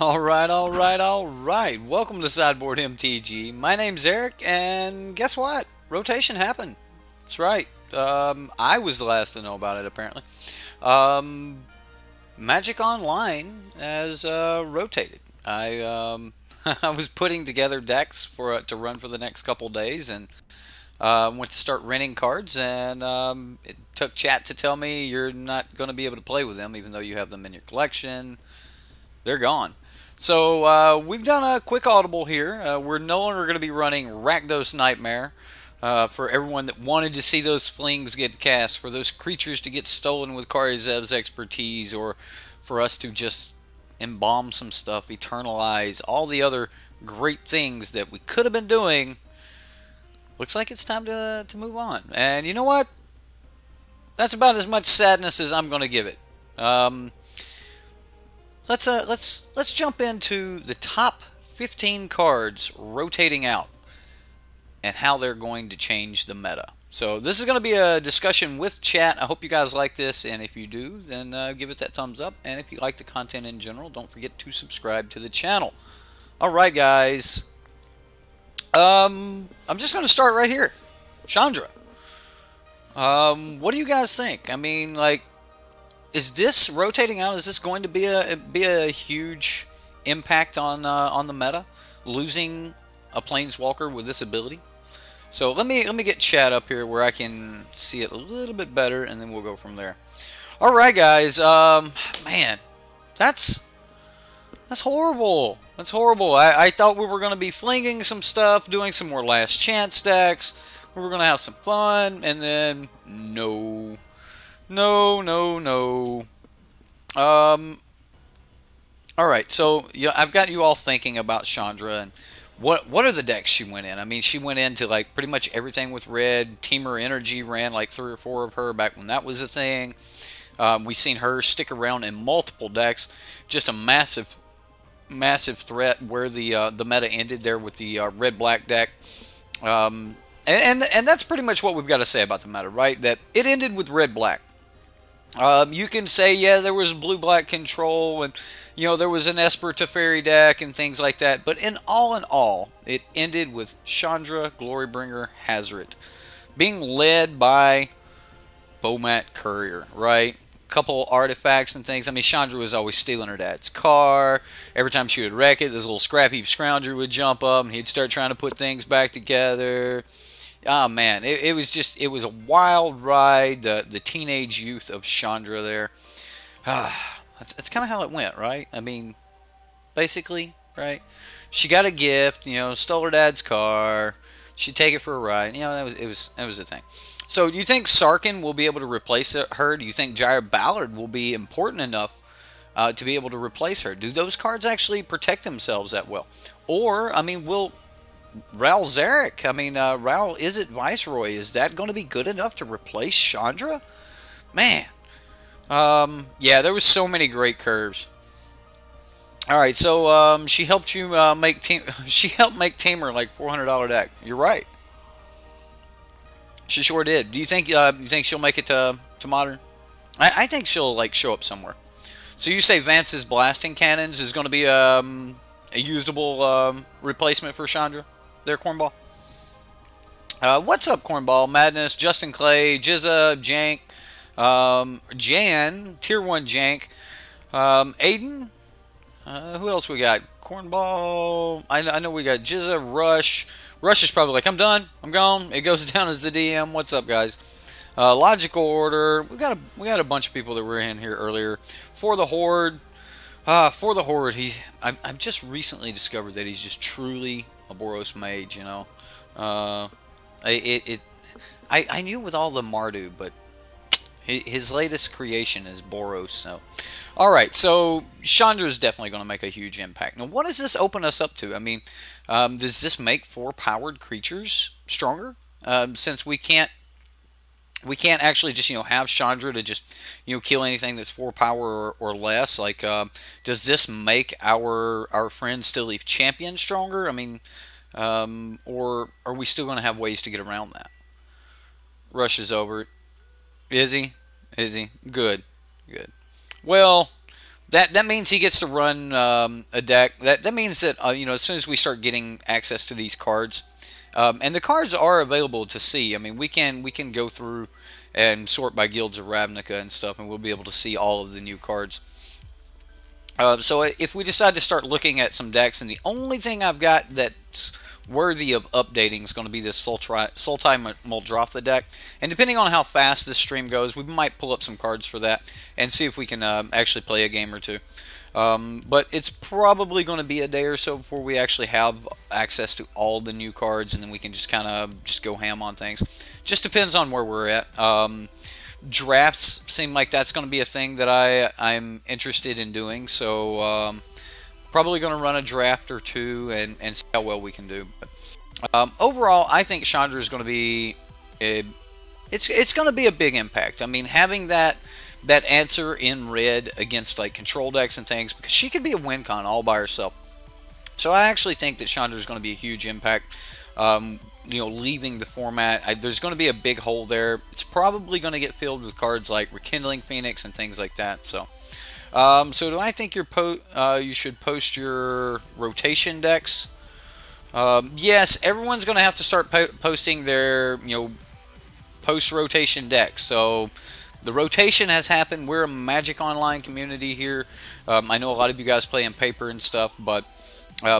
All right. Welcome to Sideboard MTG. My name's Eric, and guess what? Rotation happened. That's right. I was the last to know about it, apparently. Um, Magic Online has rotated. I was putting together decks for to run for the next couple days, and went to start renting cards, and it took chat to tell me you're not going to be able to play with them, even though you have them in your collection. They're gone. So we've done a quick audible here. We're no longer going to be running Rakdos Nightmare for everyone that wanted to see those flings get cast, for those creatures to get stolen with Karizev's expertise, or for us to just embalm some stuff, eternalize, all the other great things that we could have been doing. Looks like it's time to move on. And you know what? That's about as much sadness as I'm going to give it. Let's jump into the top 15 cards rotating out and how they're going to change the meta. So this is going to be a discussion with chat. I hope you guys like this, and if you do, then give it that thumbs up. And if you like the content in general, don't forget to subscribe to the channel. All right, guys. I'm just going to start right here. Chandra. What do you guys think? I mean, like, is this rotating out? Is this going to be a huge impact on the meta? Losing a planeswalker with this ability. So let me get chat up here where I can see it a little bit better, and then we'll go from there. All right, guys. Man, that's horrible. That's horrible. I thought we were going to be flinging some stuff, doing some more last chance stacks. We were going to have some fun, and then no. No. Alright, so yeah, I've got you all thinking about Chandra, and what are the decks she went in? I mean, she went into like pretty much everything with red. Teamer Energy ran like 3 or 4 of her back when that was a thing. We've seen her stick around in multiple decks. Just a massive threat where the meta ended there with the red-black deck. And that's pretty much what we've got to say about the meta, right? That it ended with red-black. You can say, yeah, there was blue-black control, and you know there was an Esper Teferi deck and things like that. But in all, it ended with Chandra, Glorybringer, Hazard, being led by Bomat Courier, right? Couple artifacts and things. I mean, Chandra was always stealing her dad's car. Every time she would wreck it, this little scrappy scrounger would jump up, and he'd start trying to put things back together. Oh man, it was a wild ride. The teenage youth of Chandra there. That's kind of how it went, right? I mean, basically, right? She got a gift, you know, stole her dad's car. She'd take it for a ride. You know, that was the thing. So, do you think Sarkin will be able to replace her? Do you think Jair Ballard will be important enough to be able to replace her? Do those cards actually protect themselves that well? Or, I mean, will Ral Zarek, I mean, Ral Izzet Viceroy, is that going to be good enough to replace Chandra? Man. Yeah, there was so many great curves. Alright, so she helped you she helped make Tamer like $400 deck. You're right. She sure did. Do you think she'll make it to Modern? I think she'll like show up somewhere. So you say Vance's blasting cannons is going to be a usable replacement for Chandra? There, Cornball. What's up, Cornball? Madness, Justin Clay, Jizza, Jank, Jan, Tier 1 Jank, Aiden. Who else we got? Cornball. I know we got Jizza, Rush. Rush is probably like, I'm done. I'm gone. It goes down as the DM. What's up, guys? Logical Order. We got a bunch of people that were in here earlier. For the Horde. For the Horde, I've just recently discovered that he's just truly a Boros mage, you know. I knew with all the Mardu, but his latest creation is Boros. So, all right. So Chandra is definitely going to make a huge impact. Now, what does this open us up to? I mean, does this make 4-powered creatures stronger? Since we can't actually just, you know, have Chandra to just, you know, kill anything that's 4 power or less. Like, does this make our friend Stilleaf Champion stronger? I mean, or are we still going to have ways to get around that? Rush is over. Is he? Is he? Good. Good. Well, That means he gets to run a deck. That means that you know, as soon as we start getting access to these cards, and the cards are available to see. I mean, we can go through and sort by Guilds of Ravnica and stuff, and we'll be able to see all of the new cards. So if we decide to start looking at some decks, and the only thing I've got that's worthy of updating is going to be this Sultai Muldrotha deck. And depending on how fast this stream goes, we might pull up some cards for that and see if we can actually play a game or two. But it's probably going to be a day or so before we actually have access to all the new cards, and then we can just kind of just go ham on things. Just depends on where we're at. Drafts seem like that's going to be a thing that I'm interested in doing, so probably going to run a draft or two and see how well we can do. But, overall, I think Chandra is going to be it's going to be a big impact. I mean, having that answer in red against like control decks and things, because she could be a win con all by herself. So I actually think that Chandra is going to be a huge impact. You know, leaving the format, there's going to be a big hole there. It's probably going to get filled with cards like Rekindling Phoenix and things like that. So, so do I think you should post your rotation decks? Yes, everyone's going to have to start posting their post rotation decks. So the rotation has happened. We're a Magic Online community here. I know a lot of you guys play in paper and stuff, but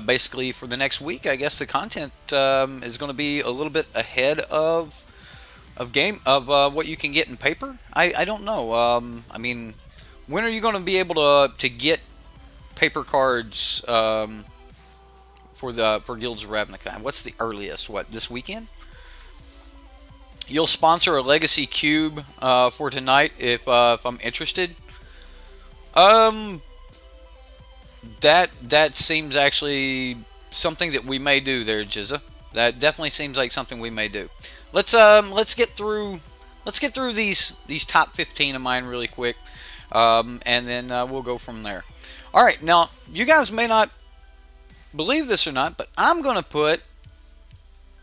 basically for the next week, I guess the content is going to be a little bit ahead of what you can get in paper. I don't know. I mean, when are you going to be able to get paper cards for Guilds of Ravnica? What's the earliest? What, this weekend? You'll sponsor a Legacy Cube for tonight if I'm interested. That seems actually something that we may do there, Jizza. That definitely seems like something we may do. Let's get through these top 15 of mine really quick, and then we'll go from there. All right, now you guys may not believe this or not, but I'm gonna put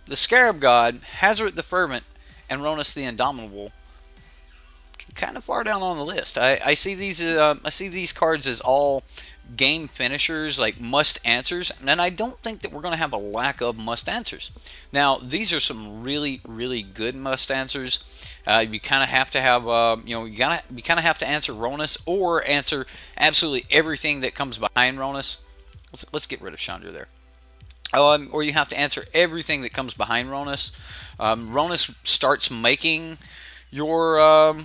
the Scarab God, Hazoret the Fervent, and Ronus the Indomitable kind of far down on the list. I see these cards as all game finishers, like must answers, and I don't think that we're going to have a lack of must answers. Now, these are some really good must answers. You kind of have to have you kind of have to answer Ronus or answer absolutely everything that comes behind Ronus. Let's get rid of Chandra there. Or you have to answer everything that comes behind Ronus. Ronus starts making your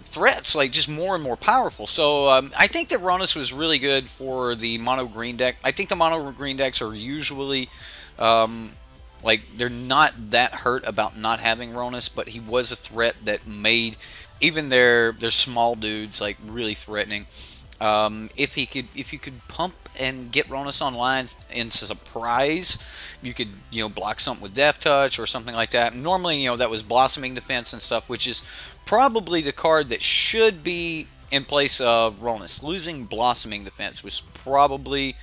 threats like just more and more powerful. So I think that Ronus was really good for the mono green deck. I think the mono green decks are usually like they're not that hurt about not having Ronus, but he was a threat that made even their small dudes like really threatening. If you could pump and get Ronus online in surprise, you could block something with Death Touch or something like that. Normally that was Blossoming Defense and stuff, which is probably the card that should be in place of Ronus. Losing Blossoming Defense was probably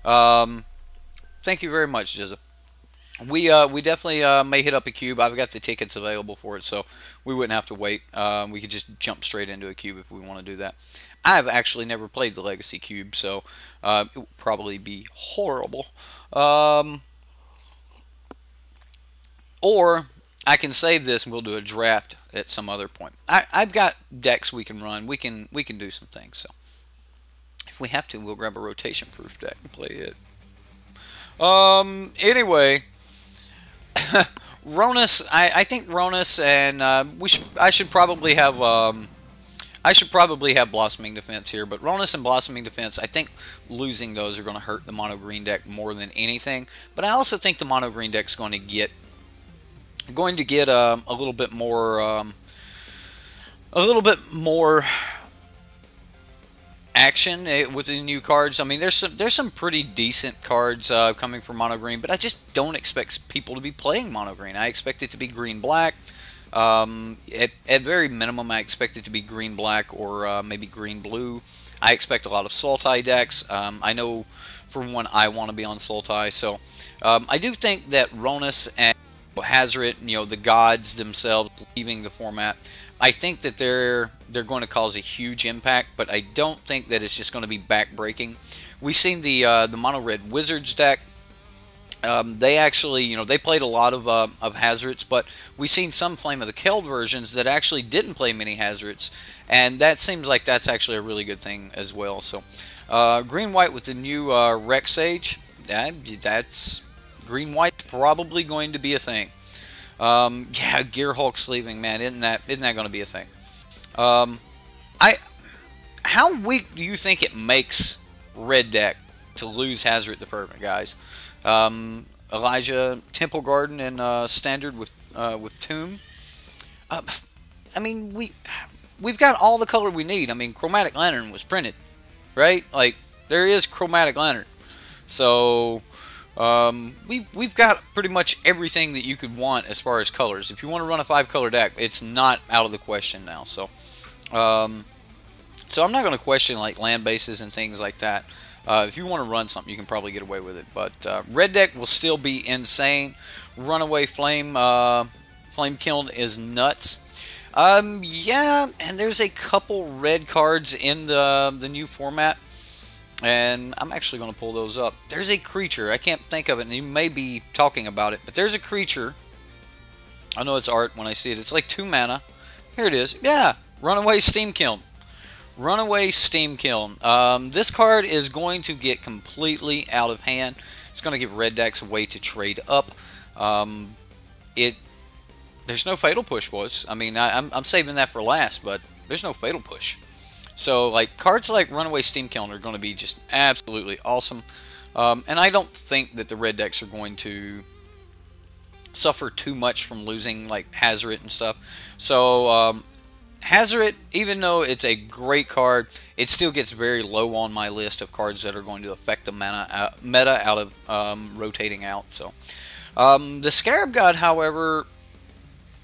thank you very much, Jizza. We definitely may hit up a cube. I've got the tickets available for it, so we wouldn't have to wait. We could just jump straight into a cube if we want to do that. I've actually never played the Legacy Cube, so it would probably be horrible. Or I can save this and we'll do a draft at some other point. I've got decks we can run. We can do some things. So if we have to, we'll grab a rotation-proof deck and play it. Anyway, Ronus. I think Ronus and I should probably have Blossoming Defense here, but Ronus and Blossoming Defense, I think losing those are going to hurt the mono green deck more than anything. But I also think the mono green deck is going to get a little bit more action with the new cards. I mean, there's some pretty decent cards coming from mono green, but I just don't expect people to be playing mono green. I expect it to be green black. At very minimum, I expect it to be green black or maybe green blue. I expect a lot of Sultai decks. I know for one I want to be on Sultai, so I do think that Ronus and Hazret, you know, the gods themselves leaving the format. I think that they're going to cause a huge impact, but I don't think that it's just going to be back-breaking. We've seen the mono red Wizards deck. They actually, you know, they played a lot of Hazrets, but we've seen some Flame of the Keld versions that actually didn't play many Hazrets, and that seems like that's actually a really good thing as well. So, green-white with the new Rex Sage, that's green-white's probably going to be a thing. Yeah, Gear Hulk sleeving, man, isn't that going to be a thing? How weak do you think it makes red deck to lose Hazret the Fervent, guys? Elijah, Temple Garden, and Standard with Tomb. I mean, we've got all the color we need. I mean, Chromatic Lantern was printed, right? Like, there is Chromatic Lantern. So, we've got pretty much everything that you could want as far as colors. If you want to run a 5-color deck, it's not out of the question now. So, so I'm not going to question like land bases and things like that. If you want to run something, you can probably get away with it. But red deck will still be insane. Runaway Flame Kiln is nuts. Yeah, and there's a couple red cards in the new format, and I'm actually going to pull those up. There's a creature. I can't think of it, and you may be talking about it, but there's a creature. I know it's art when I see it. It's like 2 mana. Here it is. Yeah, Runaway Steam Kiln. Runaway Steam Kiln. This card is going to get completely out of hand. It's going to give red decks a way to trade up. There's no Fatal Push, boys. I mean, I'm saving that for last, but there's no Fatal Push. So, like, cards like Runaway Steam Kiln are going to be just absolutely awesome. And I don't think that the red decks are going to suffer too much from losing, like, Hazret and stuff. So, Hazret, even though it's a great card, it still gets very low on my list of cards that are going to affect the meta out of rotating out. So, the Scarab God, however,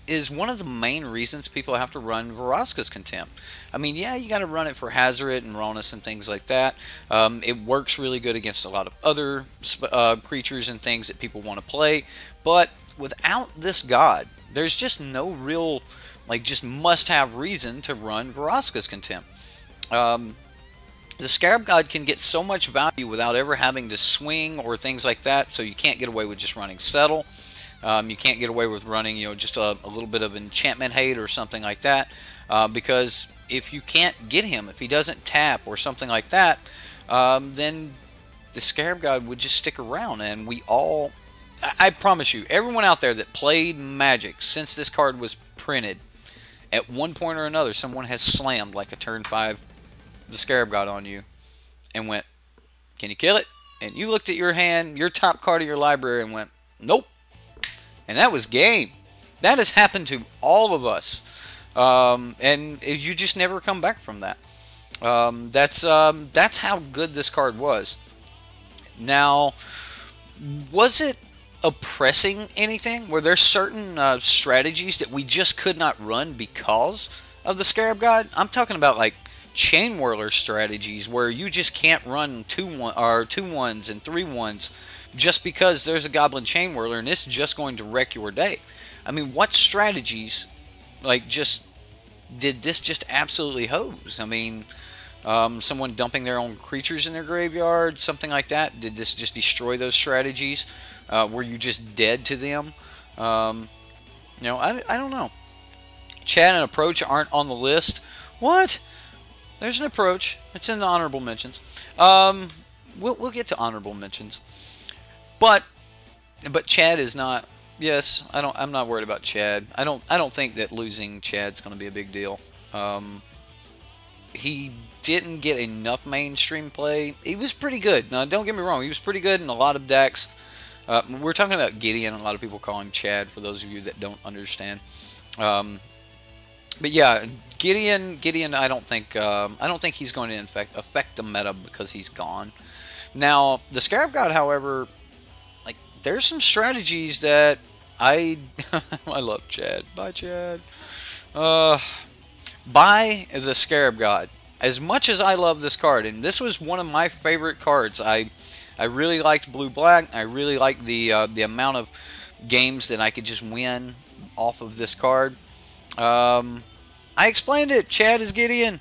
is one of the main reasons people have to run Vraska's Contempt. I mean, yeah, you got to run it for Hazret and Ronus and things like that. It works really good against a lot of other creatures and things that people want to play, but without this god, there's just no real, like, just must-have reason to run Vraska's Contempt. The Scarab God can get so much value without ever having to swing or things like that, so you can't get away with just running Settle. You can't get away with running, you know, just a little bit of enchantment hate or something like that, because if you can't get him, if he doesn't tap or something like that, then the Scarab God would just stick around, and we all, I promise you, everyone out there that played Magic since this card was printed, at one point or another, someone has slammed like a turn 5 the Scarab God on you and went, "Can you kill it?" And you looked at your hand, your top card of your library, and went, "Nope." And that was game. That has happened to all of us. And you just never come back from that. That's how good this card was. Now, was it oppressing anything? Were there certain strategies that we just could not run because of the Scarab God? I'm talking about like Chain Whirler strategies where you just can't run 2-1s and 3-1s just because there's a Goblin Chain Whirler and it's just going to wreck your day. I mean, what strategies like just did this just absolutely hose? I mean, someone dumping their own creatures in their graveyard, something like that. Did this just destroy those strategies? Were you just dead to them? You know, I don't know. Chat and Approach aren't on the list. What? There's an Approach. It's in the honorable mentions. We'll get to honorable mentions. But Chad is not. Yes, I'm not worried about Chad. I don't think that losing Chad's going to be a big deal. He didn't get enough mainstream play. He was pretty good. Now, don't get me wrong. He was pretty good in a lot of decks. We're talking about Gideon. A lot of people call him Chad, for those of you that don't understand. But yeah, Gideon. I don't think he's going to affect the meta because he's gone. Now, the Scarab God, however, like, there's some strategies that I love Chad. Bye, Chad. Buy the Scarab God. As much as I love this card, and this was one of my favorite cards. I really liked Blue Black. I really liked the amount of games that I could just win off of this card. I explained it. Chad is Gideon.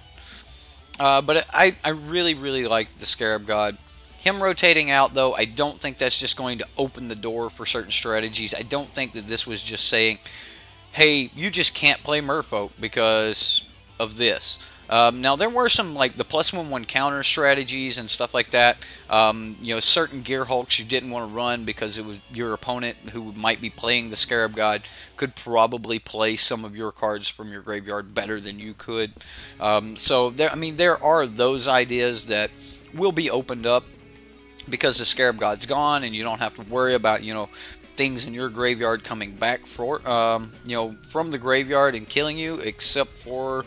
But I really, really like the Scarab God. Him rotating out, though, I don't think that's just going to open the door for certain strategies. I don't think that this was just saying, hey, you just can't play Merfolk because of this. Now, there were some, like, the +1/+1 counter strategies and stuff like that. You know, certain Gear Hulks you didn't want to run because it was your opponent who might be playing the Scarab God could probably play some of your cards from your graveyard better than you could. So, I mean, there are those ideas that will be opened up because the Scarab God's gone and you don't have to worry about, you know, things in your graveyard coming back for, you know, from the graveyard and killing you, except for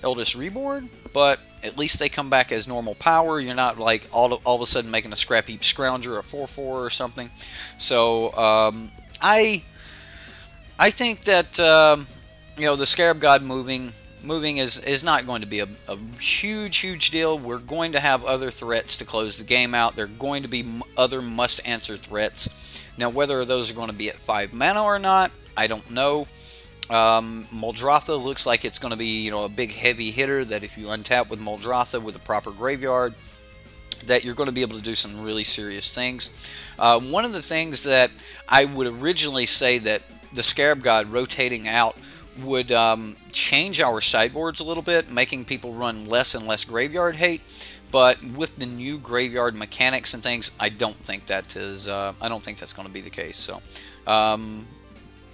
Eldest Reborn. But at least they come back as normal power. You're not like all of a sudden making a Scrap Heap Scrounger a 4/4 or something. So I think that you know, the Scarab God moving is not going to be a huge deal. We're going to have other threats to close the game out. There are going to be other must-answer threats. Now, whether those are going to be at 5 mana or not, I don't know. Muldrotha looks like it's going to be, you know, a big heavy hitter that if you untap with Muldrotha with a proper graveyard, that you're going to be able to do some really serious things. One of the things that I would originally say that the Scarab God rotating out would change our sideboards a little bit, making people run less and less graveyard hate. But with the new graveyard mechanics and things, I don't think that is. I don't think that's going to be the case. So,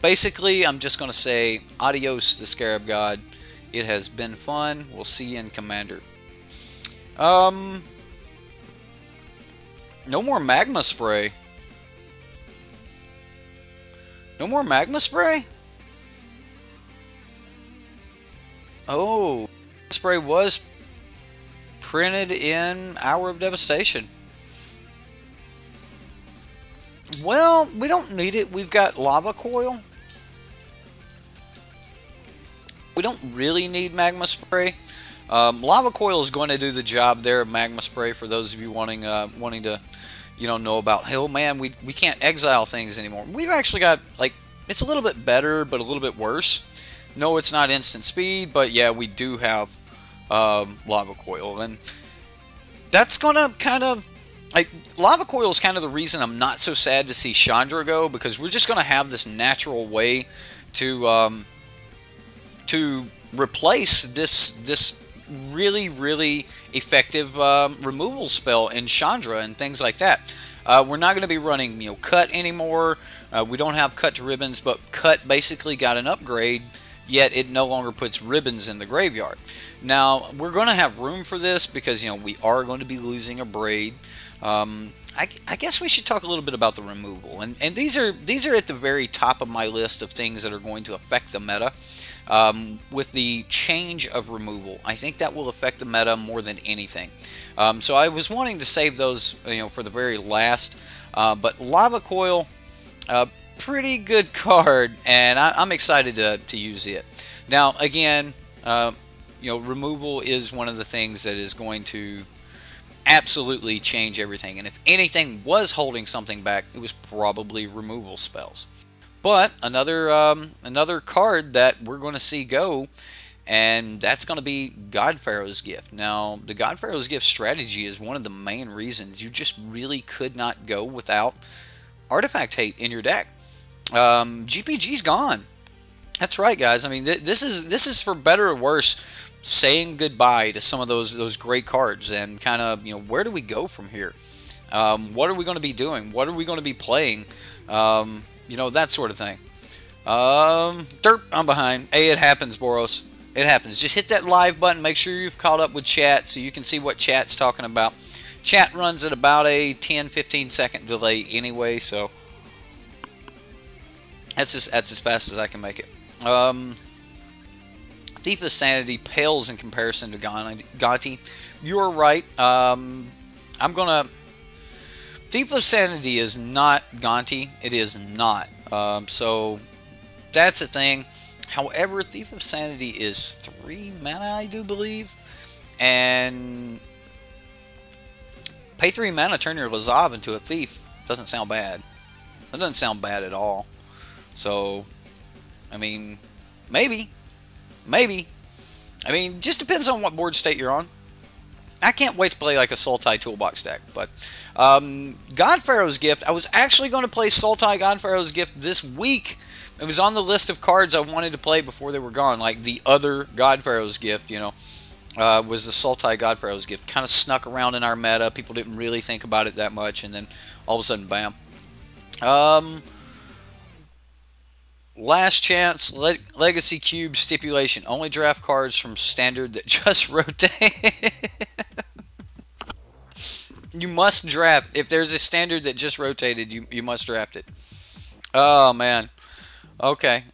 basically, I'm just going to say adios, the Scarab God. It has been fun. We'll see you in Commander. No more Magma Spray. No more Magma Spray? Oh, spray was printed in Hour of Devastation. Well, we don't need it. We've got Lava Coil. We don't really need Magma Spray. Lava Coil is going to do the job there of Magma Spray for those of you wanting to, you know about, hey, oh man, we can't exile things anymore. We've actually got, like, it's a little bit better, but a little bit worse. No, it's not instant speed, but yeah, we do have Lava Coil, and that's gonna kind of, like, Lava Coil is kind of the reason I'm not so sad to see Chandra go, because we're just gonna have this natural way to replace this really effective removal spell in Chandra and things like that. We're not going to be running, you know, Cut anymore. We don't have Cut to Ribbons, but Cut basically got an upgrade, yet it no longer puts ribbons in the graveyard. Now, we're going to have room for this because, you know, we are going to be losing a Braid. I guess we should talk a little bit about the removal. And these are at the very top of my list of things that are going to affect the meta. With the change of removal, I think that will affect the meta more than anything. So I was wanting to save those, you know, for the very last. But Lava Coil, pretty good card, and I'm excited to use it. Now, again, you know, removal is one of the things that is going to absolutely change everything. And if anything was holding something back, it was probably removal spells. But another card that we're going to see go, and that's going to be God Pharaoh's Gift. Now, the God Pharaoh's Gift strategy is one of the main reasons you just really could not go without Artifact Hate in your deck. GPG's gone. That's right, guys. I mean, this is for better or worse saying goodbye to some of those great cards, and kind of, you know, where do we go from here? What are we going to be doing? What are we going to be playing? You know, that sort of thing. Derp, I'm behind. Hey, it happens, Boros. It happens. Just hit that live button. Make sure you've caught up with chat so you can see what chat's talking about. Chat runs at about a 10-15 second delay anyway, so that's as fast as I can make it. Thief of Sanity pales in comparison to Gonti. You're right. I'm gonna... Thief of Sanity is not Gonti. It is not. So that's a thing. However, Thief of Sanity is 3 mana, I do believe. And pay 3 mana, turn your Lazav into a Thief. Doesn't sound bad. That doesn't sound bad at all. So, I mean, maybe. Maybe. I mean, just depends on what board state you're on. I can't wait to play like a Sultai Toolbox deck. But God Pharaoh's Gift, I was actually going to play Sultai God Pharaoh's Gift this week. It was on the list of cards I wanted to play before they were gone. Like the other God Pharaoh's Gift, you know, was the Sultai God Pharaoh's Gift. Kind of snuck around in our meta. People didn't really think about it that much. And then all of a sudden, bam. Last chance, Legacy Cube stipulation. Only draft cards from Standard that just rotate. You must draft. If there's a Standard that just rotated, you must draft it. Oh, man. Okay.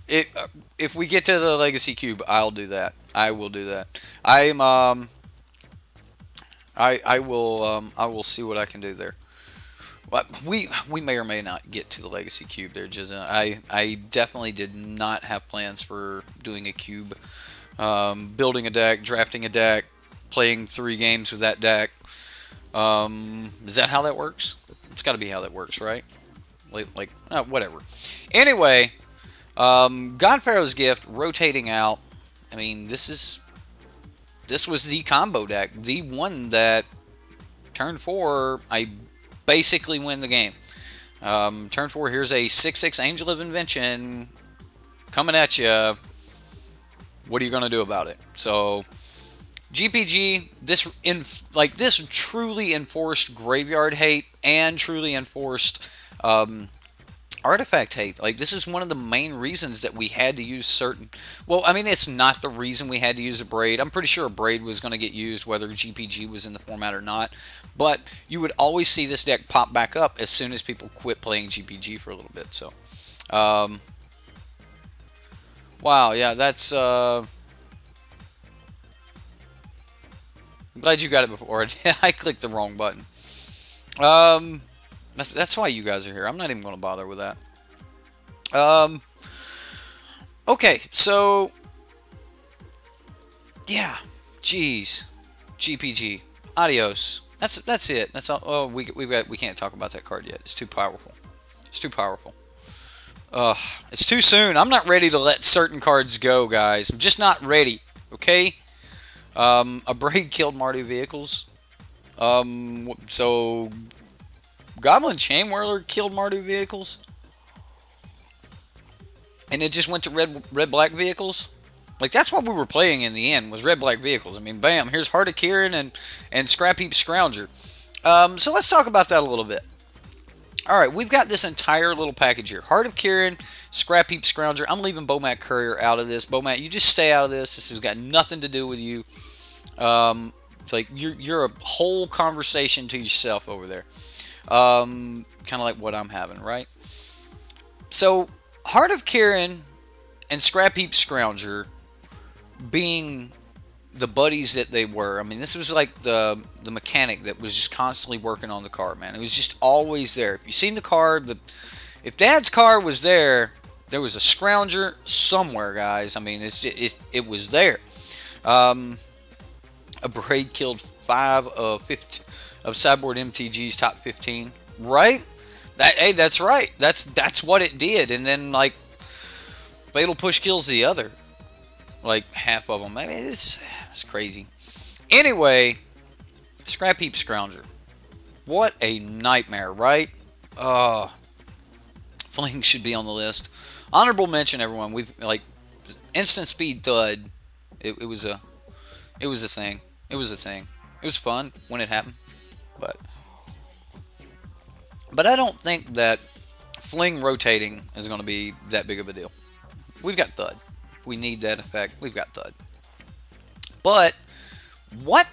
If we get to the Legacy Cube, I'll do that. I will do that. I will see what I can do there. We may or may not get to the Legacy Cube there, just I definitely did not have plans for doing a cube. Building a deck, drafting a deck, playing 3 games with that deck. Is that how that works? It's got to be how that works, right? Like whatever. Anyway, God Pharaoh's Gift rotating out. I mean, this was the combo deck, the one that turn 4 I basically win the game. Turn 4, here's a 6/6 Angel of Invention coming at you. What are you going to do about it? So, GPG, this truly enforced graveyard hate and truly enforced artifact hate. Like, this is one of the main reasons that we had to use certain... Well, I mean, it's not the reason we had to use a Braid. I'm pretty sure a Braid was going to get used whether GPG was in the format or not. But you would always see this deck pop back up as soon as people quit playing GPG for a little bit. So, wow, yeah, that's... I'm glad you got it before. I clicked the wrong button. That's why you guys are here. I'm not even going to bother with that. Okay, so... Yeah, jeez. GPG. Adios. That's it. That's all. Oh, we can't talk about that card yet. It's too powerful. It's too powerful. It's too soon. I'm not ready to let certain cards go, guys. I'm just not ready. Okay. A Braid killed Mardu Vehicles. So Goblin Chain Whirler killed Mardu Vehicles, and it just went to red black vehicles. Like, that's what we were playing in the end, was red-black vehicles. I mean, bam, here's Heart of Kieran and Scrap Heap Scrounger. So let's talk about that a little bit. Alright, we've got this entire little package here. Heart of Kieran, Scrap Heap Scrounger. I'm leaving Bomat Courier out of this. Bomat, you just stay out of this. This has got nothing to do with you. It's like, you're a whole conversation to yourself over there. Kind of like what I'm having, right? So, Heart of Kieran and Scrap Heap Scrounger being the buddies that they were. I mean, this was like the mechanic that was just constantly working on the card, man. It was just always there. If you seen the card, if Dad's card was there was a Scrounger somewhere, guys. I mean, it was there. A Braid killed 5 of SideboardMTG's top 15, right? Hey, that's right. That's what it did. And then, like, Fatal Push kills the other. Like, half of them. I mean, it's crazy. Anyway, Scrap Heap Scrounger. What a nightmare, right? Fling should be on the list. Honorable mention, everyone. We've, like, instant speed thud. It was a thing. It was a thing. It was fun when it happened. But I don't think that Fling rotating is going to be that big of a deal. We've got thud. If we need that effect, we've got thud. But what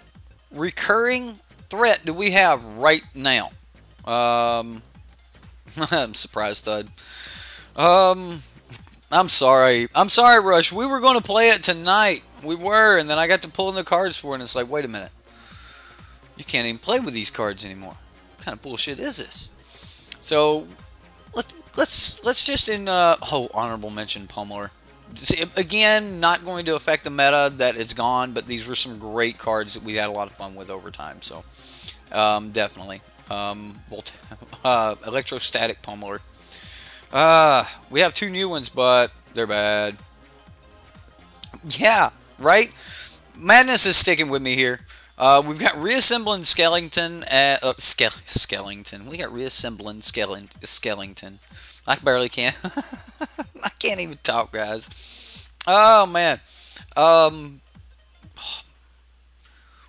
recurring threat do we have right now? I'm surprised, thud. I'm sorry. I'm sorry, Rush. We were going to play it tonight. We were, and then I got to pull in the cards for it, and it's like, wait a minute. You can't even play with these cards anymore. What kind of bullshit is this? So let's just honorable mention Pummeler. Again, not going to affect the meta that it's gone, but these were some great cards that we had a lot of fun with over time. So definitely, Electrostatic Pummeler. We have 2 new ones, but they're bad. Yeah, right? Madness is sticking with me here. We've got reassembling skeleton. Skeleton. We got reassembling skeleton. I barely can. I can't even talk, guys. Oh man.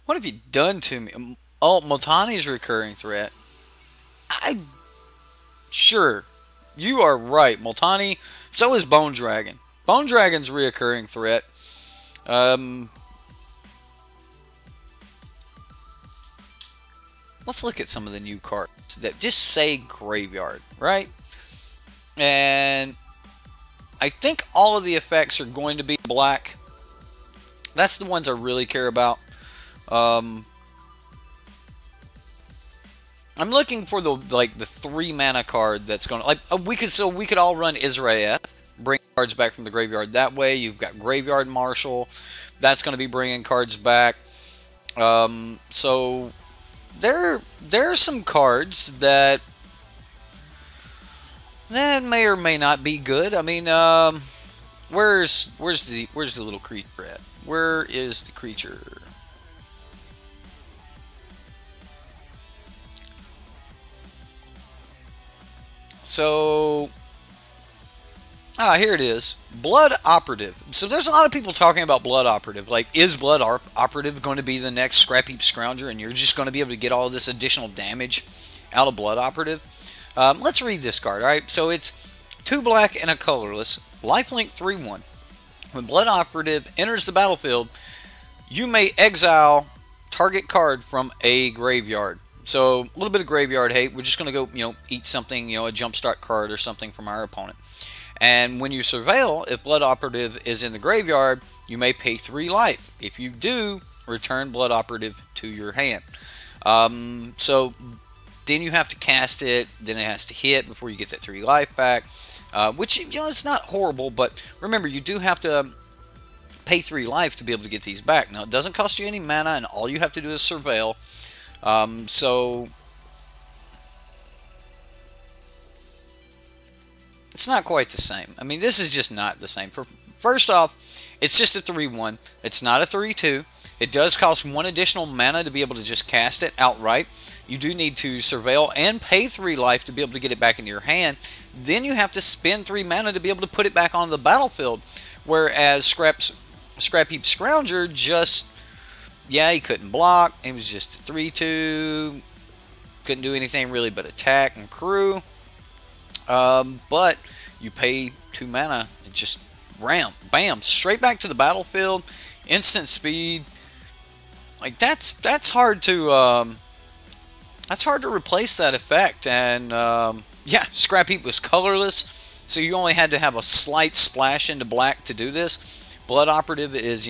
What have you done to me? Oh, Multani's recurring threat. Sure, you are right, Multani. So is Bone Dragon. Bone Dragon's reoccurring threat. Let's look at some of the new cards that just say graveyard, right? And I think all of the effects are going to be black. That's the ones I really care about. I'm looking for the 3 mana card that's going to we could all run Israel, bring cards back from the graveyard that way. You've got Graveyard Marshal, that's going to be bringing cards back. So there are some cards that may or may not be good. I mean, where's the little creature at? Where is the creature? So, here it is. Blood Operative. So there's a lot of people talking about Blood Operative. Like, is Blood Operative going to be the next Scrap Heap Scrounger, and you're just going to be able to get all of this additional damage out of Blood Operative? Let's read this card, alright? So it's 2 black and a colorless. Lifelink 3/1. When Blood Operative enters the battlefield, you may exile target card from a graveyard. So, a little bit of graveyard hate. We're just going to go, eat something, a jumpstart card or something from our opponent. And when you surveil, if Blood Operative is in the graveyard, you may pay 3 life. If you do, return Blood Operative to your hand. So, then you have to cast it, then it has to hit before you get that 3 life back. Which, it's not horrible, but remember, you do have to pay 3 life to be able to get these back. Now, it doesn't cost you any mana, and all you have to do is surveil. So it's not quite the same. I mean, this is just not the same. First off, it's just a 3/1. It's not a 3/2. It does cost 1 additional mana to be able to just cast it outright. You do need to surveil and pay 3 life to be able to get it back into your hand. Then you have to spend 3 mana to be able to put it back on the battlefield. Whereas Scrap Heap Scrounger just... yeah, he couldn't block. He was just a 3/2. Couldn't do anything really but attack and crew. But you pay 2 mana and just bam, straight back to the battlefield. Instant speed. Like that's hard to replace that effect. And yeah, Scrap Heap was colorless, so you only had to have a slight splash into black to do this. Blood Operative is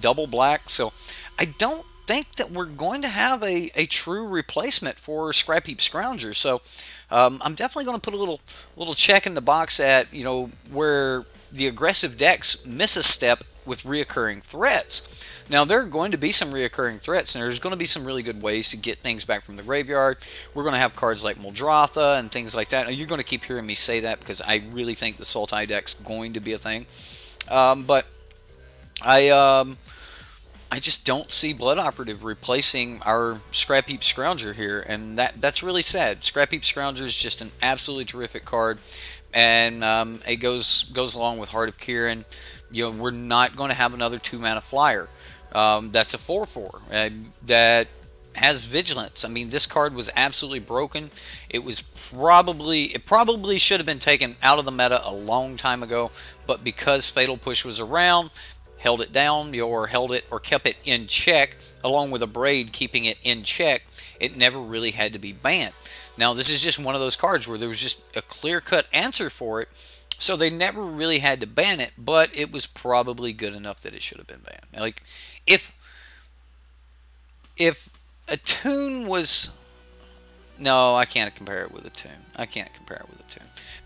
double black, so I don't think that we're going to have a true replacement for Scrap Heap Scrounger. So I'm definitely going to put a little check in the box at where the aggressive decks miss a step with reoccurring threats. Now, there are going to be some reoccurring threats, and there's going to be some really good ways to get things back from the graveyard. We're going to have cards like Muldrotha and things like that. Now, you're going to keep hearing me say that because I really think the Sultai deck's going to be a thing. But I just don't see Blood Operative replacing our Scrap Heap Scrounger here, and that's really sad. Scrap Heap Scrounger is just an absolutely terrific card, and it goes along with Heart of Kiran. We're not going to have another 2-mana flyer. That's a 4/4 that has vigilance. I mean, this card was absolutely broken. It probably should have been taken out of the meta a long time ago, but because Fatal Push was around, held it down, or kept it in check, along with a Braid keeping it in check, it never really had to be banned. Now, this is just one of those cards where there was just a clear-cut answer for it, so they never really had to ban it, but it was probably good enough that it should have been banned. Like, if Attune was... no, I can't compare it with Attune.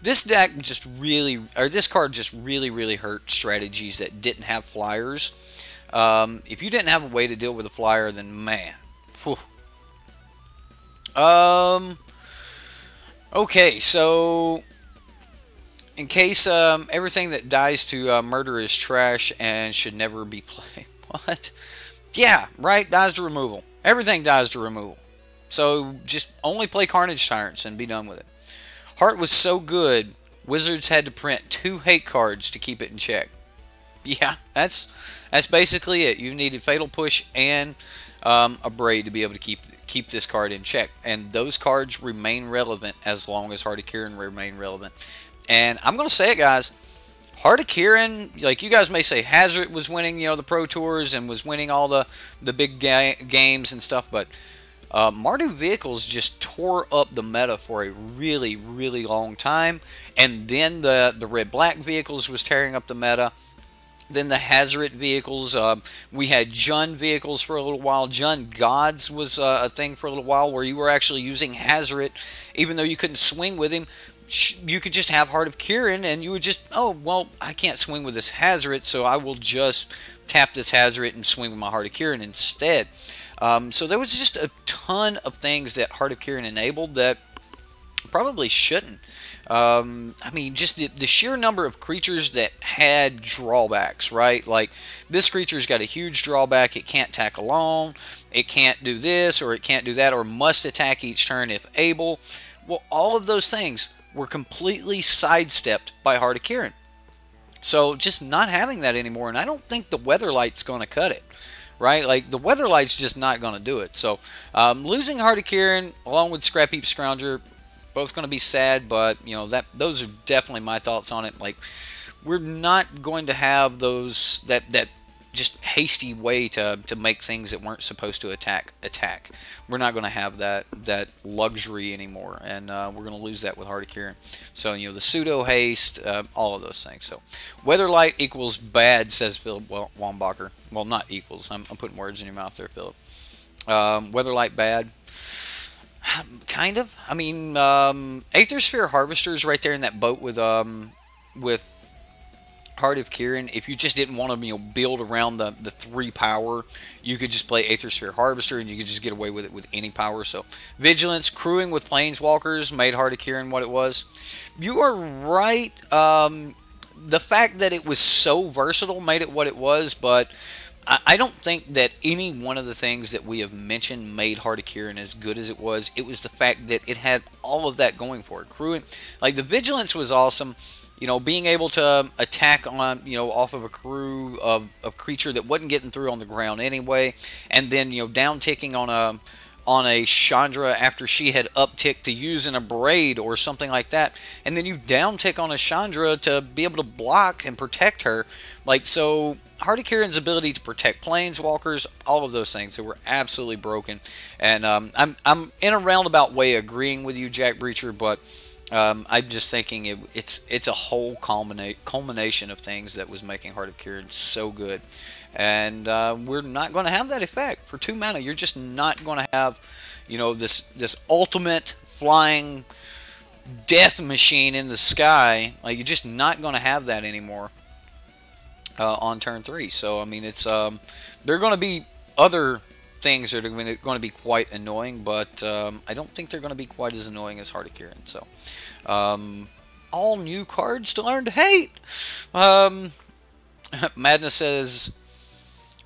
This deck just really, or this card just really hurt strategies that didn't have flyers. If you didn't have a way to deal with a flyer, then man. Whew. Okay, so In case everything that dies to murder is trash and should never be played. What? Yeah, right, dies to removal. Everything dies to removal. So just only play Carnage Tyrants and be done with it. Heart was so good, Wizards had to print 2 hate cards to keep it in check. Yeah, that's basically it. You needed Fatal Push and a Braid to be able to keep this card in check. And those cards remain relevant as long as Heart of Kiran remain relevant. And I'm going to say it, guys. Heart of Kiran, like you guys may say, Hazard was winning, the Pro Tours and was winning all the big games and stuff, but Mardu Vehicles just tore up the meta for a really, really long time. And then the Red-Black Vehicles was tearing up the meta. Then the Hazard vehicles, we had Jund vehicles for a little while. Jund Gods was a thing for a little while where you were actually using Hazard, even though you couldn't swing with him. You could just have Heart of Kiran, and you would just, oh, well, I can't swing with this Hazard, so I will just tap this Hazard and swing with my Heart of Kiran instead. So there was just a ton of things that Heart of Kiran enabled that probably shouldn't. I mean, just the sheer number of creatures that had drawbacks, right? Like, this creature's got a huge drawback. It can't attack alone. It can't do this, or it can't do that, or must attack each turn if able. Well, all of those things were completely sidestepped by Heart of Kiran. So, just not having that anymore, and I don't think the Weatherlight's going to cut it. Right? Like, the Weatherlight's just not going to do it. So, losing Heart of Kiran, along with Scrap Heap Scrounger, both going to be sad, but, those are definitely my thoughts on it. Like, we're not going to have those, that just hasty way to make things that weren't supposed to attack. We're not going to have that luxury anymore, and we're going to lose that with Heart of Kiran. So, the pseudo haste, all of those things. So, Weatherlight equals bad, says Philip Wambacher. Well, not equals. I'm putting words in your mouth there, Philip. Weatherlight bad. Kind of. I mean, Aether Sphere Harvester is right there in that boat with Heart of Kiran. If you just didn't want to build around the 3 power, you could just play Aether Sphere Harvester and you could just get away with it with any power. So Vigilance, crewing with Planeswalkers made Heart of Kiran what it was. You are right. The fact that it was so versatile made it what it was, but I don't think that any one of the things that we have mentioned made Heart of Kiran as good as it was. It was the fact that it had all of that going for it. Crewing, like the Vigilance was awesome. Being able to attack on, off of a crew of creature that wasn't getting through on the ground anyway, and then, down ticking on a Chandra after she had upticked to use in a Braid or something like that, and then you down tick on a Chandra to be able to block and protect her. Like, so Heart of Kiran's ability to protect Planeswalkers, all of those things, they were absolutely broken. And I'm in a roundabout way agreeing with you, Jack Breacher, but I'm just thinking it's a whole culmination of things that was making Heart of Kiran so good. And we're not going to have that effect. For 2 mana, you're just not going to have, this ultimate flying death machine in the sky. Like, you're just not going to have that anymore on turn 3. So, I mean, it's there are going to be other things that are going to be quite annoying, but I don't think they're going to be quite as annoying as Heart of Kiran. So, all new cards to learn to hate. Madness says,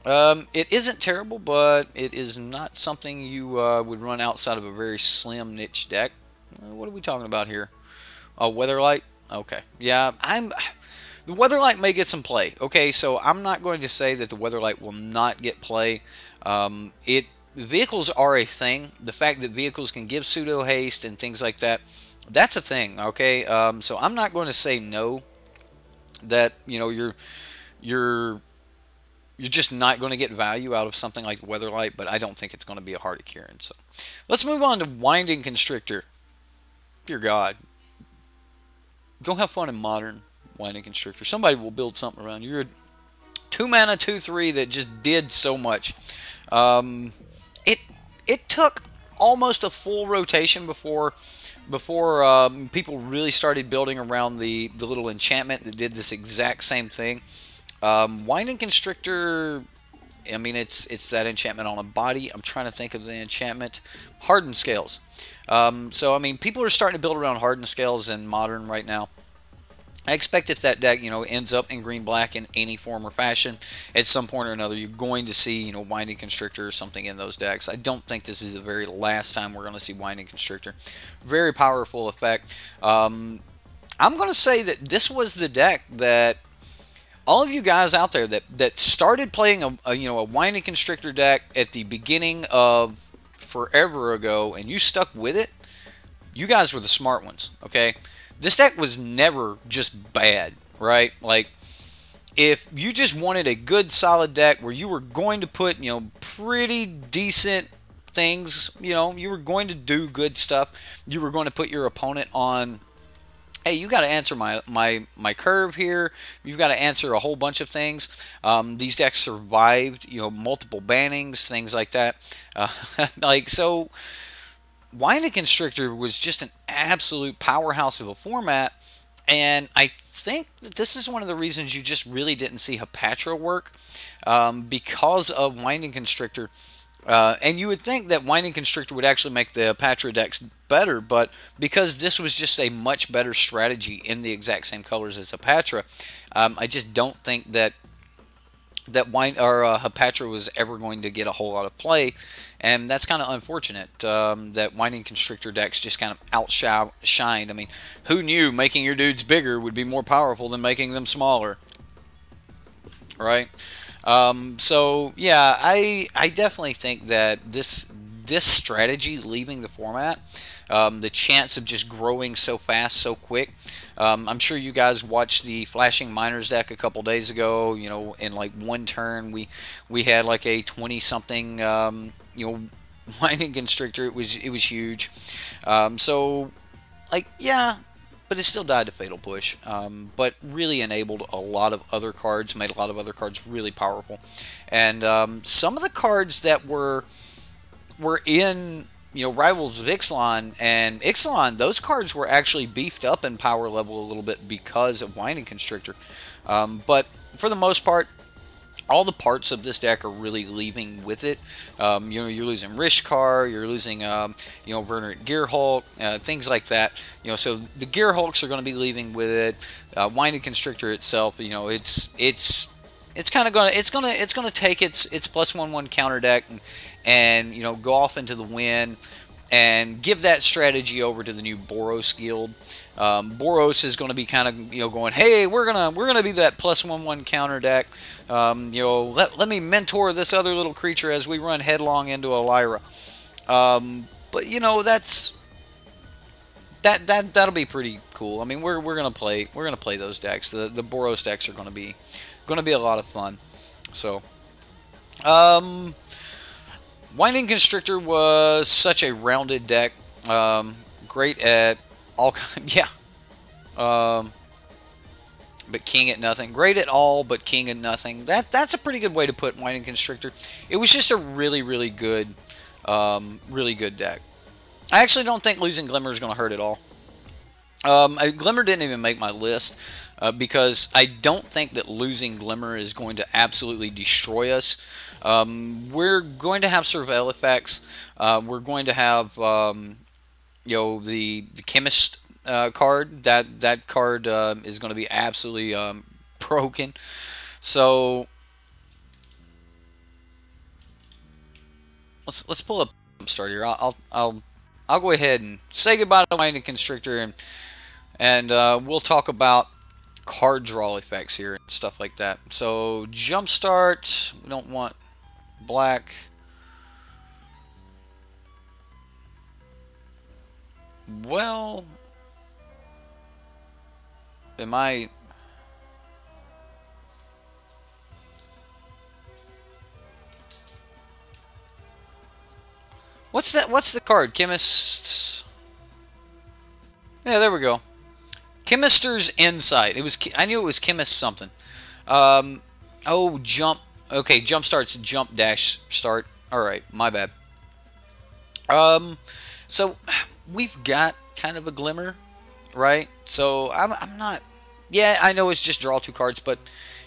it isn't terrible, but it is not something you would run outside of a very slim niche deck. What are we talking about here? Weatherlight? Okay. Yeah, the Weatherlight may get some play. Okay, so I'm not going to say that the Weatherlight will not get play. Vehicles are a thing. The fact that vehicles can give pseudo haste and things like that, that's a thing. Okay, so I'm not going to say no. That you're just not going to get value out of something like Weatherlight, but I don't think it's going to be a Heart of Kiran. So let's move on to Winding Constrictor. Dear God, go have fun in Modern Winding Constrictor. Somebody will build something around you. You're a 2 mana 2/3 that just did so much. It took almost a full rotation before people really started building around the little enchantment that did this exact same thing. Winding Constrictor, I mean, it's that enchantment on a body. I'm trying to think of the enchantment. Hardened Scales. So, I mean, people are starting to build around Hardened Scales in Modern right now. I expect if that deck, ends up in green-black in any form or fashion, at some point or another, you're going to see, Winding Constrictor or something in those decks. I don't think this is the very last time we're going to see Winding Constrictor. Very powerful effect. I'm going to say that this was the deck that all of you guys out there that started playing a Winding Constrictor deck at the beginning of forever ago, and you stuck with it, you guys were the smart ones, okay? This deck was never just bad, right? Like, if you just wanted a good, solid deck where you were going to put, pretty decent things, you were going to do good stuff, you were going to put your opponent on, hey, you got to answer my curve here, you've got to answer a whole bunch of things. These decks survived, multiple bannings, things like that. So Winding Constrictor was just an absolute powerhouse of a format, and I think that this is one of the reasons you just really didn't see Hapatra work, because of Winding Constrictor. And you would think that Winding Constrictor would actually make the Hapatra decks better, but because this was just a much better strategy in the exact same colors as Hapatra, I just don't think that Hapatra was ever going to get a whole lot of play, and that's kind of unfortunate, that Winding Constrictor decks just kind of outshined. I mean, who knew making your dudes bigger would be more powerful than making them smaller, right? So yeah, I definitely think that this strategy leaving the format, the chance of just growing so fast, so quick. I'm sure you guys watched the Flashing Miners deck a couple days ago. In like one turn, we had like a 20-something, Winding Constrictor. It was huge. So, like, yeah, but it still died to Fatal Push. But really enabled a lot of other cards, made a lot of other cards really powerful, and some of the cards that were in Rivals of Ixalan and Ixalan, those cards were actually beefed up in power level a little bit because of Winding Constrictor. But for the most part, all the parts of this deck are really leaving with it. You're losing Rishkar, you're losing Vernerate Gearhulk, things like that. So the Gearhulks are going to be leaving with it. Winding Constrictor itself, it's kind of gonna take its +1/1 counter deck and go off into the wind and give that strategy over to the new Boros guild. Boros is going to be kind of going, hey, we're gonna be that +1/1 counter deck. Let me mentor this other little creature as we run headlong into a Lyra. But that'll be pretty cool. I mean, we're gonna play those decks. The Boros decks are gonna be a lot of fun. So, Winding Constrictor was such a rounded deck. Great at all kinds. Yeah. But king at nothing. Great at all, but king at nothing. That's a pretty good way to put Winding Constrictor. It was just a really good deck. I actually don't think losing Glimmer is going to hurt at all. Glimmer didn't even make my list, because I don't think that losing Glimmer is going to absolutely destroy us. We're going to have Surveil effects. We're going to have the Chemist card. That card is going to be absolutely broken. So let's pull up start here. I'll go ahead and say goodbye to Winding Constrictor, and we'll talk about card draw effects here and stuff like that. So Jumpstart, we don't want black. Well, am I... What's that? What's the card? Chemist. Yeah, there we go. Chemister's Insight. I knew it was Chemist something. Oh, jump. Okay, jump starts jump dash start. All right, my bad. So we've got kind of a Glimmer, right? So I'm not. Yeah, I know it's just draw 2 cards, but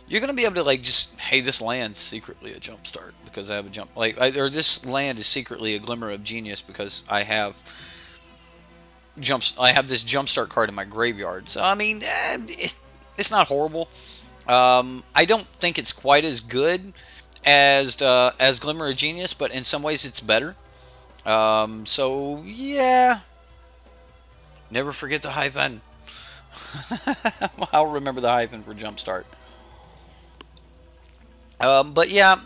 you're gonna be able to like just, hey, this land's secretly a jump start because I have a jump, or this land is secretly a Glimmer of Genius because I have this jump start card in my graveyard. So I mean, it's not horrible. I don't think it's quite as good as Glimmer of Genius, but in some ways it's better. So yeah, never forget the hyphen. I'll remember the hyphen for Jumpstart. But yeah,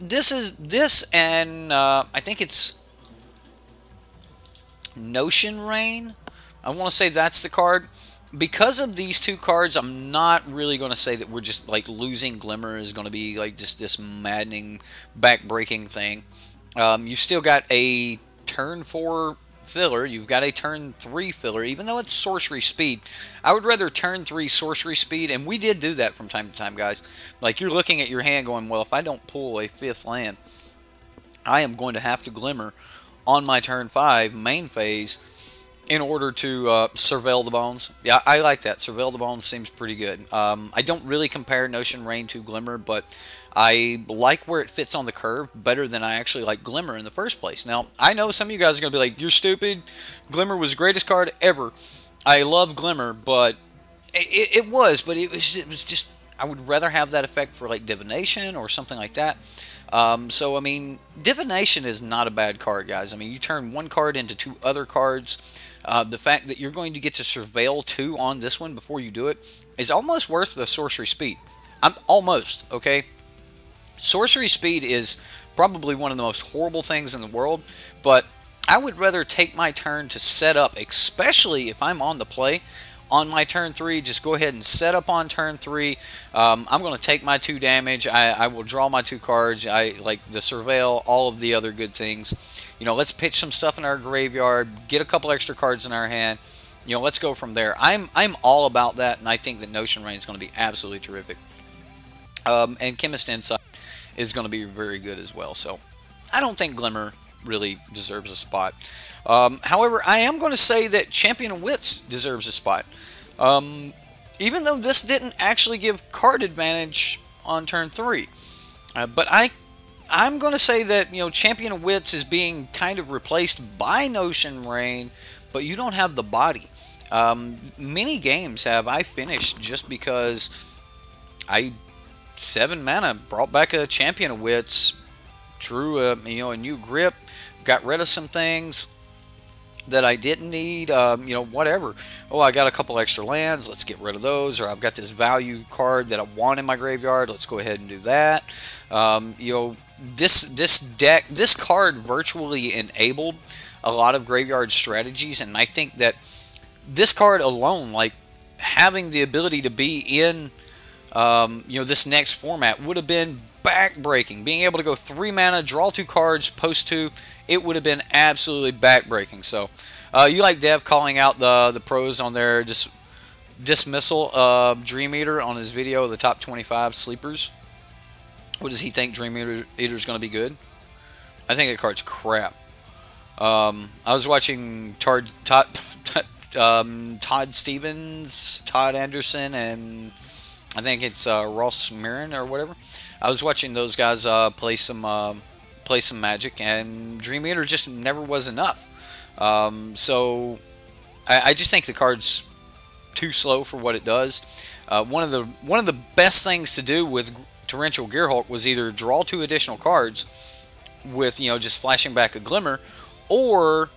this and I think it's Notion Rain. I want to say that's the card. Because of these two cards, I'm not really going to say that we're just like losing Glimmer is going to be like just this maddening, back-breaking thing. You've still got a turn 4 filler. You've got a turn 3 filler, even though it's sorcery speed. I would rather turn 3 sorcery speed, and we did do that from time to time, guys. Like, you're looking at your hand going, well, if I don't pull a 5th land, I am going to have to Glimmer on my turn 5 main phase in order to surveil the bones. Yeah, I like that. Surveil the bones seems pretty good. I don't really compare Notion Rain to Glimmer, but I like where it fits on the curve better than I actually like Glimmer in the first place. Now, I know some of you guys are going to be like, you're stupid. Glimmer was the greatest card ever. I love Glimmer, but it was just, I would rather have that effect for like Divination or something like that. So, I mean, Divination is not a bad card, guys. I mean, you turn one card into 2 other cards. The fact that you're going to get to surveil 2 on this one before you do it is almost worth the sorcery speed. Almost, okay? Sorcery speed is probably one of the most horrible things in the world, but I would rather take my turn to set up, especially if I'm on the play. On my turn 3, just go ahead and set up on turn 3. I'm going to take my 2 damage. I will draw my 2 cards. I like the surveil, all of the other good things. You know, let's pitch some stuff in our graveyard, get a couple extra cards in our hand. You know, let's go from there. I'm all about that, and I think that Notion Rain is going to be absolutely terrific. And Chemist Insight is going to be very good as well. So I don't think Glimmer really deserves a spot. However, I am going to say that Champion of Wits deserves a spot. Even though this didn't actually give card advantage on turn 3. But I'm going to say that, you know, Champion of Wits is being kind of replaced by Notion Rain, but you don't have the body. Many games have I finished just because I 7 mana brought back a Champion of Wits, drew a new grip, got rid of some things that I didn't need, whatever. Oh, I got a couple extra lands, let's get rid of those. Or I've got this value card that I want in my graveyard, let's go ahead and do that. This card virtually enabled a lot of graveyard strategies, and I think that this card alone, like having the ability to be in this next format would have been back-breaking. Being able to go 3 mana, draw 2 cards, post 2, it would have been absolutely back-breaking. So, you like Dev calling out the pros on their dismissal of Dream Eater on his video, the top 25 sleepers. What does he think Dream Eater is going to be good? I think that card's crap. I was watching Todd Stevens, Todd Anderson, and I think it's Ross Mirren or whatever. I was watching those guys play some Magic, and Dream Eater just never was enough. So I just think the card's too slow for what it does. One of the best things to do with Torrential Gearhulk was either draw 2 additional cards with just flashing back a Glimmer, or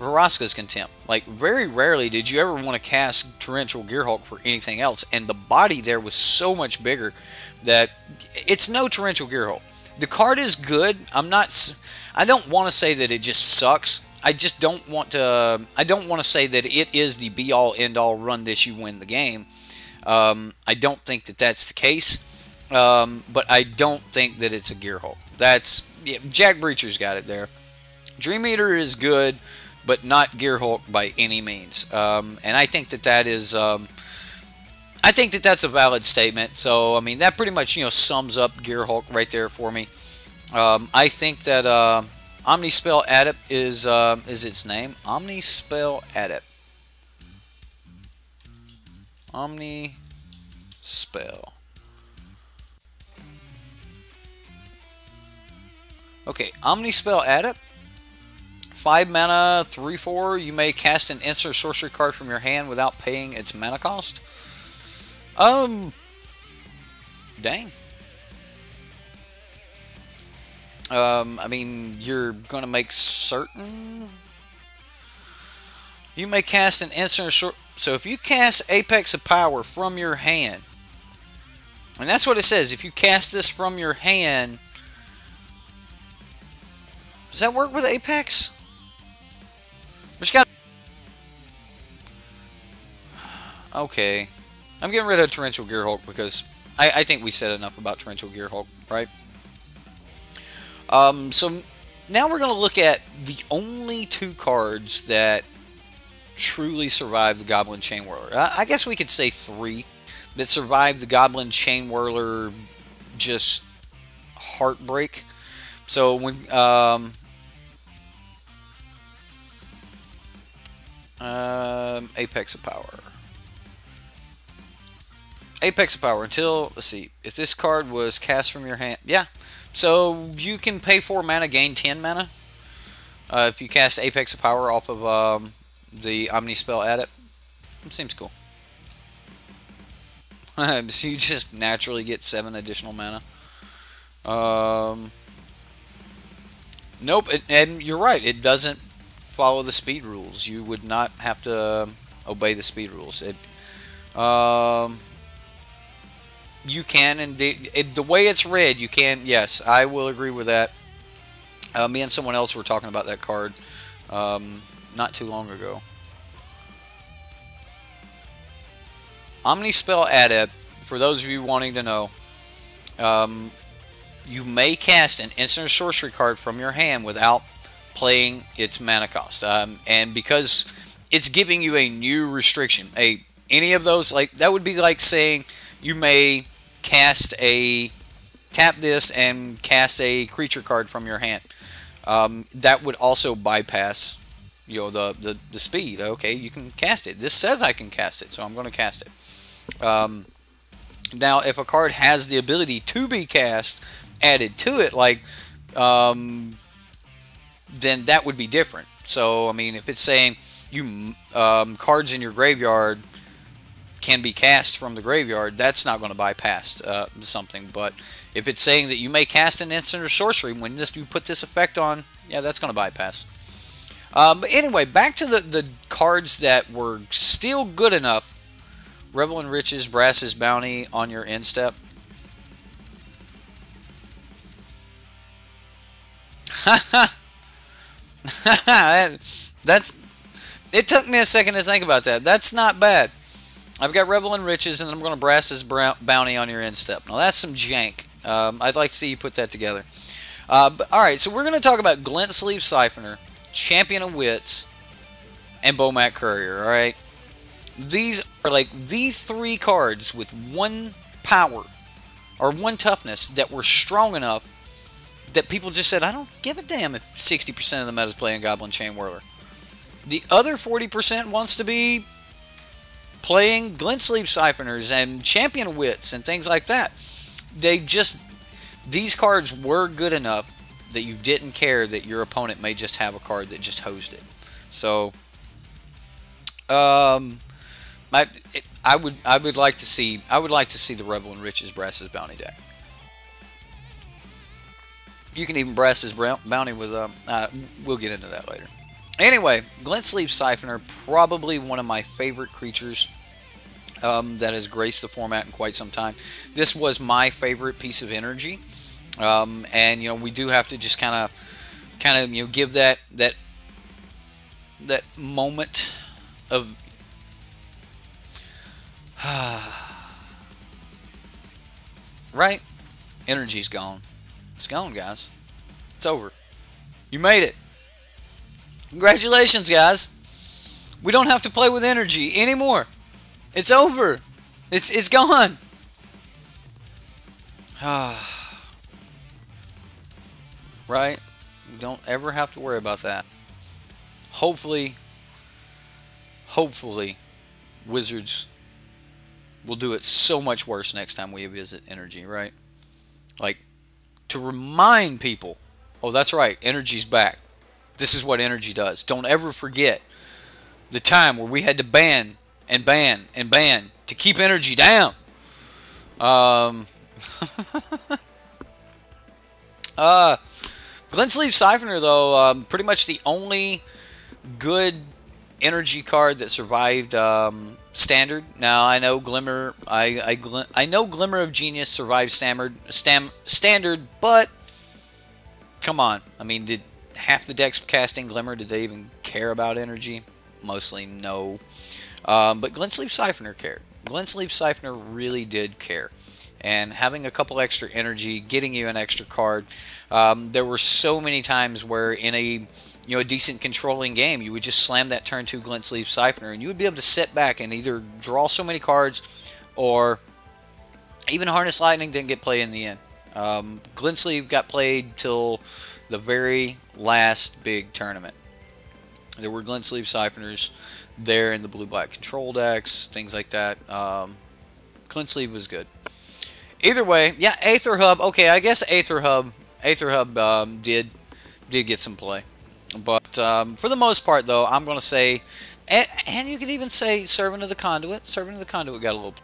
Vraska's Contempt. Like, very rarely did you ever want to cast Torrential Gearhulk for anything else, and the body there was so much bigger that it's no Torrential Gearhulk. The card is good. I don't want to say that it just sucks. I just don't want to. I don't want to say that it is the be-all, end-all. Run this, you win the game. I don't think that that's the case. But I don't think that it's a Gearhulk. Jack Breacher's got it there. Dream Eater is good, but not Gearhulk by any means. And I think that is. I think that that's a valid statement. So I mean, that pretty much sums up Gearhulk right there for me. I think that Omnispell Adept is its name. Omnispell Adept. Omnispell. Okay, Omnispell Adept. 5 mana, 3/4. You may cast an instant sorcery card from your hand without paying its mana cost. Um, dang. I mean, you're gonna make certain. You may cast an instant or short. So if you cast Apex of Power from your hand, and that's what it says. If you cast this from your hand, does that work with Apex? We just got. Okay, I'm getting rid of Torrential Gearhulk because I think we said enough about Torrential Gearhulk, right? So now we're going to look at the only 2 cards that truly survived the Goblin Chain Whirler. I guess we could say 3 that survived the Goblin Chain Whirler just heartbreak. So when Apex of Power. Apex of Power until, let's see, if this card was cast from your hand, yeah. So you can pay 4 mana, gain 10 mana. If you cast Apex of Power off of the Omnispell Adept. It seems cool. So you just naturally get 7 additional mana. Nope, and you're right, it doesn't follow the speed rules. You would not have to obey the speed rules. You can indeed. The way it's read, you can. Yes, I will agree with that. Me and someone else were talking about that card not too long ago. Omnispell Adept, for those of you wanting to know, you may cast an instant or sorcery card from your hand without playing its mana cost. And because it's giving you a new restriction, any of those, like that would be like saying you may tap this and cast a creature card from your hand. That would also bypass, the speed. Okay, you can cast it. This says I can cast it, so I'm going to cast it. Now, if a card has the ability to be cast added to it, like, then that would be different. So, I mean, if it's saying cards in your graveyard can be cast from the graveyard, that's not going to bypass something. But if it's saying that you may cast an instant or sorcery when you put this effect on, yeah, that's going to bypass. But anyway, back to the cards that were still good enough. Revel in Riches, Brass's Bounty on your end step. It took me a second to think about that. That's not bad. I've got Revel in Riches, and I'm going to Brass's Bounty on your end step. Now that's some jank. I'd like to see you put that together. Alright, so we're going to talk about Glint Sleeve Siphoner, Champion of Wits, and Bomat Courier, alright? These are like the 3 cards with 1 power, or 1 toughness, that were strong enough that people just said, I don't give a damn if 60% of the meta is playing Goblin Chain Whirler. The other 40% wants to be playing Glint Sleeve Siphoners and Champion of Wits and things like that. These cards were good enough that you didn't care that your opponent may just have a card that just hosed it. So, I would like to see the Revel in Riches Brass's Bounty deck. You can even Brass's Bounty with we'll get into that later. Anyway, Glint Sleeve Siphoner, probably one of my favorite creatures that has graced the format in quite some time. This was my favorite piece of energy, and we do have to just kind of give that moment of right? Energy's gone. It's gone, guys. It's over. You made it. Congratulations, guys. We don't have to play with energy anymore. It's over. It's gone. Right? We don't ever have to worry about that. Hopefully, Wizards will do it so much worse next time we visit energy, right? Like, to remind people, oh, that's right, energy's back. This is what energy does. Don't ever forget the time where we had to ban and ban and ban to keep energy down. Um, Glennsleeve Siphoner, though, pretty much the only good energy card that survived Standard. Now I know Glimmer, I know Glimmer of Genius survived Standard, but come on, I mean, did half the decks casting Glimmer, did they even care about energy? Mostly no. But Glennsleeve Siphoner cared. Glennsleeve Siphoner really did care. And having a couple extra energy, getting you an extra card. There were so many times where in a a decent controlling game, you would just slam that turn 2 Glennsleeve Siphoner, and you would be able to sit back and either draw so many cards, or even Harness Lightning didn't get played in the end. Glennsleeve got played till the very last big tournament. There were Glennsleeve Siphoners there in the blue-black control decks, things like that. Glennsleeve was good. Either way, yeah, Aether Hub. Okay, I guess Aether Hub did get some play. But for the most part, though, I'm going to say, and you could even say Servant of the Conduit. Servant of the Conduit got a little.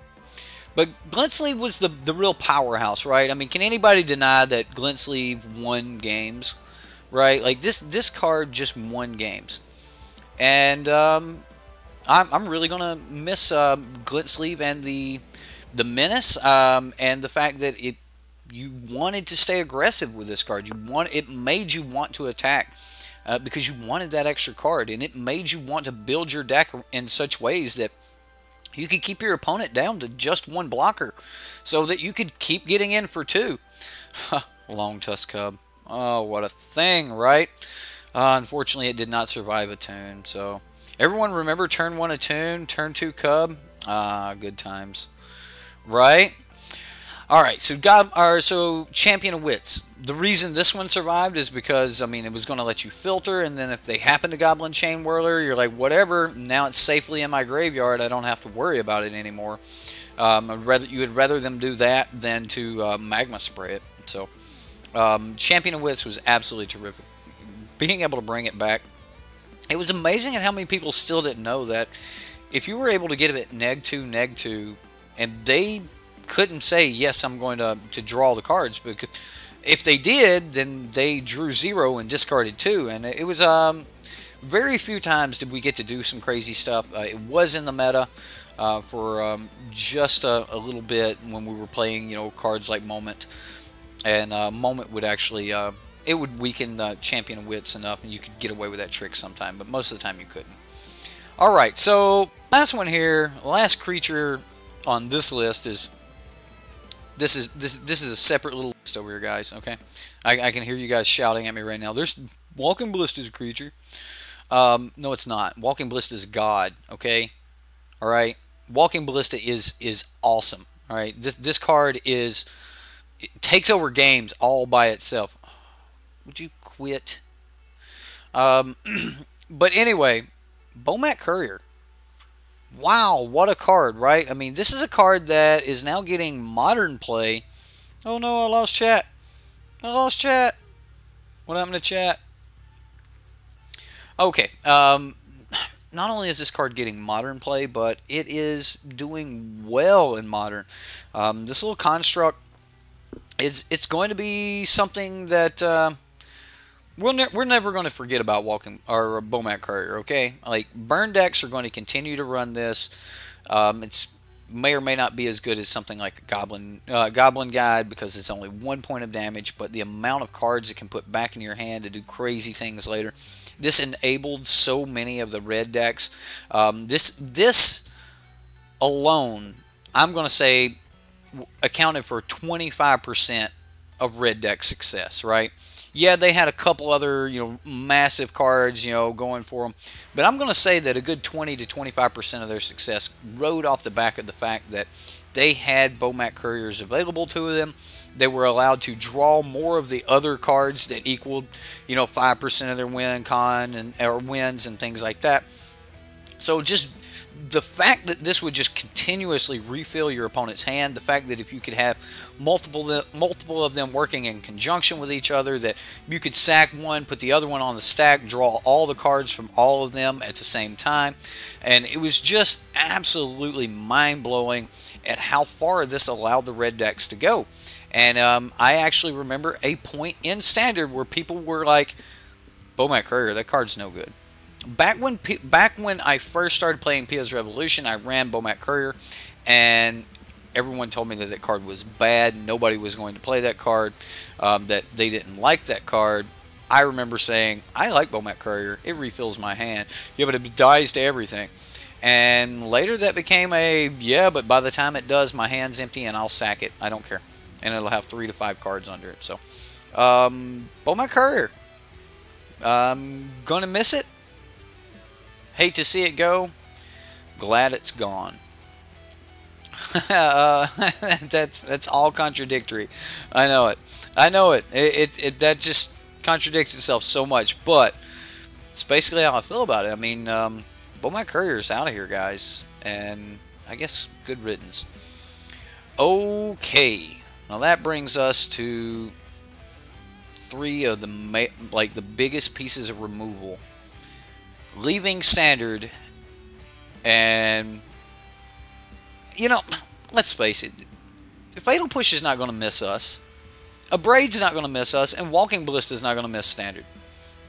But Glennsleeve was the real powerhouse, right? I mean, can anybody deny that Glennsleeve won games, right? Like this card just won games, and I'm really going to miss Glennsleeve and the menace, and the fact that you wanted to stay aggressive with this card. It made you want to attack. Because you wanted that extra card, and it made you want to build your deck in such ways that you could keep your opponent down to just one blocker, so that you could keep getting in for 2. Long Tusk Cub. Oh, what a thing, right? Unfortunately, it did not survive a tune. So everyone remember turn 1 a tune, turn 2 Cub. Good times, right? All right, so Champion of Wits. The reason this one survived is because, I mean, it was going to let you filter, and then if they happen to Goblin Chain Whirler, you're like, whatever, now it's safely in my graveyard, I don't have to worry about it anymore. You would rather them do that than to Magma Spray it. So, Champion of Wits was absolutely terrific. Being able to bring it back, it was amazing at how many people still didn't know that if you were able to get it at neg2, and they couldn't say, yes, I'm going to draw the cards, because if they did, then they drew 0 and discarded 2, and it was very few times did we get to do some crazy stuff. It was in the meta for just a little bit when we were playing, cards like Moment, and Moment would actually it would weaken the Champion of Wits enough, and you could get away with that trick sometime, but most of the time you couldn't. All right, so last one here, last creature on this list is. This is a separate little list over here, guys. Okay, I can hear you guys shouting at me right now. There's Walking Ballista is a creature. No, it's not. Walking Ballista is God. Okay, all right. Walking Ballista is awesome. All right. This card it takes over games all by itself. Would you quit? But anyway, Bomat Courier. Wow, what a card, right? I mean, this is a card that is now getting modern play. Oh no, I lost chat. I lost chat. What happened to chat? Okay, not only is this card getting modern play, but it is doing well in modern. This little construct, it's going to be something that we're never going to forget about Bomat Courier, okay? Like, burn decks are going to continue to run this. It's may or may not be as good as something like a Goblin Guide, because it's only 1 point of damage, but the amount of cards it can put back in your hand to do crazy things later. This enabled so many of the red decks. This alone, I'm going to say, accounted for 25% of red deck success, right? Yeah, they had a couple other, massive cards, going for them. But I'm going to say that a good 20 to 25% of their success rode off the back of the fact that they had Bomat Couriers available to them. They were allowed to draw more of the other cards that equaled, 5% of their win con or wins and things like that. So just the fact that this would just continuously refill your opponent's hand, the fact that if you could have multiple of them working in conjunction with each other, that you could sack one, put the other one on the stack, draw all the cards from all of them at the same time, and it was just absolutely mind-blowing at how far this allowed the red decks to go. And I actually remember a point in Standard where people were like, Bomat Courier, that card's no good. Back when I first started playing PS Revolution, I ran Bomat Courier, and everyone told me that that card was bad. Nobody was going to play that card, that they didn't like that card. I remember saying, I like Bomat Courier. It refills my hand. Yeah, but it dies to everything. And later that became a, yeah, but by the time it does, my hand's empty and I'll sack it. I don't care. And it'll have 3 to 5 cards under it. So, Bomat Courier. Gonna miss it. Hate to see it go. Glad it's gone. That's all contradictory. I know it. I know it. That just contradicts itself so much, but it's basically how I feel about it. I mean, Bomat Courier's out of here, guys, and I guess good riddance. Okay, now that brings us to 3 of the biggest pieces of removal. Leaving Standard, and you know, let's face it, Fatal Push is not going to miss us, Abrade's not going to miss us, and Walking Ballista's not going to miss Standard,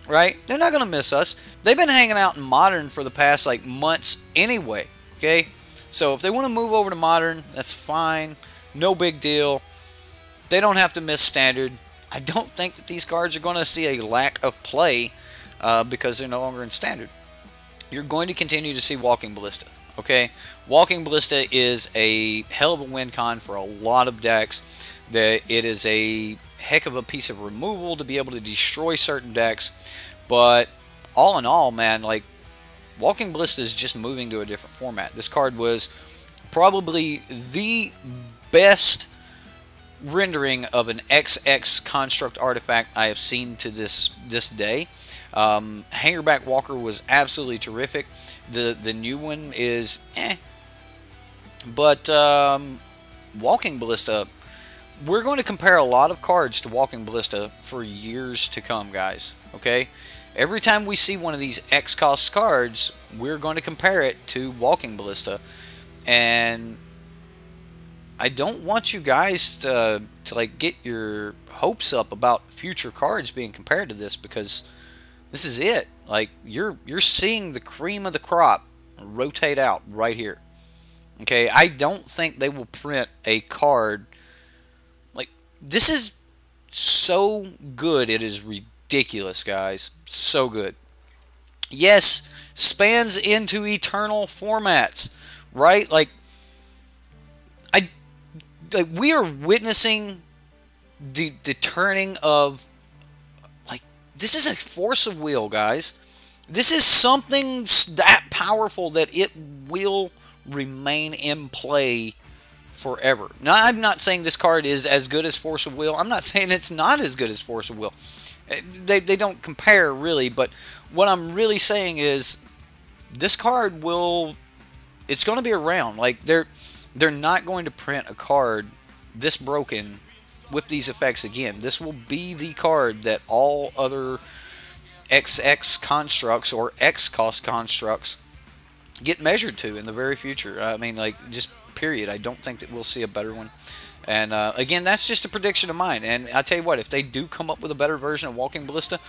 right? They're not going to miss us. They've been hanging out in Modern for the past like months anyway, okay? So if they want to move over to Modern, that's fine, no big deal. They don't have to miss Standard. I don't think that these cards are going to see a lack of play because they're no longer in Standard. You're going to continue to see Walking Ballista, okay? Walking Ballista is a hell of a win con for a lot of decks. That it is a heck of a piece of removal to be able to destroy certain decks. But all in all, man, like, Walking Ballista is just moving to a different format. This card was probably the best rendering of an XX construct artifact I have seen to this day. Hangerback Walker was absolutely terrific. The new one is but Walking Ballista, we're going to compare a lot of cards to Walking Ballista for years to come, guys. Okay, every time we see one of these X cost cards, we're going to compare it to Walking Ballista, and I don't want you guys to like get your hopes up about future cards being compared to this, because this is it. Like, you're seeing the cream of the crop rotate out right here. Okay, I don't think they will print a card like this. Is so good, it is ridiculous, guys. So good. Yes, spans into eternal formats, right? Like we are witnessing the turning of, like, this is a force of will, guys. This is something that powerful that it will remain in play forever. Now, I'm not saying this card is as good as Force of Will. I'm not saying it's not as good as Force of Will. They don't compare, really, but what I'm really saying is this card will, it's going to be around. Like, they're not going to print a card this broken with these effects again. This will be the card that all other XX constructs or X cost constructs get measured to in the very future. I mean, like, just period. I don't think that we'll see a better one. And again, that's just a prediction of mine. And I tell you what, if they do come up with a better version of Walking Ballista,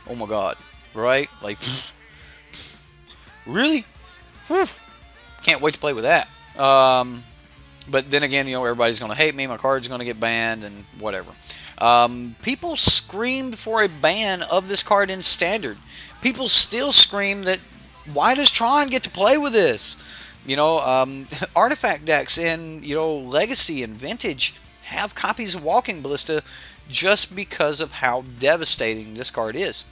oh my god, right? Like, really? Whew. Can't wait to play with that. But then again, you know, everybody's going to hate me. My card's going to get banned and whatever. People screamed for a ban of this card in Standard. People still scream that, why does Tron get to play with this? You know, artifact decks in, you know, Legacy and Vintage have copies of Walking Ballista just because of how devastating this card is.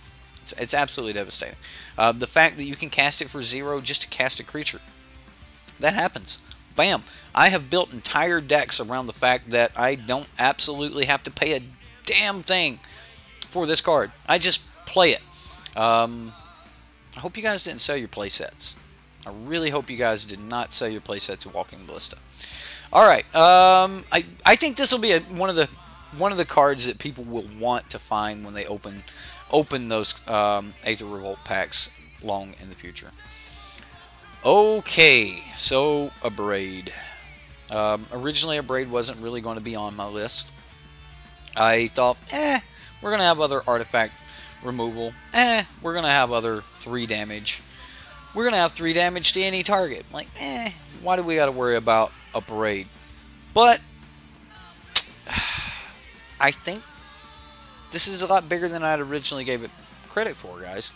It's absolutely devastating. The fact that you can cast it for 0 just to cast a creature. That happens. Bam. I have built entire decks around the fact that I don't absolutely have to pay a damn thing for this card. I just play it. I hope you guys didn't sell your play sets. I really hope you guys did not sell your playset to Walking Ballista. All right, I think this will be one of the cards that people will want to find when they open those Aether Revolt packs long in the future. Okay, so a braid. Originally, a braid wasn't really going to be on my list. I thought, we're going to have other artifact removal. We're going to have other 3 damage. We're going to have 3 damage to any target. Like, why do we got to worry about a braid? But I think this is a lot bigger than I'd originally gave it credit for, guys.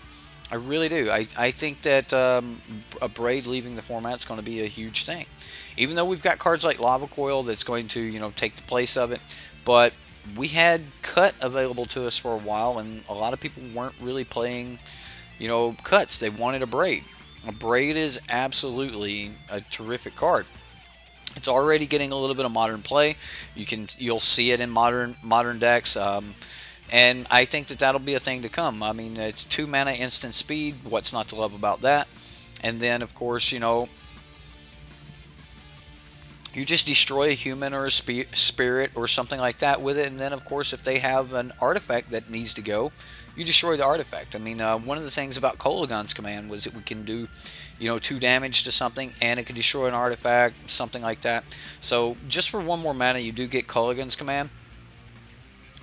I really do. I think that a braid leaving the format is going to be a huge thing. Even though we've got cards like Lava Coil that's going to, you know, take the place of it. But we had cut available to us for a while, and a lot of people weren't really playing, you know, cuts. They wanted a braid. A braid is absolutely a terrific card. It's already getting a little bit of modern play. You'll see it in modern decks, and I think that that'll be a thing to come. I mean, it's 2 mana instant speed. What's not to love about that? And then, of course, you know, you just destroy a human or a spirit or something like that with it, and then, of course, if they have an artifact that needs to go, you destroy the artifact. I mean, one of the things about Kolaghan's command was that we can do, you know, 2 damage to something, and it can destroy an artifact, something like that. So, just for 1 more mana, you do get Kolaghan's command.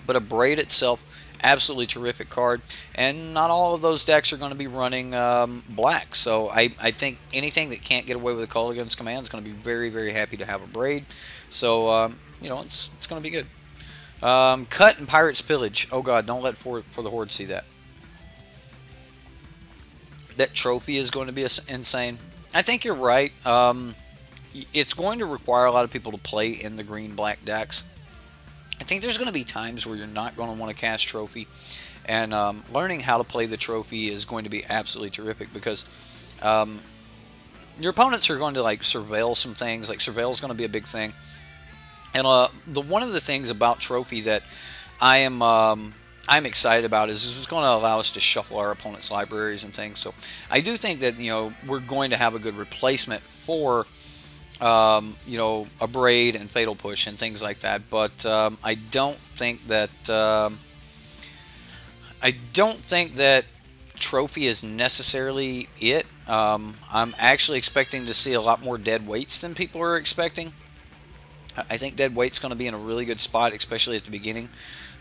But a braid itself, absolutely terrific card, and not all of those decks are going to be running black. So I think anything that can't get away with a Kolaghan's command is going to be very, very happy to have a braid. So you know, it's going to be good. Cut and Pirate's Pillage. Oh god, don't let for the Horde see that. That trophy is going to be insane. I think you're right. It's going to require a lot of people to play in the green-black decks. I think there's going to be times where you're not going to want to cast Trophy, and learning how to play the Trophy is going to be absolutely terrific, because your opponents are going to like surveil some things. Like surveil is going to be a big thing, and one of the things about Trophy that I'm excited about is this is going to allow us to shuffle our opponents' libraries and things. So I do think that, you know, we're going to have a good replacement for you know, a braid and fatal push and things like that, but I don't think that trophy is necessarily it. I'm actually expecting to see a lot more dead weights than people are expecting. I think dead weight's going to be in a really good spot, especially at the beginning,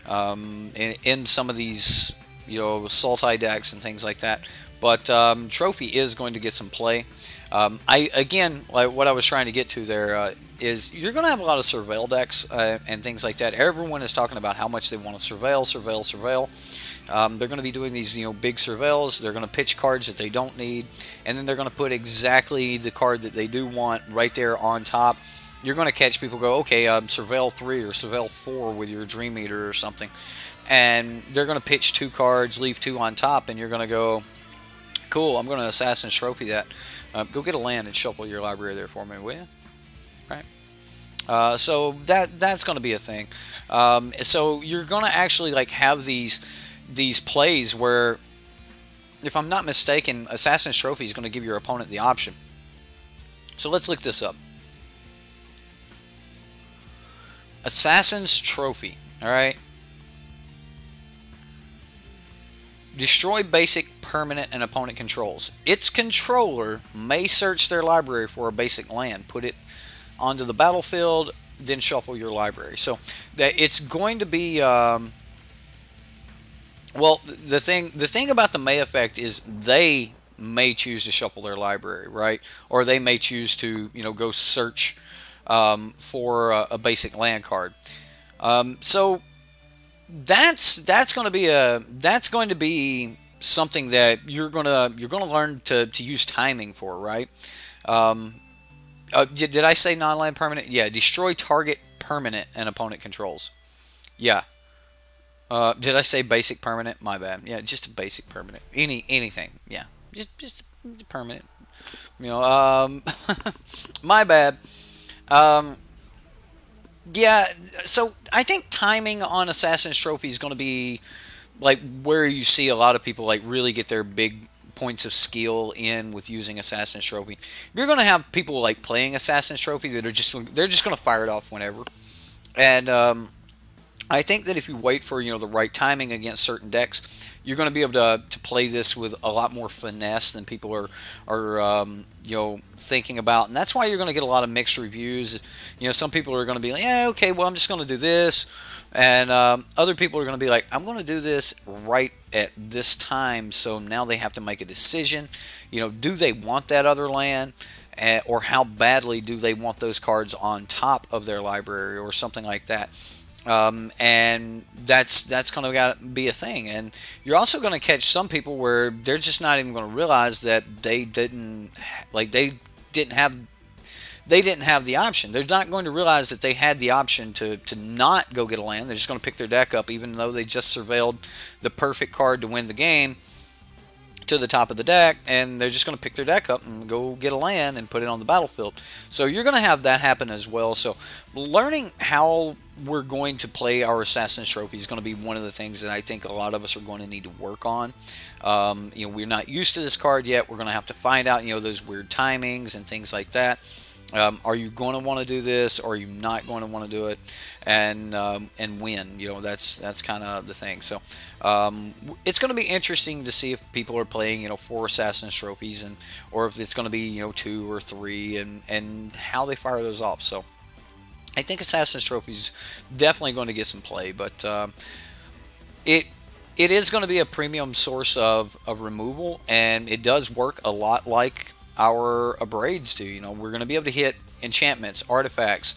in some of these, you know, Sultai decks and things like that. But trophy is going to get some play. Again, like what I was trying to get to there is you're going to have a lot of surveil decks and things like that. Everyone is talking about how much they want to surveil. They're going to be doing these, you know, big surveils. They're going to pitch cards that they don't need, and then they're going to put exactly the card that they do want right there on top. You're going to catch people go, okay, surveil 3 or surveil 4 with your Dream Eater or something, and they're going to pitch 2 cards, leave 2 on top, and you're going to go, cool, I'm going to Assassin's Trophy that. Go get a land and shuffle your library there for me, will you? Right. So that's going to be a thing. So you're going to actually like have these plays where, if I'm not mistaken, Assassin's Trophy is going to give your opponent the option. So let's look this up. Assassin's Trophy. All right. Destroy basic, permanent, and opponent controls. Its controller may search their library for a basic land, put it onto the battlefield, then shuffle your library. So it's going to be well, the thing about the May effect is they may choose to shuffle their library, right? Or they may choose to, you know, go search for a basic land card. So that's going to be something that you're gonna learn to use timing for, right? Did I say non-land permanent? Yeah, destroy target permanent and opponent controls. Yeah. Did I say basic permanent? My bad. Yeah, just a basic permanent. Anything. Yeah, just permanent. You know, my bad. Yeah, so I think timing on Assassin's Trophy is going to be like where you see a lot of people like really get their big points of skill in with using Assassin's Trophy. You're going to have people like playing Assassin's Trophy that are they're just going to fire it off whenever. And I think that if you wait for the right timing against certain decks, you're going to be able to play this with a lot more finesse than people are thinking about, and that's why you're going to get a lot of mixed reviews. Some people are going to be like, yeah, okay, well, I'm just going to do this, and other people are going to be like, I'm going to do this right at this time. So now they have to make a decision. Do they want that other land? Or how badly do they want those cards on top of their library or something like that? And that's going to be a thing. And you're also going to catch some people where they're just not even going to realize that they didn't have the option. They're not going to realize that they had the option to not go get a land. They're just going to pick their deck up, even though they just surveilled the perfect card to win the game, to the top of the deck, and they're just going to pick their deck up and go get a land and put it on the battlefield. So you're going to have that happen as well. So learning how we're going to play our Assassin's Trophy is going to be one of the things that I think a lot of us are going to need to work on. We're not used to this card yet. We're going to have to find out those weird timings and things like that. Are you going to want to do this, or are you not going to want to do it, and when? That's kind of the thing. So it's going to be interesting to see if people are playing 4 Assassin's Trophies, or if it's going to be 2 or 3, and how they fire those off. So I think Assassin's Trophies definitely going to get some play, but it is going to be a premium source of removal, and it does work a lot like our abrades do. We're going to be able to hit enchantments, artifacts,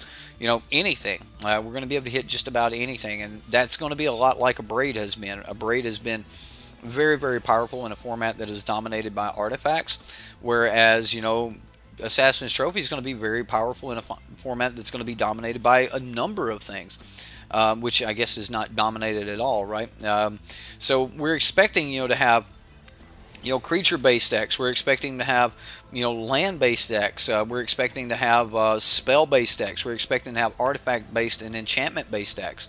anything. We're going to be able to hit just about anything, and that's going to be a lot like abrade has been. Abrade has been very, very powerful in a format that is dominated by artifacts, whereas Assassin's Trophy is going to be very powerful in a format that's going to be dominated by a number of things, which I guess is not dominated at all, right? So we're expecting to have creature-based decks. We're expecting to have, land-based decks. We're expecting to have spell-based decks. We're expecting to have artifact-based and enchantment-based decks.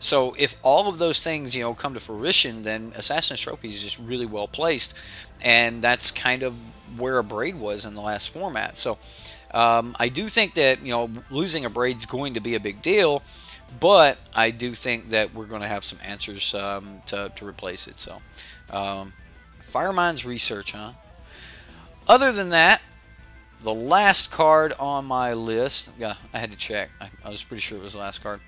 So if all of those things, come to fruition, then Assassin's Trophy is just really well placed, and that's kind of where Abrade was in the last format. So I do think that losing Abrade is going to be a big deal, but I do think that we're going to have some answers to replace it. So. Firemind's Research, huh? Other than that, the last card on my list, yeah, I had to check. I was pretty sure it was the last card.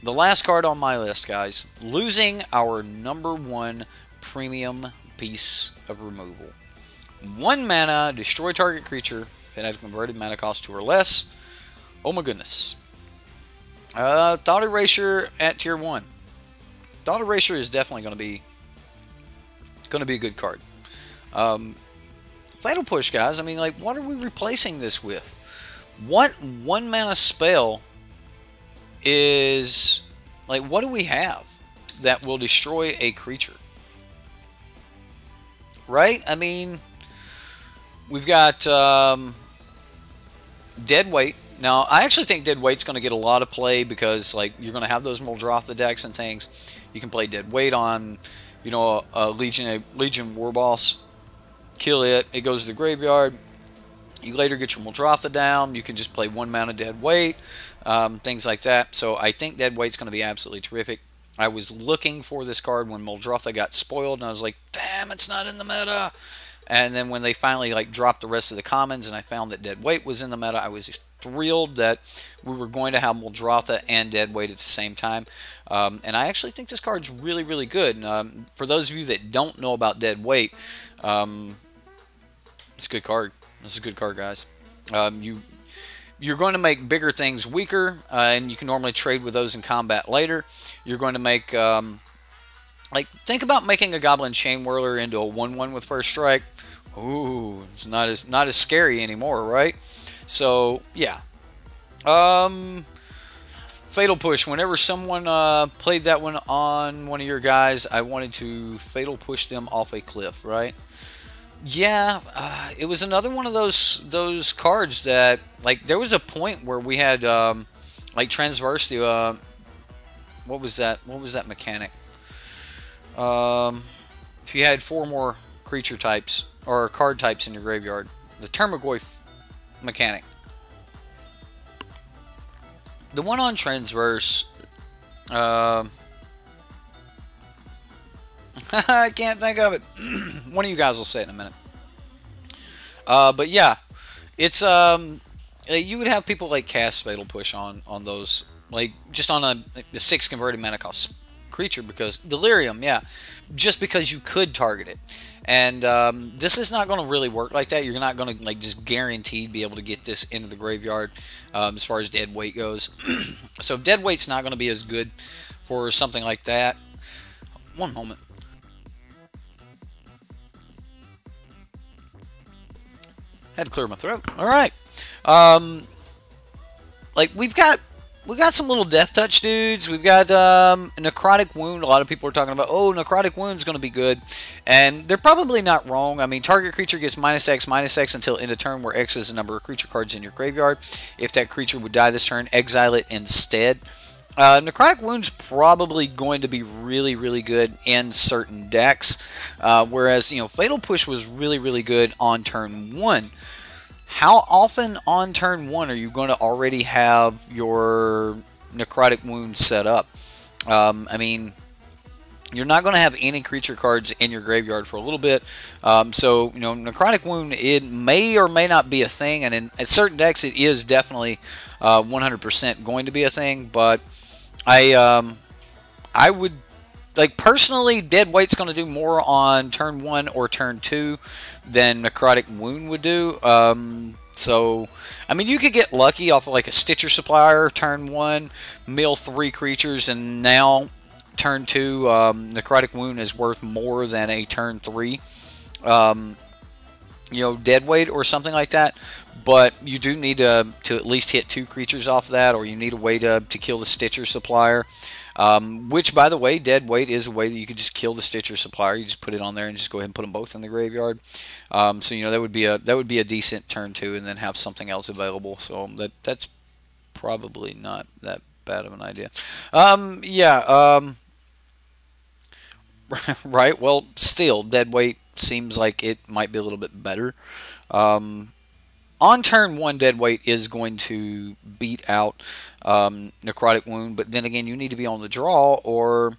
The last card on my list, guys, losing our #1 premium piece of removal. 1 mana, destroy target creature, if it has converted mana cost 2 or less. Oh my goodness. Thought Erasure at tier 1. Thought Erasure is definitely going to be a good card. Fatal Push, guys. I mean, like, what are we replacing this with? What 1 mana spell is, like, what do we have that will destroy a creature? Right? I mean, we've got Dead Weight. Now, I actually think Dead Weight's going to get a lot of play because, like, you're going to have those Muldrotha decks and things. You can play Dead Weight on, a Legion War Boss. Kill it. It goes to the graveyard. You later get your Muldrotha down. You can just play 1 mana Dead Weight. Things like that. So I think Dead Weight's going to be absolutely terrific. I was looking for this card when Muldrotha got spoiled, and I was like, damn, it's not in the meta. And then when they finally dropped the rest of the commons and I found that Dead Weight was in the meta, I was just thrilled that we were going to have Muldrotha and Dead Weight at the same time. And I actually think this card's really, really good. For those of you that don't know about Dead Weight, it's a good card. It's a good card, guys. You're going to make bigger things weaker, and you can normally trade with those in combat later. You're going to make, think about making a Goblin Chain Whirler into a 1/1 with first strike. Ooh, it's not as scary anymore, right? So yeah. Fatal Push. Whenever someone played that one on one of your guys, I wanted to Fatal Push them off a cliff, right? Yeah, it was another one of those cards that, there was a point where we had transverse the what was that mechanic? If you had 4 more creature types, or card types in your graveyard. The Termagoyf mechanic. The one on Transverse, I can't think of it. One of you guys will say it in a minute. But yeah, it's you would have people like cast Fatal Push on those, like just on a 6 converted mana cost creature, because Delirium, yeah, just because you could target it. And this is not going to really work like that. You're not going to like just guaranteed be able to get this into the graveyard as far as dead weight goes. So dead weight's not going to be as good for something like that. One moment. Had to clear my throat. All right. Like we've got some little Death Touch dudes. We've got Necrotic Wound. A lot of people are talking about, oh, Necrotic Wound's going to be good. And they're probably not wrong. I mean, target creature gets -X until end of turn, where X is the number of creature cards in your graveyard. If that creature would die this turn, exile it instead. Necrotic Wound's probably going to be really, really good in certain decks. Whereas, you know, Fatal Push was really, really good on turn 1. How often on turn 1 are you going to already have your Necrotic Wound set up? I mean, you're not going to have any creature cards in your graveyard for a little bit. So, you know, Necrotic Wound, it may or may not be a thing. And in certain decks, it is definitely 100% going to be a thing. But I would, like, personally, dead weight's going to do more on turn 1 or turn 2 than Necrotic Wound would do. So, I mean, you could get lucky off of like a Stitcher Supplier turn 1, mill 3 creatures, and now turn 2, Necrotic Wound is worth more than a turn 3, you know, dead weight or something like that. But you do need to at least hit 2 creatures off of that, or you need a way to kill the Stitcher Supplier. Which, by the way, dead weight is a way that you could just kill the Stitcher Supplier. You just put it on there and just go ahead and put them both in the graveyard. So you know that would be a decent turn 2, and then have something else available. So that's probably not that bad of an idea. Yeah. Right. Well, still, dead weight seems like it might be a little bit better. On turn 1, dead weight is going to beat out Necrotic Wound, but then again, you need to be on the draw, or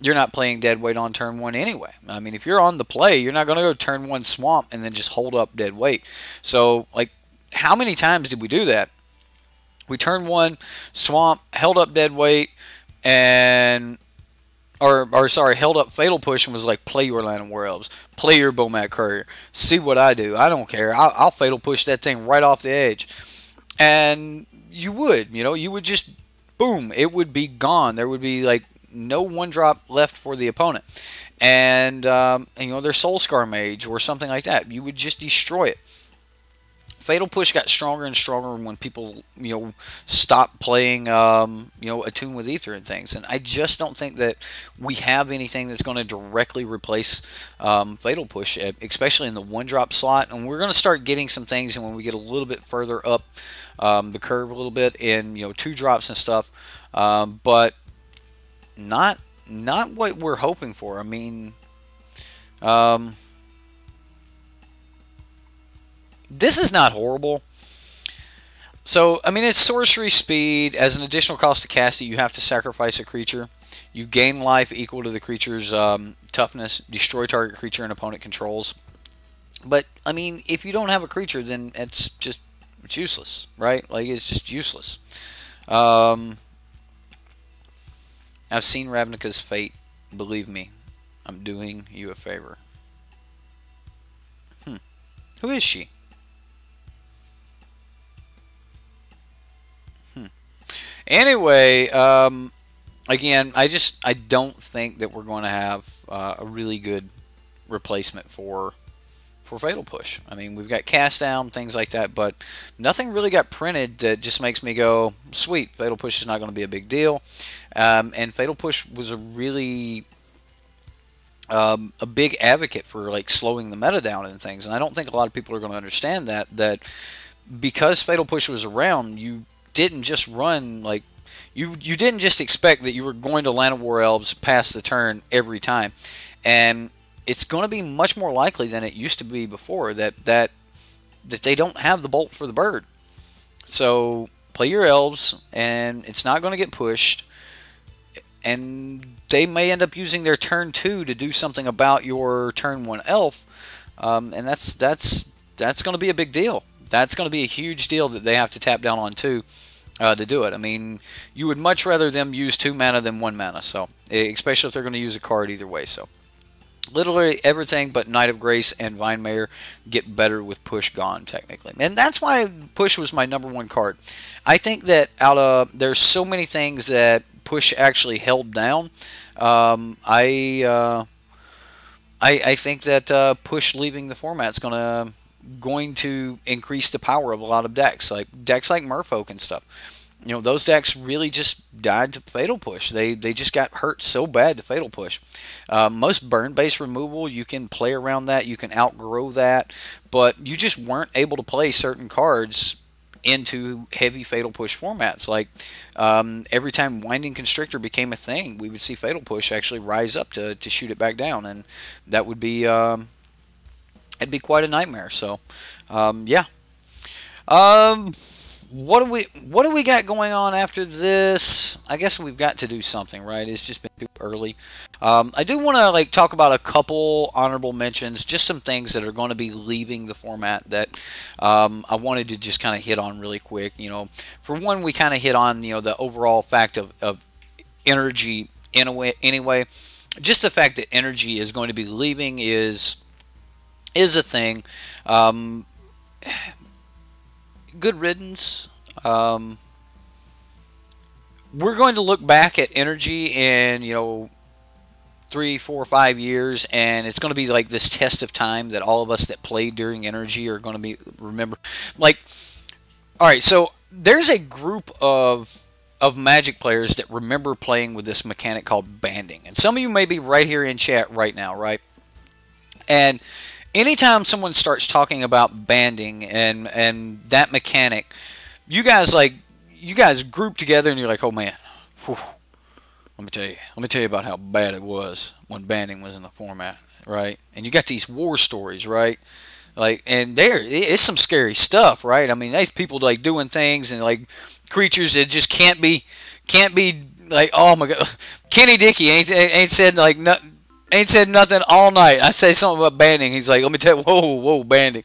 you're not playing dead weight on turn 1 anyway. I mean, if you're on the play, you're not going to go turn 1 Swamp and then just hold up dead weight. So, like, how many times did we do that? We turn 1 Swamp, held up dead weight, and sorry, held up Fatal Push and was like, play your Land of War Elves, play your Bomat Courier, see what I do. I don't care. I'll Fatal Push that thing right off the edge. And you would, you know, you would just, boom, it would be gone. There would be like no 1-drop left for the opponent. And you know, their Soulscar Mage or something like that, you would just destroy it. Fatal Push got stronger and stronger when people, you know, stopped playing, you know, Attune with Ether and things. And I just don't think that we have anything that's going to directly replace Fatal Push, especially in the 1-drop slot. And we're going to start getting some things, and when we get a little bit further up the curve a little bit in, you know, 2-drops and stuff. But not what we're hoping for. I mean, this is not horrible. So, I mean, it's sorcery speed. As an additional cost to cast it, you have to sacrifice a creature. You gain life equal to the creature's toughness. Destroy target creature and opponent controls. But, I mean, if you don't have a creature, then it's useless, right? Like, it's just useless. I've seen Ravnica's Fate. Believe me, I'm doing you a favor. Who is she? Anyway, again, I don't think that we're going to have a really good replacement for Fatal Push. I mean, we've got Cast Down, things like that, but nothing really got printed that just makes me go, sweet, Fatal Push is not going to be a big deal. And Fatal Push was a really a big advocate for like slowing the meta down and things, and I don't think a lot of people are going to understand that because Fatal Push was around, you didn't just run like you didn't just expect that you were going to Land of War Elves past the turn every time. And it's going to be much more likely than it used to be before that they don't have the bolt for the bird. So play your elves, and it's not going to get pushed. And they may end up using their turn 2 to do something about your turn 1 elf, and that's going to be a big deal. That's going to be a huge deal that they have to tap down on 2 to do it. I mean, you would much rather them use 2 mana than 1 mana, so especially if they're going to use a card either way. So literally everything but Knight of Grace and Vinemayor get better with push gone, technically. And that's why push was my #1 card. I think that there's so many things that push actually held down. I think that push leaving the format is going to increase the power of a lot of decks like Merfolk and stuff. You know, those decks really just died to Fatal Push. They just got hurt so bad to Fatal Push. Most burn-based removal, you can play around that, you can outgrow that, but you just weren't able to play certain cards into heavy Fatal Push formats. Like every time Winding Constrictor became a thing, we would see Fatal Push actually rise up to shoot it back down, and that would be it'd be quite a nightmare. So yeah. What do we got going on after this? I guess we've got to do something, right? It's just been too early. I do want to talk about a couple honorable mentions, just some things that are going to be leaving the format that I wanted to just kind of hit on really quick. You know, for one, we kind of hit on the overall fact of energy anyway. Just the fact that energy is going to be leaving is a thing. Good riddance. We're going to look back at energy in 3, 4, 5 years, and it's going to be like this test of time that all of us that played during energy are going to remember. Like, all right, so there's a group of Magic players that remember playing with this mechanic called banding, and some of you may be right here in chat right now, right? And anytime someone starts talking about banding and that mechanic, you guys group together and you're like, oh man, whew, let me tell you about how bad it was when banding was in the format, right? And you got these war stories, right? And it's some scary stuff, right? I mean, there's people doing things and creatures that just can't be oh my god, Kenny Dickey ain't said nothing all night. I say something about banding. He's like, let me tell you, whoa, banding.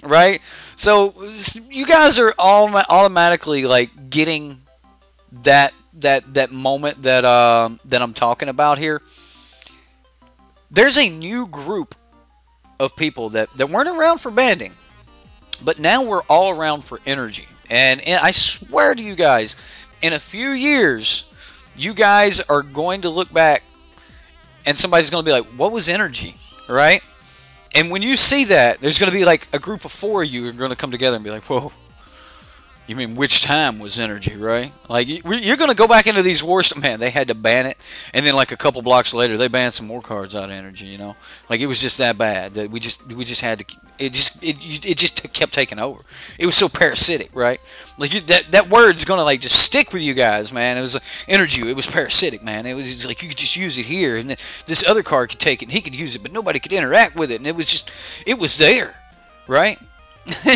Right? So, you guys are all automatically, getting that moment that I'm talking about here. There's a new group of people that weren't around for banding, but now we're all around for energy. And I swear to you guys, in a few years, you guys are going to look back and somebody's going to be like, what was energy, right? And when you see that, there's going to be a group of 4 of you who are going to come together and be like, whoa, you mean which time was energy, right? You're going to go back into these wars. Man, they had to ban it. And then a couple blocks later, they banned some more cards out of energy, it was just that bad that we just had to, it just kept taking over. It was so parasitic, right? That word's going to just stick with you guys, man. It was energy. It was parasitic, man. It was you could just use it here, and then this other card could take it and he could use it, but nobody could interact with it. And it was there, right?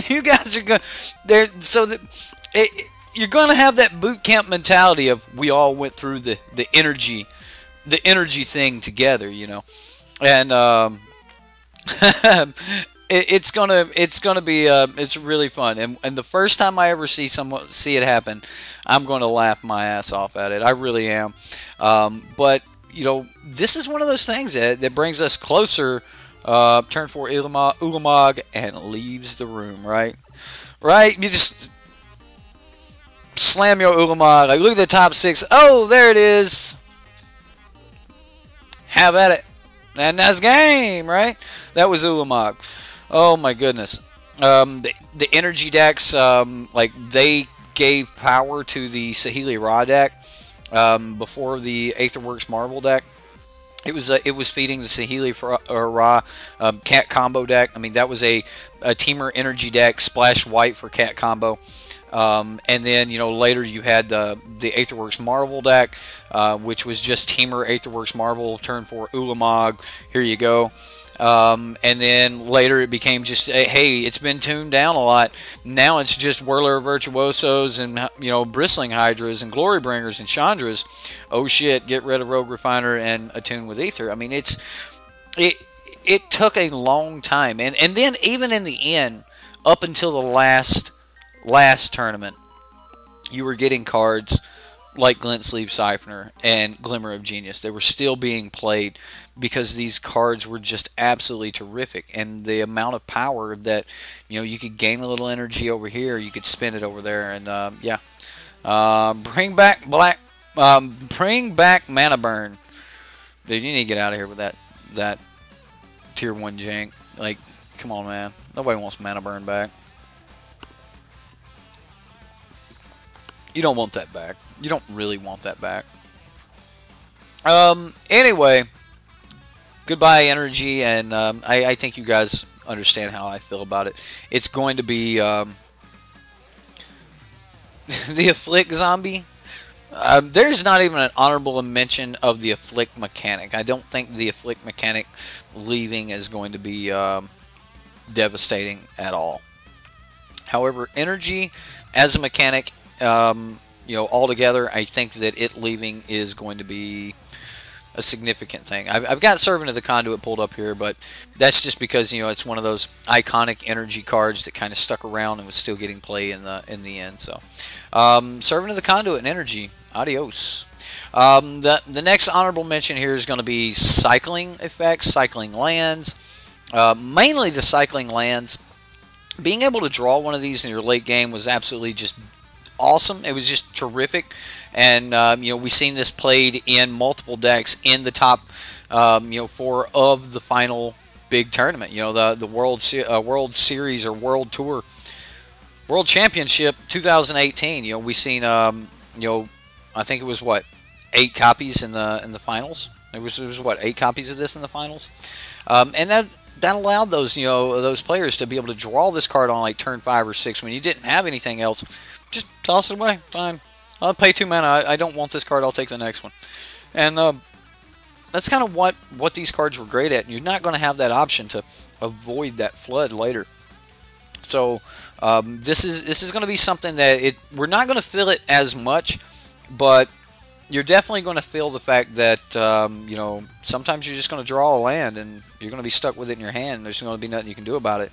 You guys are going there, so that you're going to have that boot camp mentality of we all went through the energy thing together, and it's gonna be it's really fun, and the first time I ever see it happen, I'm going to laugh my ass off at it. I really am, but this is one of those things that brings us closer. Turn 4 Ulamog and leaves the room, right? You just slam your Ulamog. Look at the top 6. Oh, there it is. Have at it. And that's game, right? That was Ulamog. Oh my goodness. The energy decks, they gave power to the Saheeli Ra deck before the Aetherworks Marvel deck. It was feeding the Sahili or Ra cat combo deck. I mean, that was a Teamer Energy deck, splash white for cat combo. And then, later you had the Aetherworks Marvel deck, which was just Teamer Aetherworks Marvel, turn 4 Ulamog. Here you go. And then later it became just, hey, it's been tuned down a lot. Now it's just Whirler Virtuosos and, Bristling Hydras and Glory Bringers and Chandras. Oh shit, get rid of Rogue Refiner and attune with Ether. I mean, it took a long time. And then even in the end, up until the last tournament, you were getting cards like Glint Sleeve Siphoner and Glimmer of Genius. They were still being played because these cards were just absolutely terrific, and the amount of power that you could gain a little energy over here, you could spend it over there, and yeah, bring back Mana Burn. Dude, you need to get out of here with that tier 1 jank. Like, come on, man. Nobody wants Mana Burn back. You don't want that back. You don't really want that back. Anyway, goodbye energy, and I think you guys understand how I feel about it. It's going to be the Afflict zombie. There's not even an honorable mention of the Afflict mechanic. I don't think the Afflict mechanic leaving is going to be devastating at all. However, energy as a mechanic, altogether, I think that it leaving is going to be a significant thing. I've got Servant of the Conduit pulled up here, but that's just because it's one of those iconic energy cards that kind of stuck around and was still getting play in the end. So, Servant of the Conduit and energy, adios. The next honorable mention here is going to be cycling effects, cycling lands, mainly the cycling lands. Being able to draw one of these in your late game was absolutely just awesome. It was just terrific, and we've seen this played in multiple decks in the top 4 of the final big tournament. The World Series or World Tour, World Championship 2018. We've seen I think it was 8 copies in the finals. It was what, 8 copies of this in the finals, and that allowed those players to be able to draw this card on like turn 5 or 6 when you didn't have anything else. Just toss it away. Fine. I'll pay 2 mana. I don't want this card. I'll take the next one. And that's kind of what these cards were great at. You're not going to have that option to avoid that flood later. So this is going to be something that we're not going to feel it as much, but you're definitely going to feel the fact that sometimes you're just going to draw a land and you're going to be stuck with it in your hand. There's going to be nothing you can do about it.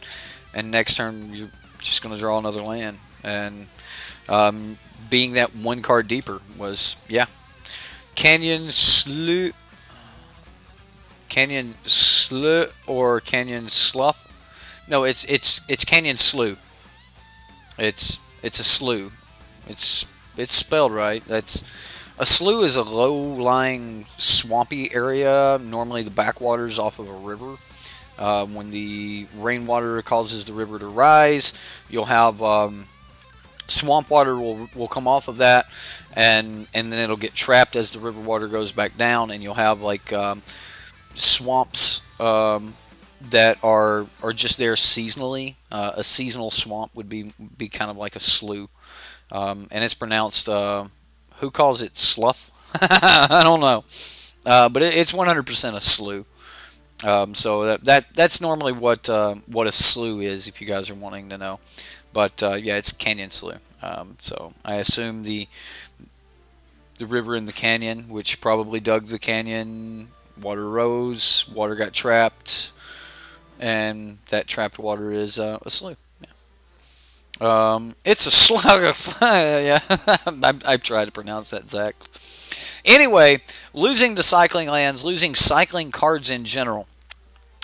And next turn you're just going to draw another land. And being that 1 card deeper was, yeah. Canyon Slough or Canyon Slough. No, it's Canyon Slough. It's a slough. It's spelled right. A slough is a low-lying swampy area, normally the backwaters off of a river. When the rainwater causes the river to rise, you'll have swamp water will come off of that, and then it'll get trapped as the river water goes back down, and you'll have like swamps that are just there seasonally. A seasonal swamp would be kind of like a slough, and it's pronounced. Who calls it slough? I don't know, but it's 100% a slough. So that's normally what a slough is, if you guys are wanting to know. But yeah, it's Canyon Slough. So I assume the river in the canyon, which probably dug the canyon, water rose, water got trapped, and that trapped water is a slough. It's a slug of yeah. I've tried to pronounce that, Zach. Anyway, losing the cycling lands, losing cycling cards in general.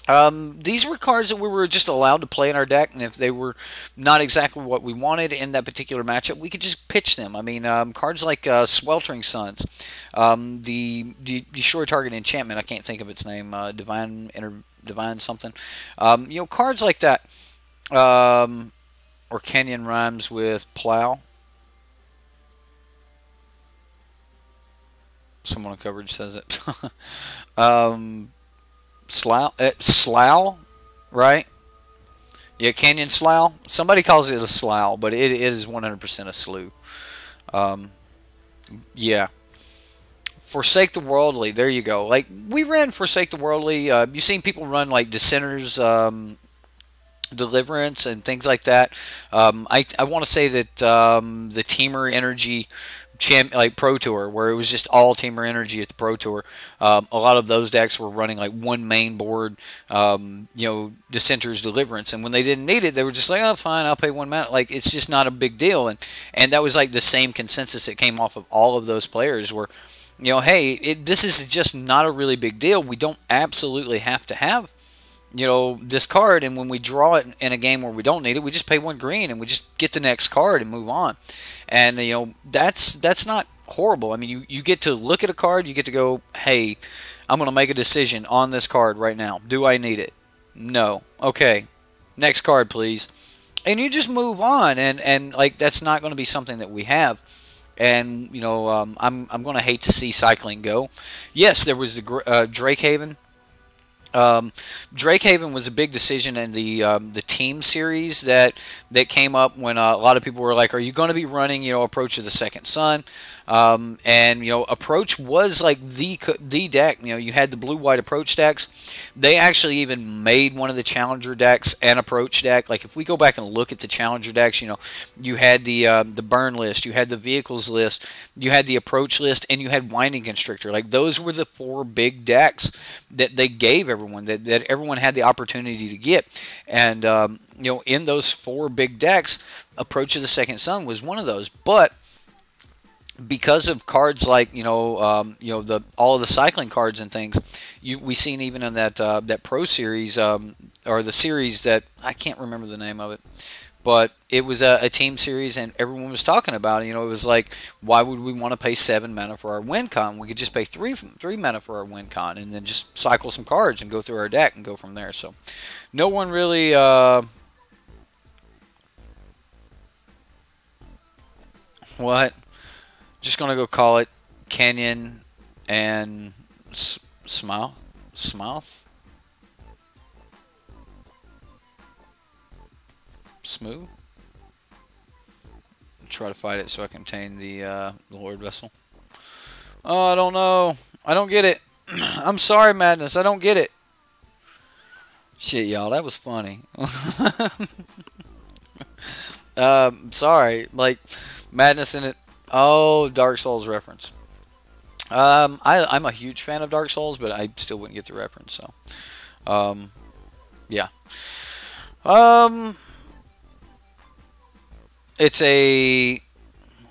These were cards that we were just allowed to play in our deck, and if they were not exactly what we wanted in that particular matchup, we could just pitch them. I mean, cards like Sweltering Suns, the destroy target enchantment. I can't think of its name. Divine something. Cards like that. Or Canyon rhymes with plow. Someone on coverage says it. Slough, right? Yeah, Canyon Slough. Somebody calls it a slough, but it is 100% a slough. Yeah. Forsake the Worldly. There you go. Like, we ran Forsake the Worldly. You've seen people run, like, Dissenters, Deliverance, and things like that. I want to say that the Teamer Energy like Pro Tour, where it was just all Teamer Energy at the Pro Tour, a lot of those decks were running like one main board, Dissenters, Deliverance, and when they didn't need it, they were just like, oh, fine, I'll pay 1 mana. Like, it's just not a big deal, and that was like the same consensus that came off of all of those players were, hey, this is just not a really big deal. We don't absolutely have to have this card, and when we draw it in a game where we don't need it, we just pay 1 green and we just get the next card and move on. And that's not horrible. I mean, you get to look at a card, you get to go, hey, I'm going to make a decision on this card right now. Do I need it? No. Okay. Next card, please. And you just move on, and like, that's not going to be something that we have. And I'm going to hate to see cycling go. Yes, there was the Drakehaven. Drakehaven was a big decision in the team series that came up when a lot of people were like, are you going to be running Approach of the Second Sun? And Approach was like the deck. You had the blue-white Approach decks. They actually even made one of the Challenger decks an Approach deck. Like, if we go back and look at the Challenger decks, you had the Burn list, you had the Vehicles list, you had the Approach list, and you had Winding Constrictor. Like, those were the 4 big decks that they gave everyone, that everyone had the opportunity to get. And in those 4 big decks, Approach of the Second Sun was one of those. But because of cards like all of the cycling cards and things, we seen even in that Pro series, or the series that I can't remember the name of it, but it was a team series, and everyone was talking about it. It was like, why would we want to pay 7 mana for our win con? We could just pay 3 mana for our win con, and then just cycle some cards and go through our deck and go from there. So no one really what? Just gonna go call it Canyon and Smouth. Smooth. Try to fight it so I can obtain the Lord Vessel. Oh, I don't know. I don't get it. I'm sorry, Madness. I don't get it. Shit, y'all. That was funny. Sorry. Like, Madness in it. Oh, Dark Souls reference. I'm a huge fan of Dark Souls, but I still wouldn't get the reference. So, yeah. It's a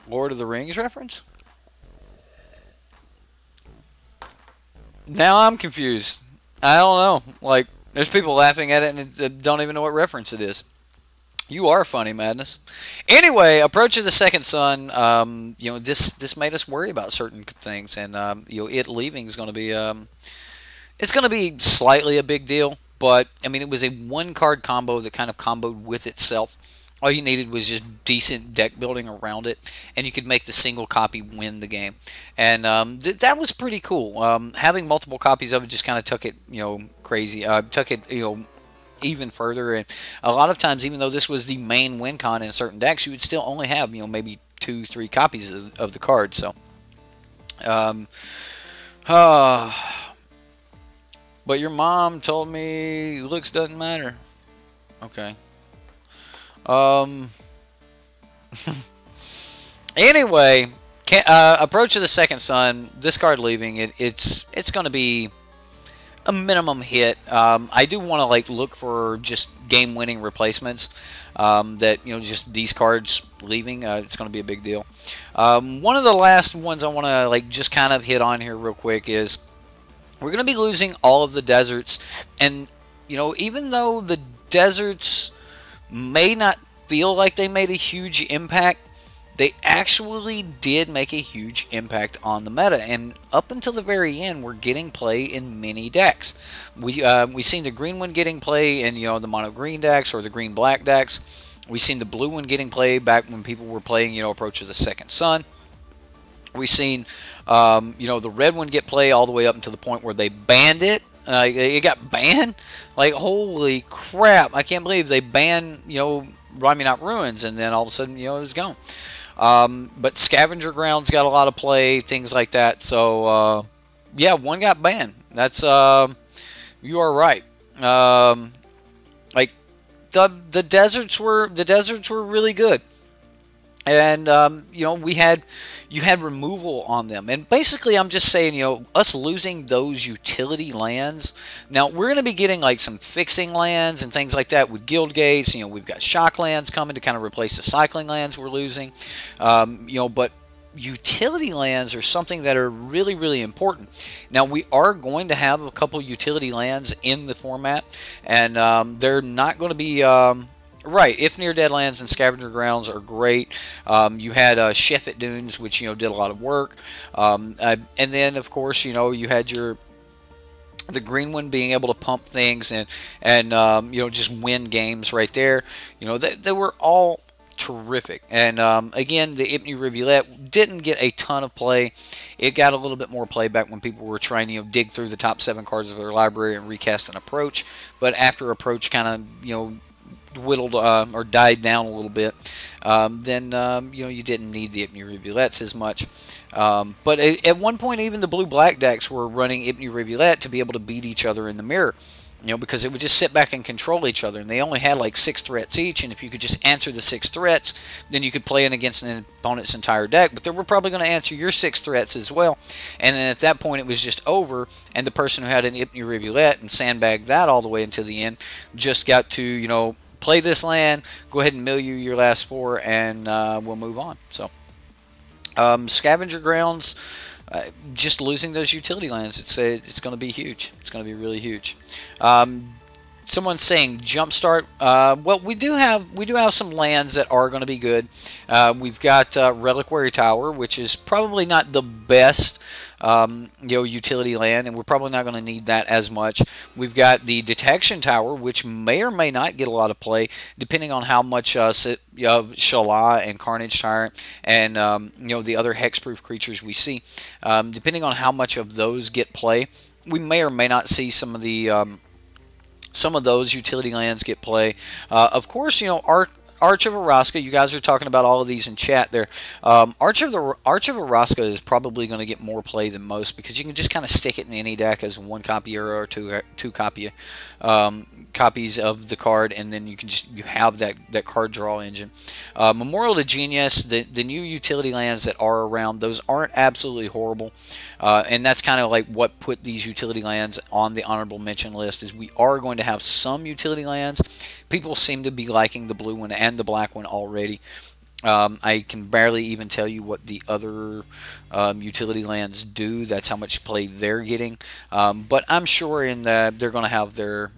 Lord of the Rings reference. Now I'm confused. I don't know. Like, there's people laughing at it and don't even know what reference it is. You are funny, Madness. Anyway, Approach of the Second Sun. This made us worry about certain things, and it leaving is going to be it's going to be slightly a big deal. But I mean, it was a 1-card combo that kind of comboed with itself. All you needed was just decent deck building around it, and you could make the single copy win the game. And that was pretty cool. Having multiple copies of it just kind of took it, crazy. Took it, even further. And a lot of times, even though this was the main win con in certain decks, you would still only have, maybe 2-3 copies of the card. So, but your mom told me looks doesn't matter. Okay. Anyway, Approach of the Second Sun. This card leaving it's going to be a minimum hit. I do want to like look for just game-winning replacements. That just these cards leaving. It's going to be a big deal. One of the last ones I want to like just kind of hit on here real quick is we're going to be losing all of the deserts, and even though the deserts may not feel like they made a huge impact, they actually did make a huge impact on the meta, and up until the very end, we're getting play in many decks. We've seen the green one getting play in the mono green decks or the green black decks. We've seen the blue one getting play back when people were playing Approach of the Second Sun. We've seen You know, the red one get play all the way up until the point where they banned it. It got banned. Like, holy crap! I can't believe they banned, you know, I mean, not ruins, and then all of a sudden, you know, it was gone. But scavenger grounds got a lot of play, things like that. So yeah, one got banned. That's you are right. Like the deserts were really good. And you know, you had removal on them, and basically I'm just saying, you know, us losing those utility lands. Now we're going to be getting like some fixing lands and things like that with guild gates. You know, we've got shock lands coming to kind of replace the cycling lands we're losing. You know, but utility lands are something that are really, really important. Now we are going to have a couple utility lands in the format, and they're not going to be right. If near dead lands and scavenger grounds are great. You had Sheffet Dunes, which, you know, did a lot of work, and then of course, you know, you had the green one being able to pump things and you know, just win games right there. You know, they were all terrific. And again, the Ipni Rivulet didn't get a ton of play. It got a little bit more play back when people were trying to, you know, dig through the top 7 cards of their library and recast an approach. But after approach kind of, you know, whittled or died down a little bit, then you know, you didn't need the Ipni Rivulets as much. But at one point, even the blue-black decks were running Ipni Rivulet to be able to beat each other in the mirror. You know, because it would just sit back and control each other, and they only had like 6 threats each, and if you could just answer the 6 threats, then you could play it against an opponent's entire deck, but they were probably going to answer your 6 threats as well, and then at that point it was just over, and the person who had an Ipni Rivulet and sandbagged that all the way until the end just got to, you know, play this land, go ahead and mill you your last 4, and we'll move on. So, scavenger grounds, just losing those utility lands, it's going to be huge. It's going to be really huge. Someone's saying jumpstart. Well, we do have some lands that are going to be good. We've got Reliquary Tower, which is probably not the best you know, utility land, and we're probably not going to need that as much. We've got the Detection Tower, which may or may not get a lot of play, depending on how much of Shala and Carnage Tyrant and you know, the other hexproof creatures we see. Depending on how much of those get play, we may or may not see some of those utility lands get play. Of course, you know, Arch of Araska, you guys are talking about all of these in chat there. Arch of Araska is probably going to get more play than most, because you can just kind of stick it in any deck as 1 copy or two copies of the card, and then you have that card draw engine. Memorial to Genius, the new utility lands that are around, those aren't absolutely horrible, and that's kind of like what put these utility lands on the honorable mention list. Is we are going to have some utility lands. People seem to be liking the blue one and the black one already. I can barely even tell you what the other utility lands do. That's how much play they're getting. But I'm sure they're going to have their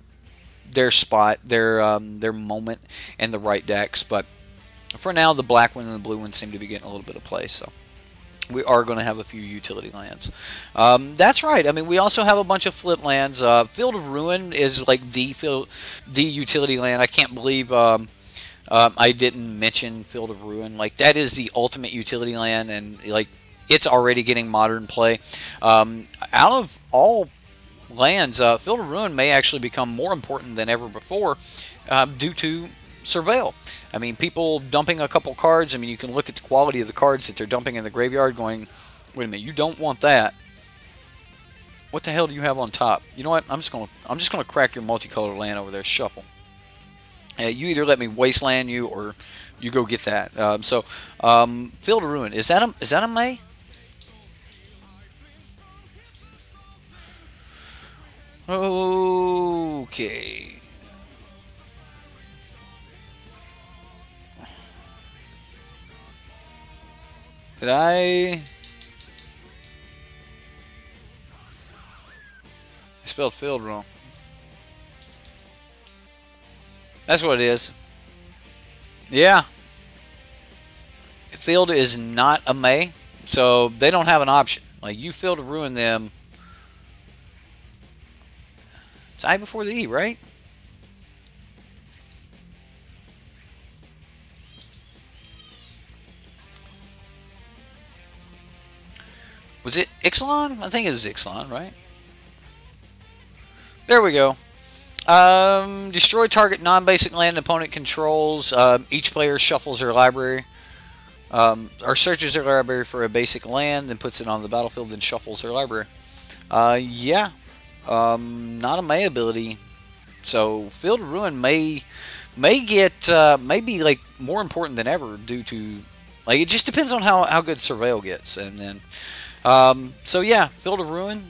spot, their moment in the right decks. But for now, the black one and the blue one seem to be getting a little bit of play. So we are going to have a few utility lands. That's right. I mean, we also have a bunch of flip lands. Field of Ruin is like the utility land. I can't believe I didn't mention Field of Ruin. Like, that is the ultimate utility land, and like, it's already getting modern play. Out of all lands, Field of Ruin may actually become more important than ever before due to Surveil. I mean, people dumping a couple cards. I mean, you can look at the quality of the cards that they're dumping in the graveyard going, wait a minute, you don't want that. What the hell do you have on top? You know what? I'm just gonna crack your multicolored land over there. Shuffle. You either let me wasteland you, or you go get that. Field of Ruin, is that a May? Okay. Did I spelled field wrong. That's what it is. Yeah. Field is not a May, so they don't have an option. Like, you Field to ruin them. It's I before the E, right? Was it Ixalan? I think it was Ixalan, right? There we go. Destroy target non-basic land opponent controls. Each player shuffles their library. Or searches their library for a basic land, then puts it on the battlefield, then shuffles their library. Yeah. Not a May ability. So Field of Ruin may be like more important than ever due to, like, it just depends on how good Surveil gets. And then so yeah, Field of Ruin.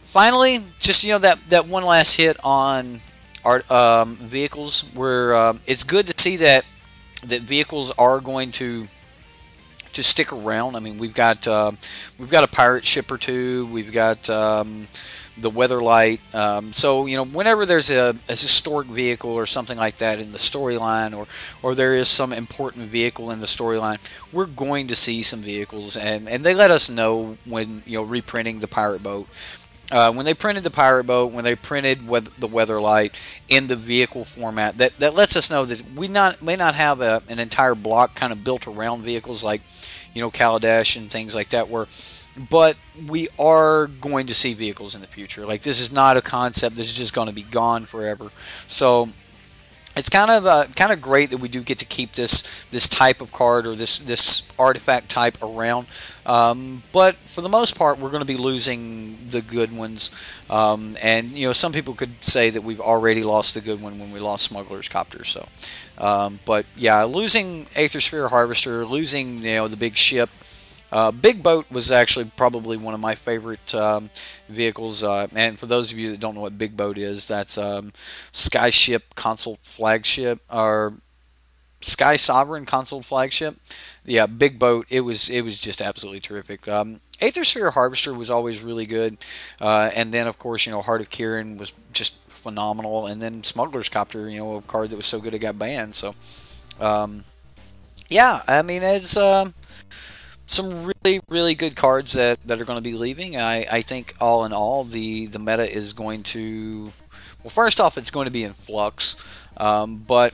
Finally, just, you know, that one last hit on our vehicles, where it's good to see that vehicles are going to stick around. I mean, we've got a pirate ship or two. We've got the Weatherlight. So, you know, whenever there's a historic vehicle or something like that in the storyline, or there is some important vehicle in the storyline, we're going to see some vehicles, and they let us know when, you know, reprinting the pirate boat. When they printed the pirate boat, when they printed the Weatherlight in the vehicle format, that lets us know that we may not have an entire block kind of built around vehicles like, you know, Kaladesh and things like that, but we are going to see vehicles in the future. Like, this is not a concept. This is just going to be gone forever. So it's kind of great that we do get to keep this type of card, or this artifact type around. But for the most part, we're going to be losing the good ones. And, you know, some people could say that we've already lost the good one when we lost Smuggler's Copter. So, but yeah, losing Aether Sphere Harvester, losing, you know, the big ship. Big Boat was actually probably one of my favorite vehicles, and for those of you that don't know what Big Boat is, that's Sky Ship Console Flagship, or Sky Sovereign Console Flagship. Yeah, Big Boat. It was just absolutely terrific. Aether Sphere Harvester was always really good, and then of course, you know, Heart of Kirin was just phenomenal, and then Smuggler's Copter, you know, a card that was so good it got banned. So, yeah, I mean, it's some really good cards that are going to be leaving. I think all in all, the meta is going to, well, first off, it's going to be in flux, but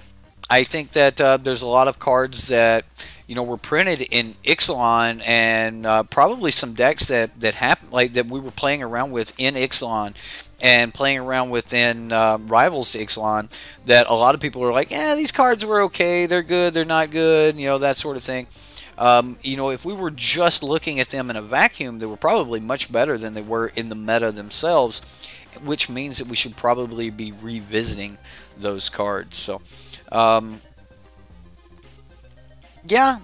I think that there's a lot of cards that, you know, were printed in Ixalan, and probably some decks that happened, like that we were playing around with in Ixalan and playing around within rivals to Ixalan, that a lot of people are like, yeah, these cards were okay, they're good, they're not good, you know, that sort of thing. You know, if we were just looking at them in a vacuum, they were probably much better than they were in the meta themselves, which means that we should probably be revisiting those cards. So, yeah,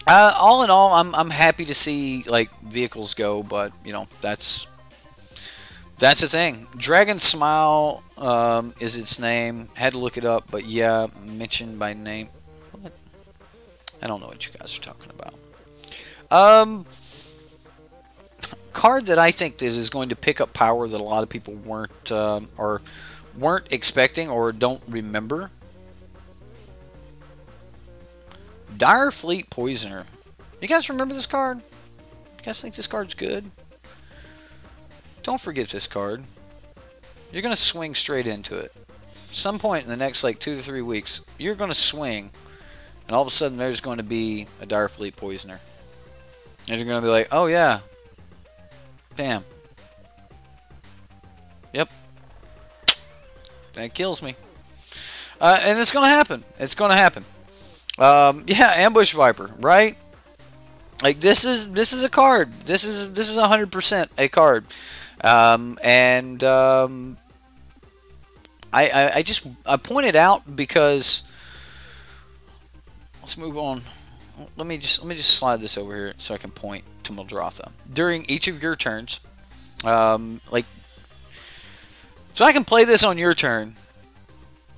all in all, I'm happy to see, like, vehicles go, but, you know, that's the thing. Dragon Smile is its name. Had to look it up, but yeah, mentioned by name. I don't know what you guys are talking about. Card that I think is going to pick up power that a lot of people weren't expecting or don't remember. Dire Fleet Poisoner. You guys remember this card? You guys think this card's good? Don't forget this card. You're going to swing straight into it. Some point in the next, like, 2 to 3 weeks, you're going to swing, and all of a sudden there's going to be a Dire Fleet Poisoner. And you're going to be like, oh yeah. Damn. Yep. That kills me. And it's going to happen. It's going to happen. Yeah, Ambush Viper, right? Like, this is a card. This is 100% a card. I pointed out because, let's move on. Let me just slide this over here so I can point to Muldrotha. During each of your turns, like, so I can play this on your turn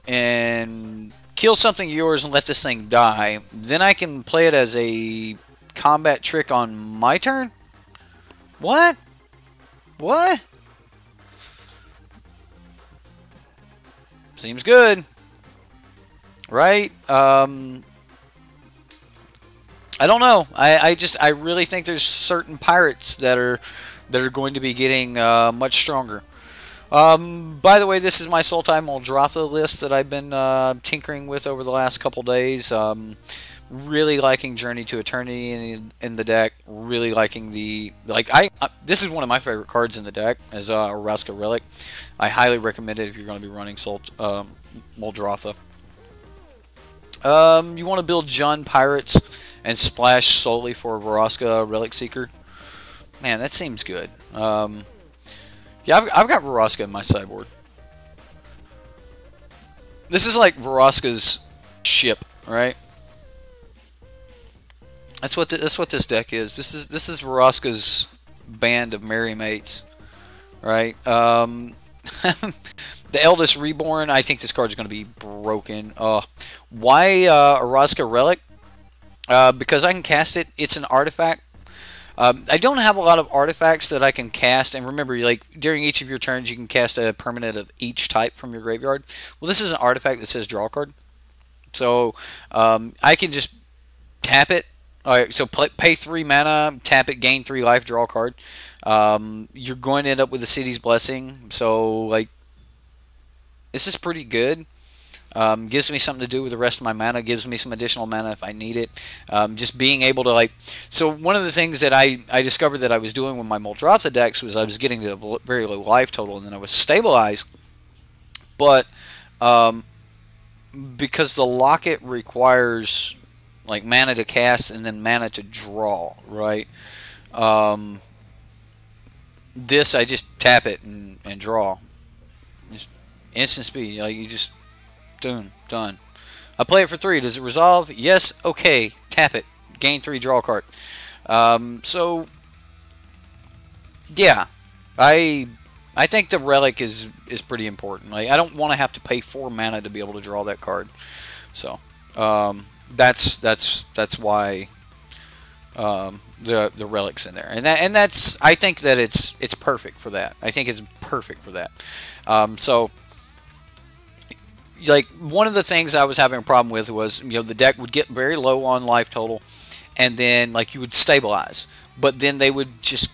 and kill something of yours and let this thing die. Then I can play it as a combat trick on my turn? What? What? Seems good. Right? I don't know. I really think there's certain pirates that are going to be getting much stronger. By the way, this is my Sultai Muldrotha list that I've been tinkering with over the last couple days. Really liking Journey to Eternity in the deck. Really liking the this is one of my favorite cards in the deck as Araska Relic. I highly recommend it if you're going to be running Muldrotha. You want to build Jund Pirates and splash solely for Vraska Relic Seeker. Man, that seems good. Yeah, I've got Vraska in my sideboard. This is like Vraska's ship, right? That's what this deck is. This is Vraska's band of merry mates, right? The Eldest Reborn. I think this card is going to be broken. Why Vraska Relic? Because I can cast it. It's an artifact. I don't have a lot of artifacts that I can cast, and remember, like during each of your turns, you can cast a permanent of each type from your graveyard. Well, this is an artifact that says draw a card, so I can just tap it. All right, so pay 3 mana, tap it, gain 3 life, draw a card. You're going to end up with the City's Blessing, so like this is pretty good. Gives me something to do with the rest of my mana, gives me some additional mana if I need it. Just being able to, like, so one of the things that I discovered that I was doing with my Muldrotha decks was I was getting to a very low life total, and then I was stabilized. But because the Locket requires like mana to cast and then mana to draw, right? This I just tap it and draw. Just instant speed, like you just done. I play it for 3. Does it resolve? Yes. Okay. Tap it. Gain 3. Draw a card. So yeah, I think the relic is pretty important. Like I don't want to have to pay 4 mana to be able to draw that card. So that's why the relic's in there, and that's I think that it's perfect for that. I think it's perfect for that. So. Like one of the things I was having a problem with was, you know, the deck would get very low on life total, and then like you would stabilize, but then they would just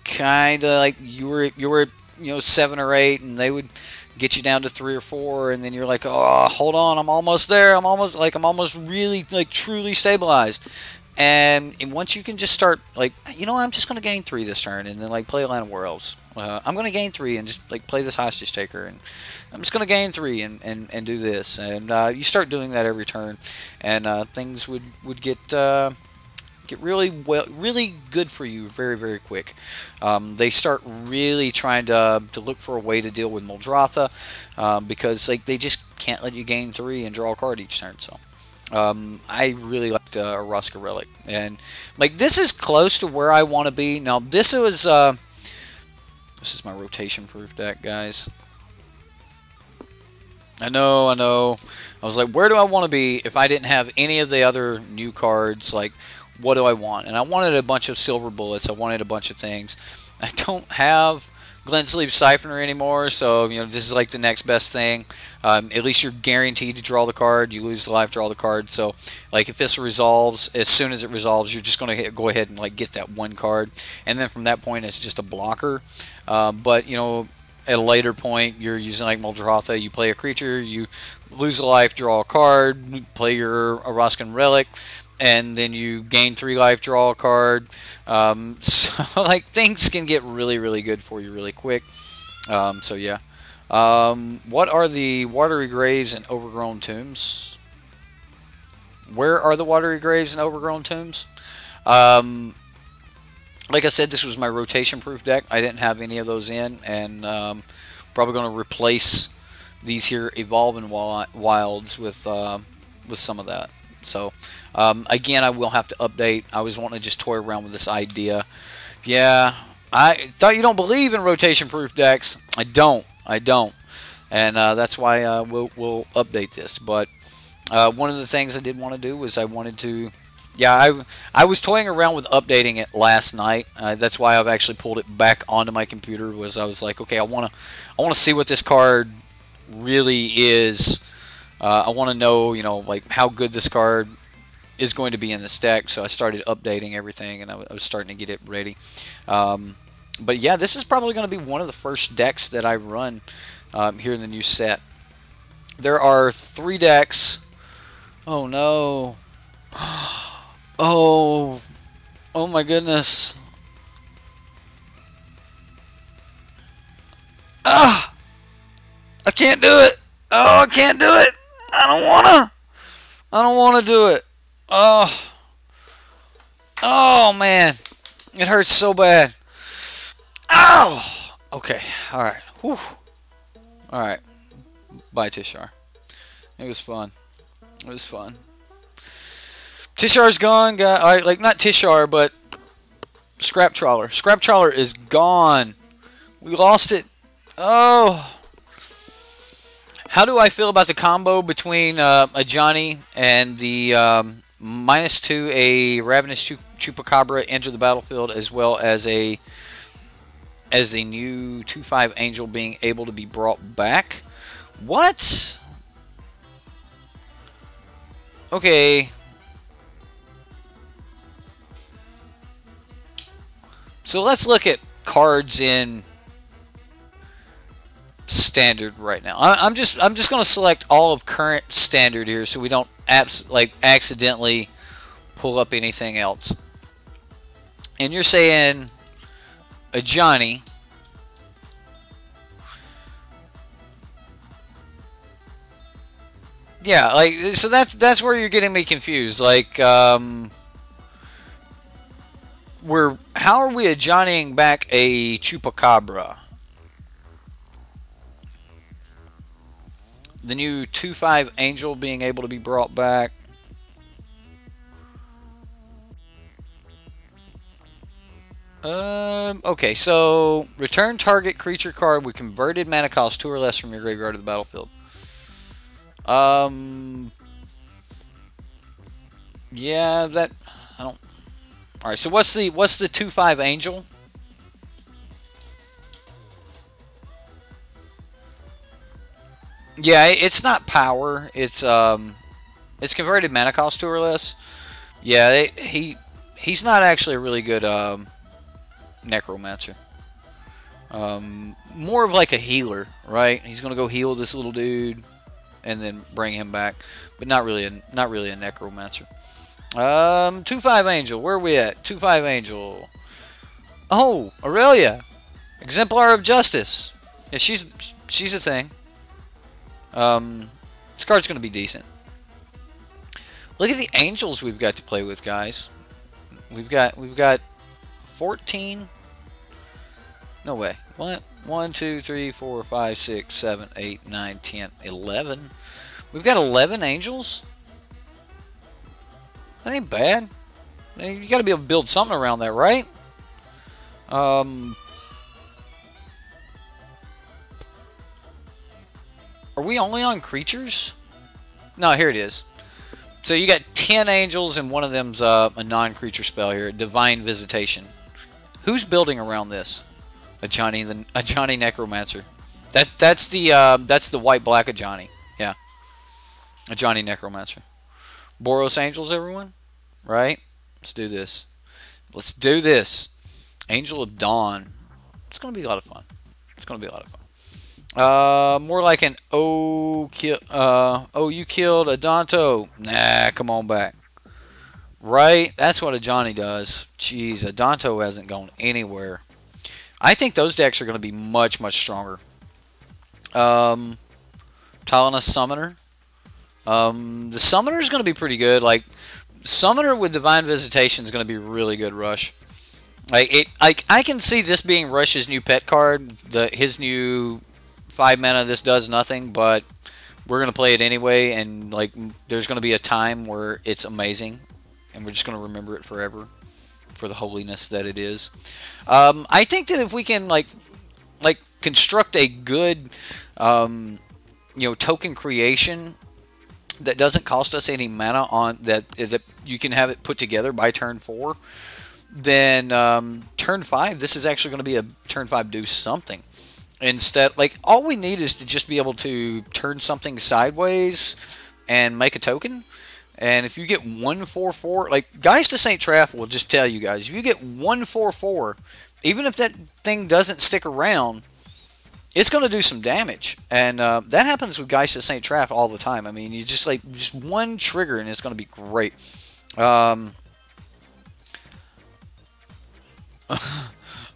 kind of like you were you know 7 or 8, and they would get you down to 3 or 4, and then you're like, oh, hold on, I'm almost there, I'm almost really like truly stabilized. And once you can just start, like, you know, I'm just going to gain 3 this turn, and then, like, play Land of Worlds. I'm going to gain 3 and just, like, play this Hostage Taker, and I'm just going to gain 3 and do this. And you start doing that every turn, and things would get really good for you very, very quick. They start really trying to look for a way to deal with Muldrotha, because, like, they just can't let you gain 3 and draw a card each turn, so... I really liked Vraska Relic, and like this is close to where I want to be. Now this is my rotation proof deck, guys. I know. I was like, where do I want to be if I didn't have any of the other new cards? Like, what do I want? And I wanted a bunch of silver bullets. I wanted a bunch of things. I don't have Glensleeve Siphoner anymore, so you know this is like the next best thing. At least you're guaranteed to draw the card. You lose the life, draw the card. So, like if this resolves, as soon as it resolves, you're just going to go ahead and like get that 1 card, and then from that point, it's just a blocker. But you know, at a later point, you're using like Muldrotha. You play a creature, you lose a life, draw a card, play your Araskan Relic, and then you gain 3 life, draw a card. So like things can get really, really good for you really quick. So yeah. What are the Watery Graves and Overgrown Tombs? Where are the Watery Graves and Overgrown Tombs? Like I said, this was my rotation-proof deck. I didn't have any of those in, and probably going to replace these here Evolving Wilds with some of that. So, again, I will have to update. I was wanting to just toy around with this idea. Yeah, I thought you don't believe in rotation-proof decks. I don't. And that's why we'll update this. But one of the things I did want to do was I wanted to... Yeah, I was toying around with updating it last night. That's why I've actually pulled it back onto my computer. Was I was like, okay, I want to see what this card really is. I want to know, you know, like how good this card is going to be in this deck. So I started updating everything, and I was starting to get it ready. But yeah, this is probably going to be one of the first decks that I run here in the new set. There are 3 decks. Oh no. Oh, oh my goodness. Ah, I can't do it. Oh, I can't do it. I don't wanna. I don't wanna do it. Oh, oh man, it hurts so bad. Ow. Okay. All right. Whew. All right. Bye, Tishar. It was fun. It was fun. Tishar's gone, guy. Like not Tishar, but Scrap Trawler. Scrap Trawler is gone. We lost it. Oh. How do I feel about the combo between a Johnny and the -2 a Ravenous Chupacabra enter the battlefield, as well as the new 2/5 Angel being able to be brought back? What? Okay. So let's look at cards in Standard right now. I'm just going to select all of current Standard here, so we don't accidentally pull up anything else. And you're saying a Johnny. Yeah, like, so that's where you're getting me confused. Like, how are we a Johnnying back a Chupacabra? The new 2/5 Angel being able to be brought back. Okay, so return target creature card with converted mana cost 2 or less from your graveyard to the battlefield. Yeah, that I don't. All right, so what's the 2/5 Angel? Yeah, it's not power. It's converted mana cost 2 or less. Yeah, he's not actually a really good necromancer. More of like a healer, right? He's gonna go heal this little dude and then bring him back, but not really a necromancer. 2/5 Angel, where are we at? 2/5 Angel. Oh, Aurelia, Exemplar of Justice. Yeah, she's a thing. This card's gonna be decent. Look at the angels we've got to play with, guys. We've got 14. No way. What? 1, 2, 3, 4, 5, 6, 7, 8, 9, 10, 11. We've got 11 angels? That ain't bad. You got to be able to build something around that, right? Are we only on creatures? No, here it is. So you got 10 angels and one of them's a non-creature spell here, Divine Visitation. Who's building around this? A Johnny Necromancer. That's the white-black of Johnny. Yeah. A Johnny Necromancer. Boros Angels, everyone? Right? Let's do this. Let's do this. Angel of Dawn. It's going to be a lot of fun. It's going to be a lot of fun. More like an you killed Adanto. Nah, come on back. Right? That's what a Johnny does. Jeez, Adanto hasn't gone anywhere. I think those decks are going to be much, much stronger. Tylenus Summoner. The Summoner is going to be pretty good. Like, Summoner with Divine Visitation is going to be really good rush. I can see this being Rush's new pet card. His new 5 mana, this does nothing, but we're going to play it anyway, and like there's going to be a time where it's amazing, and we're just going to remember it forever for the holiness that it is. I think that if we can like construct a good token creation that doesn't cost us any mana on that you can have it put together by turn 4, then turn 5 this is actually going to be a turn 5 do something. Instead, like, all we need is to just be able to turn something sideways and make a token. And if you get 1/4/4, like, Guys to St. Traff will just tell you guys, if you get 1/4/4, even if that thing doesn't stick around, it's going to do some damage. And that happens with Guys to St. Traff all the time. I mean, you just one trigger and it's going to be great. Um,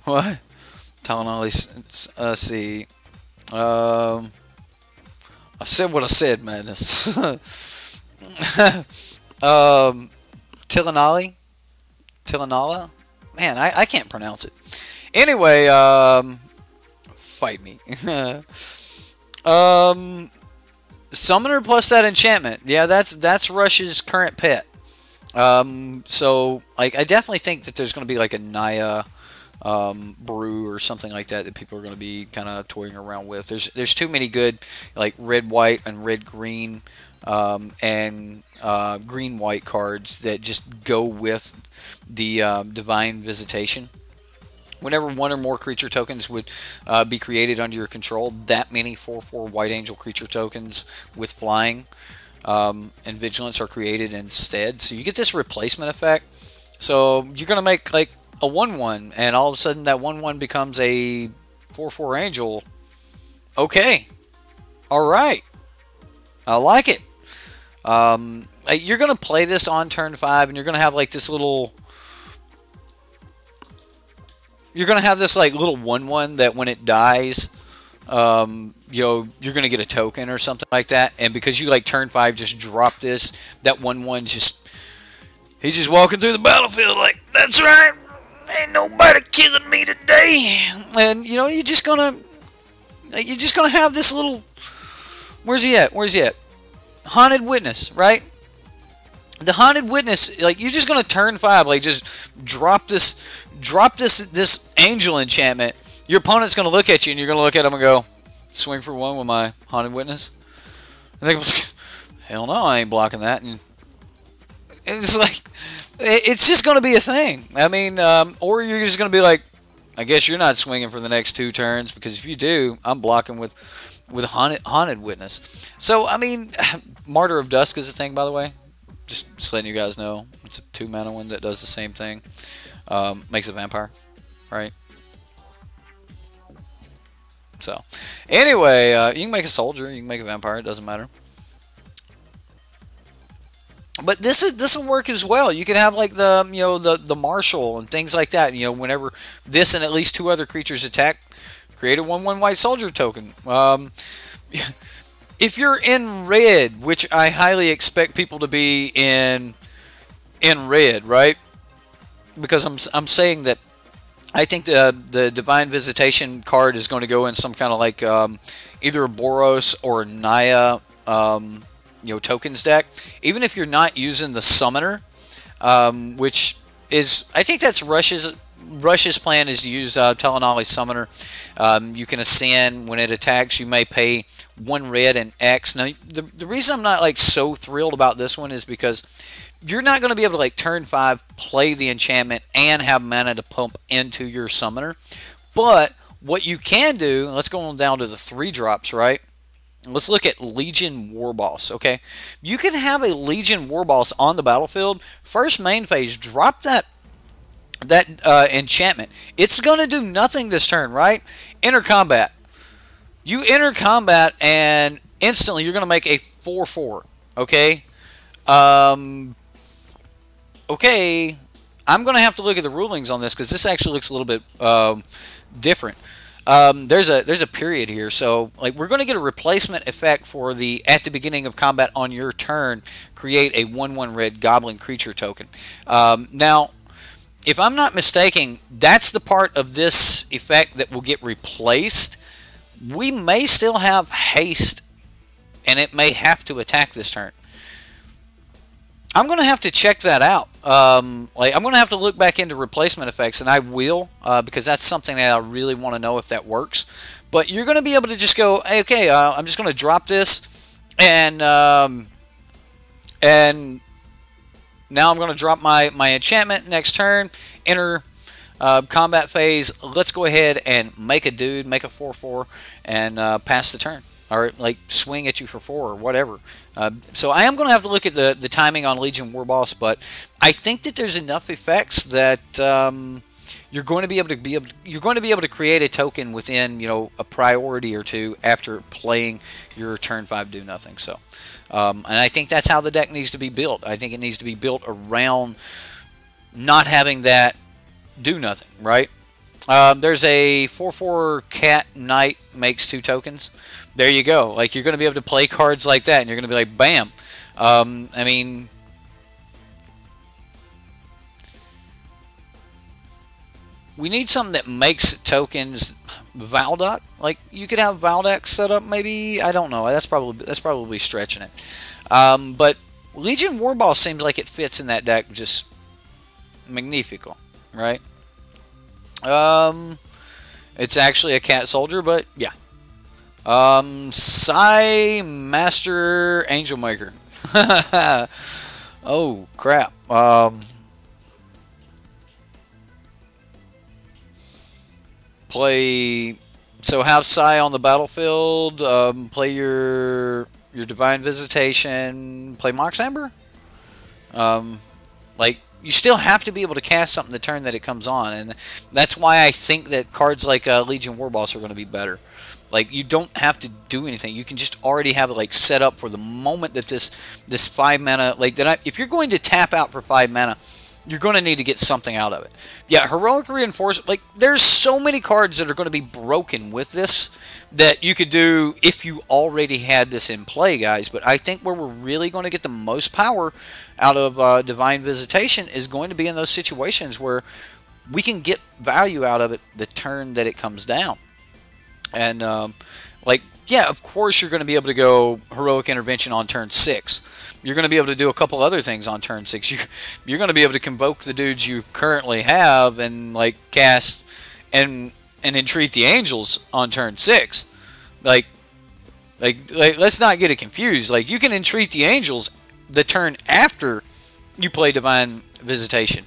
what? Talinali, see. I said what I said, madness. Tilinali? Tilinala? Man, I can't pronounce it. Anyway, fight me. Summoner plus that enchantment. Yeah, that's Rush's current pet. So like I definitely think that there's going to be like a Naya brew or something like that people are going to be kind of toying around with. There's too many good like red white and red green and green white cards that just go with the divine visitation. Whenever one or more creature tokens would be created under your control, that many 4/4 White Angel creature tokens with flying and vigilance are created instead. So you get this replacement effect. So you're going to make like a 1/1, and all of a sudden that 1/1 becomes a 4/4 Angel. Okay. Alright. I like it. You're going to play this on turn 5, and you're going to have like this little... You're going to have this like little 1/1 that when it dies, you know, you're going to get a token or something like that. And because you like turn 5 just drop this, that 1/1 just... He's just walking through the battlefield like, that's right, ain't nobody killing me today. And, you know, you're just going to have this little... Where's he at? Where's he at? Haunted Witness, right? The Haunted Witness, like, you're just going to turn 5, like, just drop this angel enchantment. Your opponent's going to look at you, and you're going to look at him and go, swing for 1 with my Haunted Witness? And they go, hell no, I ain't blocking that. And it's like, it's just going to be a thing. I mean, or you're just going to be like, I guess you're not swinging for the next 2 turns, because if you do, I'm blocking with Haunted Witness. So, I mean, Martyr of Dusk is a thing, by the way. Just letting you guys know. It's a 2-mana one that does the same thing. Makes a vampire, right? So, anyway, you can make a soldier, you can make a vampire, it doesn't matter. But this will work as well. You can have like the marshal and things like that. You know, whenever this and at least 2 other creatures attack, create a 1/1 white soldier token. If you're in red, which I highly expect people to be in red, right? Because I'm saying that I think the Divine Visitation card is going to go in some kind of like either a Boros or Naya tokens deck. Even if you're not using the Summoner, which is, I think that's Rush's plan is to use Talinali Summoner. You can ascend when it attacks. You may pay 1 red and X. Now, the reason I'm not like so thrilled about this one is because you're not going to be able to like turn 5 play the enchantment and have mana to pump into your Summoner. But what you can do, let's go on down to the 3 drops, right? Let's look at Legion Warboss, okay? You can have a Legion Warboss on the battlefield. First main phase, drop that enchantment. It's going to do nothing this turn, right? Enter combat. You enter combat and instantly you're going to make a 4/4, okay? Okay, I'm going to have to look at the rulings on this because this actually looks a little bit different. There's a period here, so like we're going to get a replacement effect for the at the beginning of combat on your turn, create a 1/1 red goblin creature token. Now, if I'm not mistaken, that's the part of this effect that will get replaced. We may still have haste, and it may have to attack this turn. I'm going to have to check that out. Like I'm going to have to look back into replacement effects, and I will, because that's something that I really want to know if that works. But you're going to be able to just go, hey, okay, I'm just going to drop this, and now I'm going to drop my enchantment next turn, enter combat phase. Let's go ahead and make a dude, make a 4/4, and pass the turn. Or like swing at you for 4 or whatever. So I am going to have to look at the timing on Legion Warboss, but I think that there's enough effects that you're going to be able to create a token within, you know, a priority or two after playing your turn 5 do nothing. So, and I think that's how the deck needs to be built. I think it needs to be built around not having that do nothing, right? There's a 4/4 cat knight makes 2 tokens. There you go. Like, you're going to be able to play cards like that, and you're going to be like, bam. I mean, we need something that makes tokens. Valduck, like, you could have Valduck set up, maybe. I don't know. That's probably stretching it. But Legion Warboss seems like it fits in that deck just magnifico, right? It's actually a cat soldier, but yeah. Psy Master Angel Maker. Oh crap. Play. So have Psy on the battlefield. Play your Divine Visitation. Play Mox Amber. Like, you still have to be able to cast something the turn that it comes on, and that's why I think that cards like Legion Warboss are going to be better. Like, you don't have to do anything. You can just already have it like set up for the moment that this 5 mana, like, if you're going to tap out for 5 mana, you're going to need to get something out of it. Yeah, Heroic Reinforcement, like, there's so many cards that are going to be broken with this that you could do if you already had this in play, guys. But I think where we're really going to get the most power out of Divine Visitation is going to be in those situations where we can get value out of it the turn that it comes down. And, like, yeah, of course you're going to be able to go Heroic Intervention on turn 6. You're going to be able to do a couple other things on turn 6. You're going to be able to convoke the dudes you currently have and, like, cast and entreat the angels on turn 6. Like let's not get it confused. Like, you can entreat the angels the turn after you play Divine Visitation.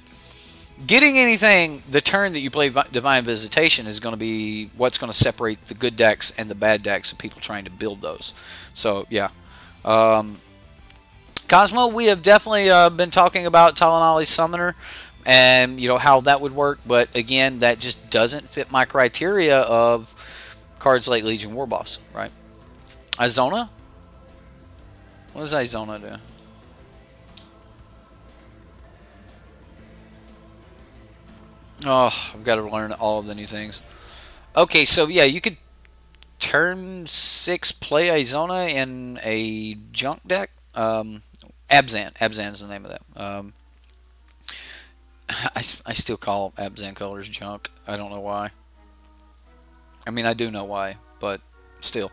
Getting anything the turn that you play Divine Visitation is going to be what's going to separate the good decks and the bad decks of people trying to build those. So, yeah. Cosmo, we have definitely been talking about Talanali's Summoner and, you know, how that would work. But, again, that just doesn't fit my criteria of cards like Legion Warboss, right? Izona? What does Izona do? Oh, I've got to learn all of the new things. Okay, so yeah, you could turn 6 play Izona in a junk deck. Abzan. Abzan is the name of that. I still call Abzan colors junk. I don't know why. I mean, I do know why, but still.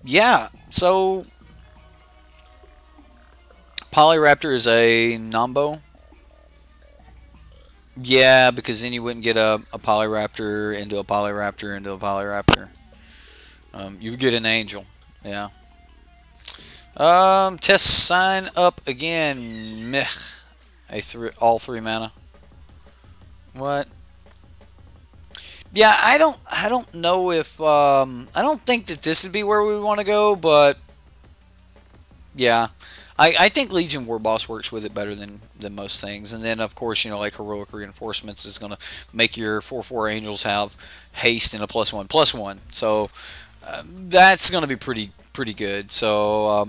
Yeah, so Polyraptor is a Nombo. Yeah, because then you wouldn't get a Polyraptor into a Polyraptor into a Polyraptor. You would get an Angel. Yeah. Test sign up again. Meh. All 3 mana. What? Yeah, I don't know if I don't think that this would be where we want to go, but yeah. I think Legion Warboss works with it better than most things. And then, of course, you know, like Heroic Reinforcements is going to make your 4/4 Angels have haste and a +1/+1. So that's going to be pretty good. So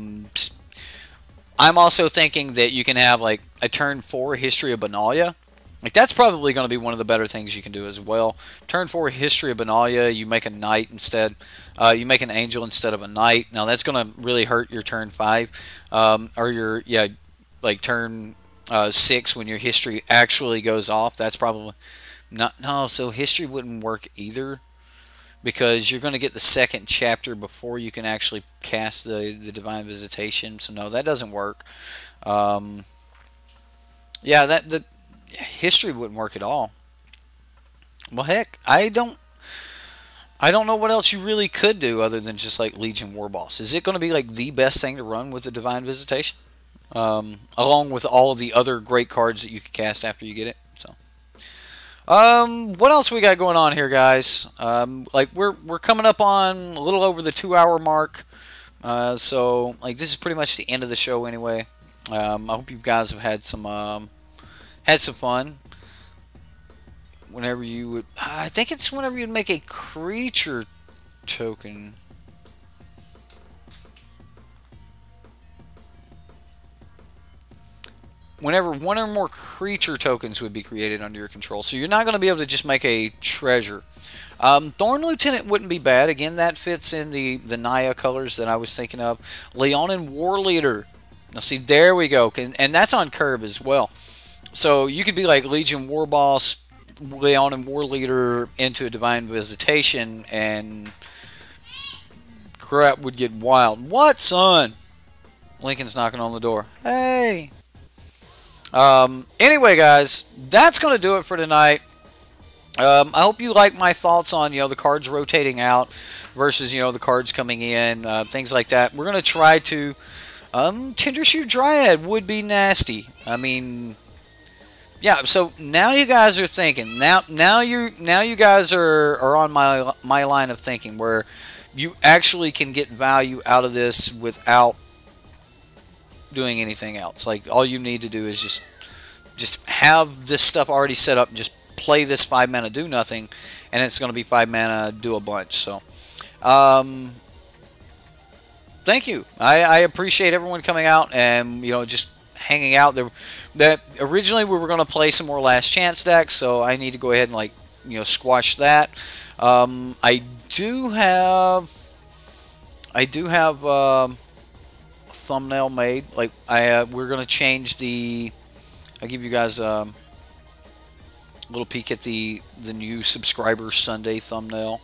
I'm also thinking that you can have like a turn 4 History of Benalia. Like, that's probably going to be one of the better things you can do as well. Turn 4 History of Benalia, you make a knight instead. You make an angel instead of a knight. Now, that's going to really hurt your turn 5. Or your, yeah, like turn 6 when your history actually goes off. That's probably not, no, so history wouldn't work either. Because you're going to get the second chapter before you can actually cast the Divine Visitation. So, no, that doesn't work. Yeah, the history wouldn't work at all. Well, heck, I don't know what else you really could do other than just like Legion Warboss. Is it going to be like the best thing to run with the Divine Visitation, along with all of the other great cards that you could cast after you get it? So, what else we got going on here, guys? Like we're coming up on a little over the 2-hour mark, so like this is pretty much the end of the show anyway. I hope you guys have had some fun. whenever you would, I think it's whenever you'd make a creature token. Whenever one or more creature tokens would be created under your control. So you're not going to be able to just make a treasure. Thorn Lieutenant wouldn't be bad. Again, that fits in the Naya colors that I was thinking of. Leonin War Leader. Now see, there we go. And that's on curve as well. So you could be like Legion War Boss, Leonin War Leader into a Divine Visitation, and crap would get wild. What, son? Lincoln's knocking on the door. Hey! Anyway, guys, that's going to do it for tonight. I hope you like my thoughts on, the cards rotating out versus, the cards coming in, things like that. We're going to try to, Tindershoot Dryad would be nasty. I mean, yeah, so now you guys are thinking. Now you guys are on my line of thinking where you actually can get value out of this without doing anything else. Like, all you need to do is just have this stuff already set up and just play this 5 mana do nothing, and it's going to be 5 mana do a bunch. So thank you. I appreciate everyone coming out and just hanging out there. That originally we were going to play some more Last Chance decks, so I need to go ahead and squash that. I do have thumbnail made. Like, we're gonna change the. I'll give you guys a little peek at the new Subscriber Sunday thumbnail,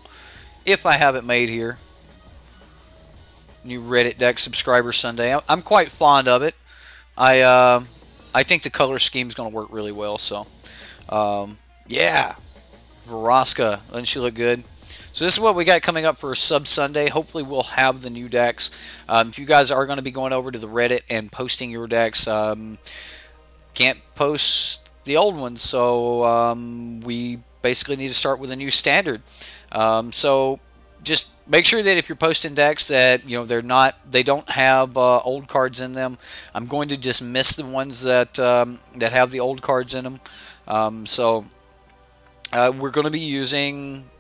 if I have it made here. New Reddit deck Subscriber Sunday. I'm quite fond of it. I think the color scheme is gonna work really well. So, yeah, Vraska, doesn't she look good? So this is what we got coming up for Sub Sunday. Hopefully we'll have the new decks. If you guys are going to be going over to the Reddit and posting your decks, can't post the old ones, so we basically need to start with a new standard. So just make sure that if you're posting decks that they don't have old cards in them. I'm going to dismiss the ones that have the old cards in them. So we're going to be using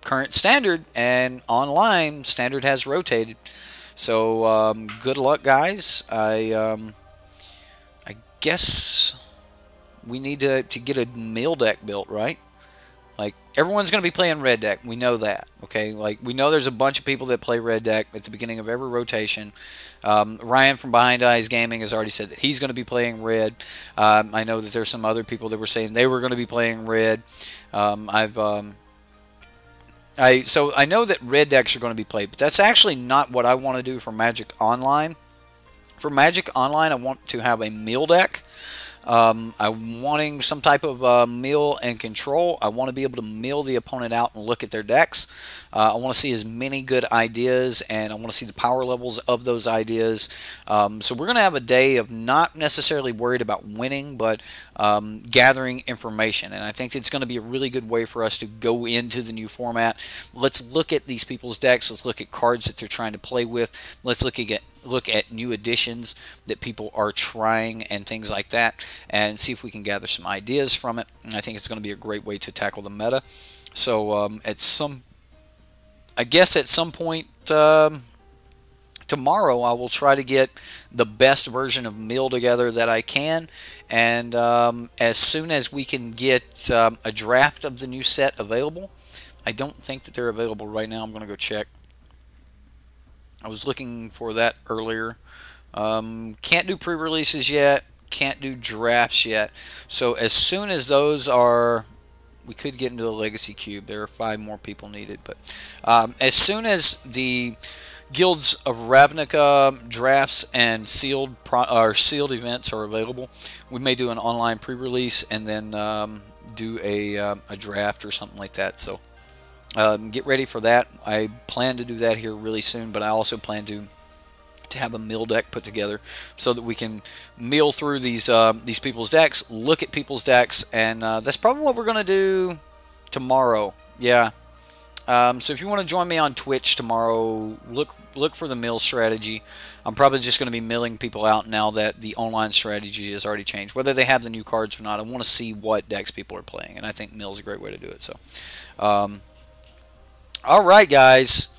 current standard, and online standard has rotated. So good luck, guys. I guess we need to get a meal deck built, right? Like, everyone's going to be playing red deck. We know that, okay? Like, we know there's a bunch of people that play red deck at the beginning of every rotation. Ryan from Behind Eyes Gaming has already said that he's going to be playing red. I know that there's some other people that were saying they were going to be playing red. So I know that red decks are going to be played, but that's actually not what I want to do for Magic Online. For Magic Online, I want to have a meal deck. I'm wanting some type of mill and control. I want to be able to mill the opponent out and look at their decks. I want to see as many good ideas, and I want to see the power levels of those ideas. So we're going to have a day of not necessarily worried about winning, but gathering information. And I think it's going to be a really good way for us to go into the new format. Let's look at these people's decks. Let's look at cards that they're trying to play with. Let's look at new additions that people are trying and things like that, and see if we can gather some ideas from it. And I think it's going to be a great way to tackle the meta. So I guess at some point tomorrow I will try to get the best version of Mill together that I can, and as soon as we can get a draft of the new set available. I don't think that they're available right now. I'm going to go check. I was looking for that earlier. Can't do pre-releases yet. Can't do drafts yet. So as soon as those are, we could get into a Legacy Cube. There are 5 more people needed. But as soon as the Guilds of Ravnica drafts and sealed events are available, we may do an online pre-release and then do a draft or something like that. So get ready for that. I plan to do that here really soon, but I also plan to have a mill deck put together so that we can mill through these people's decks, look at people's decks, and that's probably what we're going to do tomorrow. Yeah, So if you want to join me on Twitch tomorrow, look for the mill strategy. I'm probably just going to be milling people out now that the online strategy has already changed. Whether they have the new cards or not, I want to see what decks people are playing, and I think mill is a great way to do it. So, all right, guys.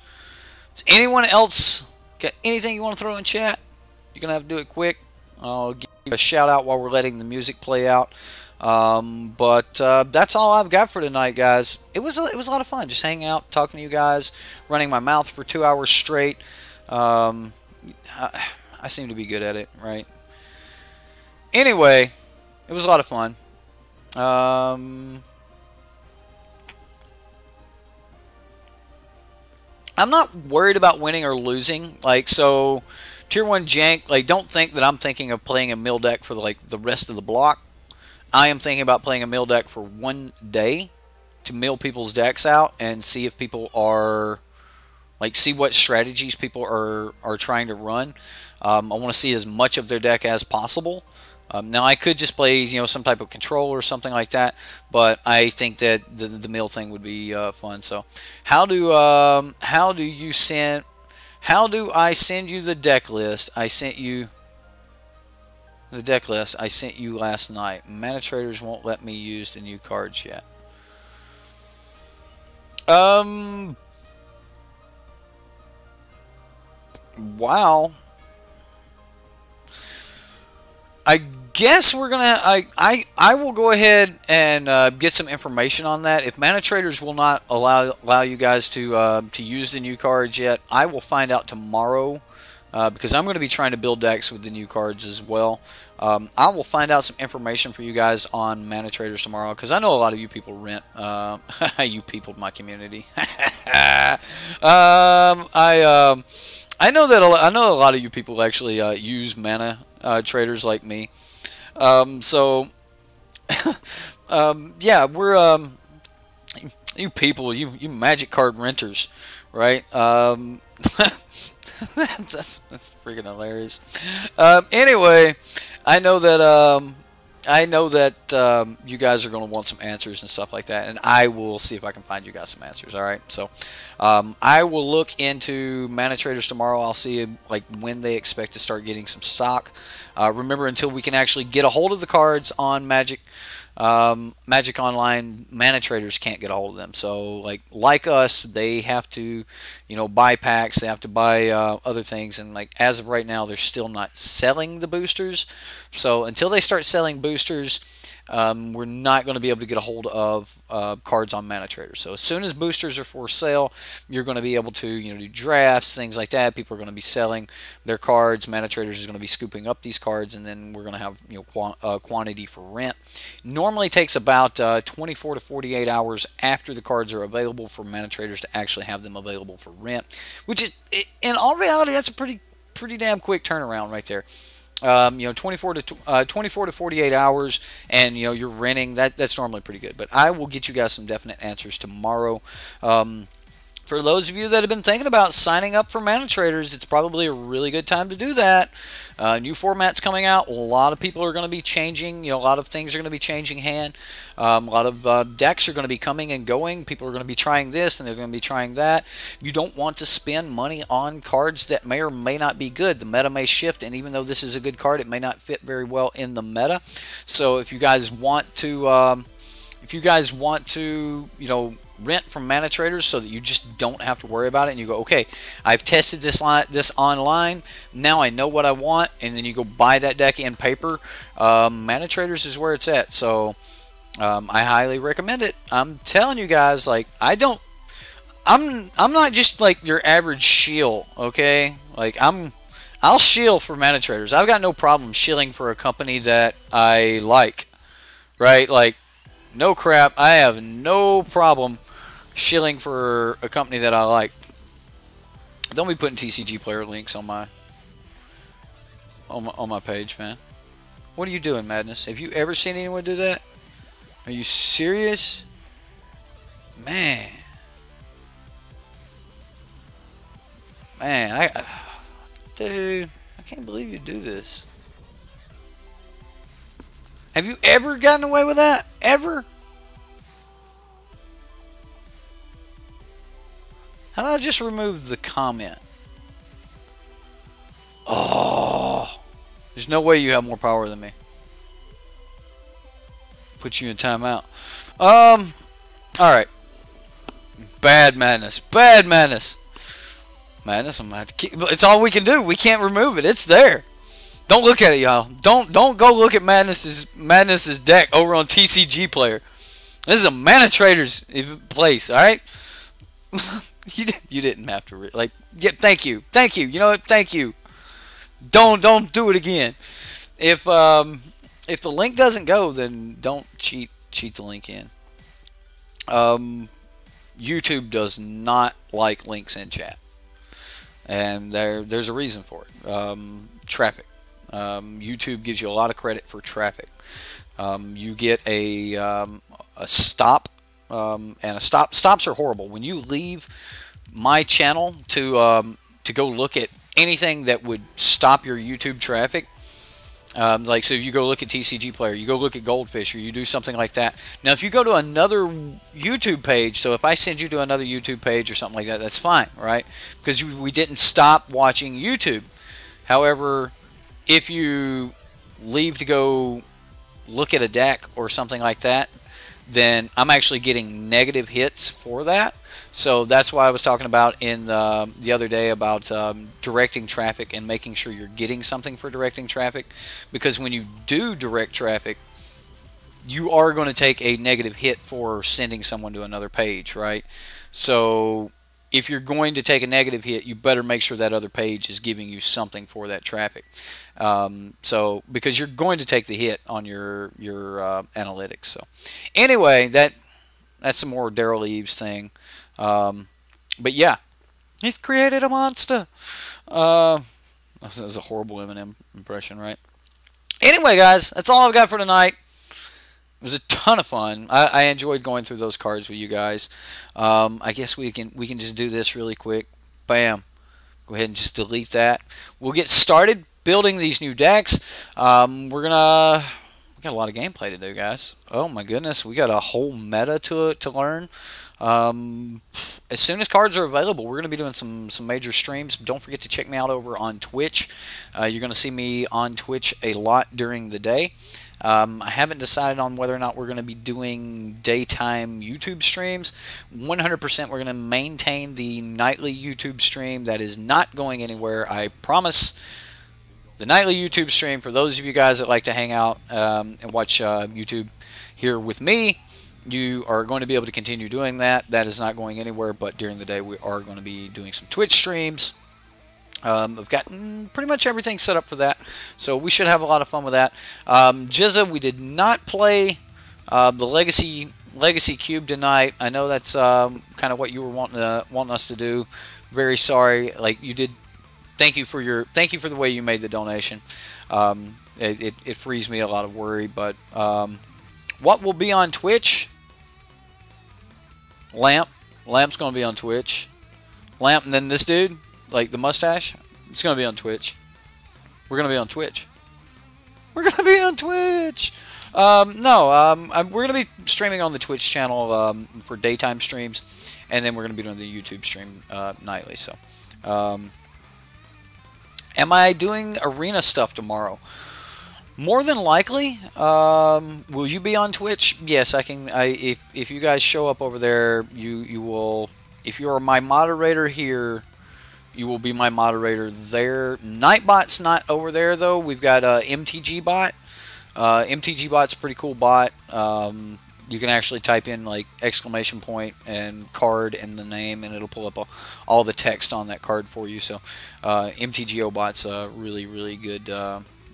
Does anyone else got anything you want to throw in chat? You're going to have to do it quick. I'll give you a shout out while we're letting the music play out. But that's all I've got for tonight, guys. It was a lot of fun just hanging out, talking to you guys, running my mouth for 2 hours straight. I seem to be good at it, right? Anyway, it was a lot of fun. I'm not worried about winning or losing. Like, so tier 1 jank, like, don't think that I'm thinking of playing a mill deck for the rest of the block. I am thinking about playing a mill deck for 1 day to mill people's decks out and see if people are, like, see what strategies people are trying to run. I want to see as much of their deck as possible. Now I could just play, you know, some type of control or something like that, but I think that the mill thing would be fun. So, how do I send you the deck list? I sent you the deck list I sent you last night. manatraders won't let me use the new cards yet. Wow. I guess we're gonna. I will go ahead and get some information on that. If manatraders will not allow you guys to use the new cards yet, I will find out tomorrow. Because I'm going to be trying to build decks with the new cards as well. I will find out some information for you guys on manatraders tomorrow, because I know a lot of you people rent. You people in my community. I know a lot of you people actually use mana traders like me. So yeah, we're you people, you magic card renters, right? that's freaking hilarious. Anyway, I know that you guys are going to want some answers and stuff like that, and I will see if I can find you guys some answers. All right, so I will look into manatraders tomorrow. I'll see like when they expect to start getting some stock. Remember, until we can actually get a hold of the cards on Magic Online, manatraders can't get a hold of them. So like us, they have to, you know, buy packs, they have to buy other things, and like as of right now, they're still not selling the boosters. So until they start selling boosters, we're not going to be able to get a hold of cards on manatraders. So as soon as boosters are for sale, you're going to be able to, you know, do drafts, things like that. People are going to be selling their cards. manatraders is going to be scooping up these cards, and then we're going to have, you know, quantity for rent. Normally takes about 24 to 48 hours after the cards are available for manatraders to actually have them available for rent, which is, in all reality, that's a pretty damn quick turnaround right there. You know, 24 to 48 hours, and you know, you're renting. That's normally pretty good. But I will get you guys some definite answers tomorrow. For those of you that have been thinking about signing up for manatraders, it's probably a really good time to do that. New formats coming out. A lot of people are going to be changing. You know, a lot of things are going to be changing hand. A lot of decks are going to be coming and going. People are going to be trying this and they're going to be trying that. You don't want to spend money on cards that may or may not be good. The meta may shift, and even though this is a good card, it may not fit very well in the meta. So if you guys want to, you know, rent from manatraders so that you just don't have to worry about it, and you go, okay, I've tested this online, now I know what I want, and then you go buy that deck in paper. manatraders is where it's at. So I highly recommend it. I'm telling you guys, like, I'm not just like your average shill, okay? Like, I'll shill for manatraders. I've got no problem shilling for a company that I like, right? Like, no crap, I have no problem shilling for a company that I like. Don't be putting TCG player links on my page, man. What are you doing, Madness? Have you ever seen anyone do that? Are you serious? Man, dude, I can't believe you do this. Have you ever gotten away with that? Ever? How did I just remove the comment? Oh, there's no way you have more power than me. Put you in timeout. All right. Bad madness. Bad madness. Madness. I'm gonna have to keep. It's all we can do. We can't remove it. It's there. Don't look at it, y'all. Don't go look at Madness's deck over on TCG Player. This is a manatraders place. All right. you didn't have to like. Yeah. Thank you. Thank you. You know what? Thank you. Don't do it again. If the link doesn't go, then don't cheat the link in. YouTube does not like links in chat, and there's a reason for it. Traffic. YouTube gives you a lot of credit for traffic. You get a stop, and stops are horrible. When you leave my channel to go look at anything that would stop your YouTube traffic, like so you go look at TCG Player, you go look at Goldfish, or you do something like that. Now if you go to another YouTube page, so if I send you to another YouTube page or something like that, that's fine, right? Because we didn't stop watching YouTube. However, if you leave to go look at a deck or something like that, then I'm actually getting negative hits for that. So that's why I was talking about in the other day about directing traffic and making sure you're getting something for directing traffic. Because when you do direct traffic, you are going to take a negative hit for sending someone to another page, right? So if you're going to take a negative hit, you better make sure that other page is giving you something for that traffic. So because you're going to take the hit on your analytics. So anyway, that's some more Daryl Eves thing. But yeah, he's created a monster. That was a horrible Eminem impression, right? Anyway, guys, that's all I've got for tonight. It was a ton of fun. I enjoyed going through those cards with you guys. I guess we can just do this really quick. Bam. Go ahead and just delete that. We'll get started building these new decks. We got a lot of gameplay to do, guys. Oh my goodness, we got a whole meta to learn. As soon as cards are available, we're going to be doing some major streams. Don't forget to check me out over on Twitch. You're going to see me on Twitch a lot during the day. I haven't decided on whether or not we're going to be doing daytime YouTube streams. 100% we're going to maintain the nightly YouTube stream. That is not going anywhere, I promise. The nightly YouTube stream, for those of you guys that like to hang out and watch YouTube here with me, you are going to be able to continue doing that. That is not going anywhere, but during the day we are going to be doing some Twitch streams. I've gotten pretty much everything set up for that, so we should have a lot of fun with that. Jizza, we did not play the Legacy Cube tonight. I know that's kind of what you were wanting us to do. Very sorry. Like you did. Thank you for the way you made the donation. It frees me a lot of worry. But what will be on Twitch? Lamp's going to be on Twitch. Lamp, and then this dude, like the mustache, it's going to be on Twitch. We're going to be on Twitch. We're going to be on Twitch. We're going to be streaming on the Twitch channel for daytime streams, and then we're going to be doing the YouTube stream nightly. So, am I doing arena stuff tomorrow? More than likely. Will you be on Twitch? Yes, I can. If you guys show up over there, you will. If you are my moderator here, you will be my moderator there. Nightbot's not over there though. We've got MTG bot. MTG bot's a pretty cool bot. You can actually type in like exclamation point and card and the name, and it'll pull up all the text on that card for you. So MTGO bot's a really good,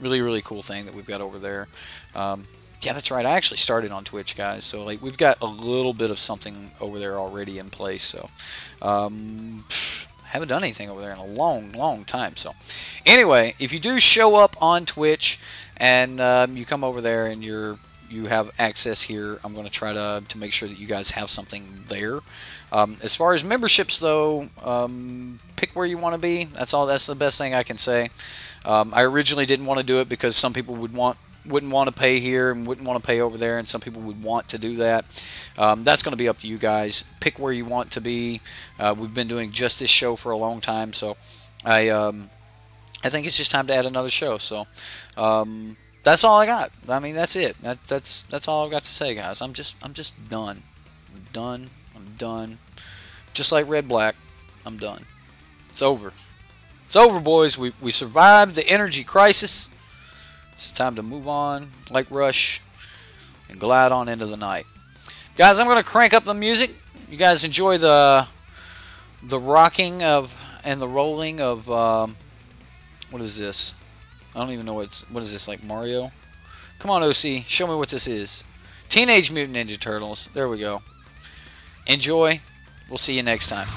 really cool thing that we've got over there. Yeah, that's right. I actually started on Twitch, guys. So like we've got a little bit of something over there already in place. So haven't done anything over there in a long time. So anyway, if you do show up on Twitch and you come over there and you have access here, I'm going to try to make sure that you guys have something there. As far as memberships though, pick where you want to be. That's the best thing I can say. I originally didn't want to do it because some people would want wouldn't want to pay here and wouldn't want to pay over there, and some people would want to do that. That's going to be up to you guys. Pick where you want to be. We've been doing just this show for a long time, so I think it's just time to add another show. So that's all I got. I mean, that's it. That's all I've got to say, guys. I'm just done. I'm done. I'm done. Just like Red Black, I'm done. It's over. It's over, boys. We survived the energy crisis. It's time to move on like Rush and glide on into the night. Guys, I'm going to crank up the music. You guys enjoy the rocking of and the rolling of what is this? I don't even know what is this, like Mario? Come on, OC, show me what this is. Teenage Mutant Ninja Turtles. There we go. Enjoy. We'll see you next time.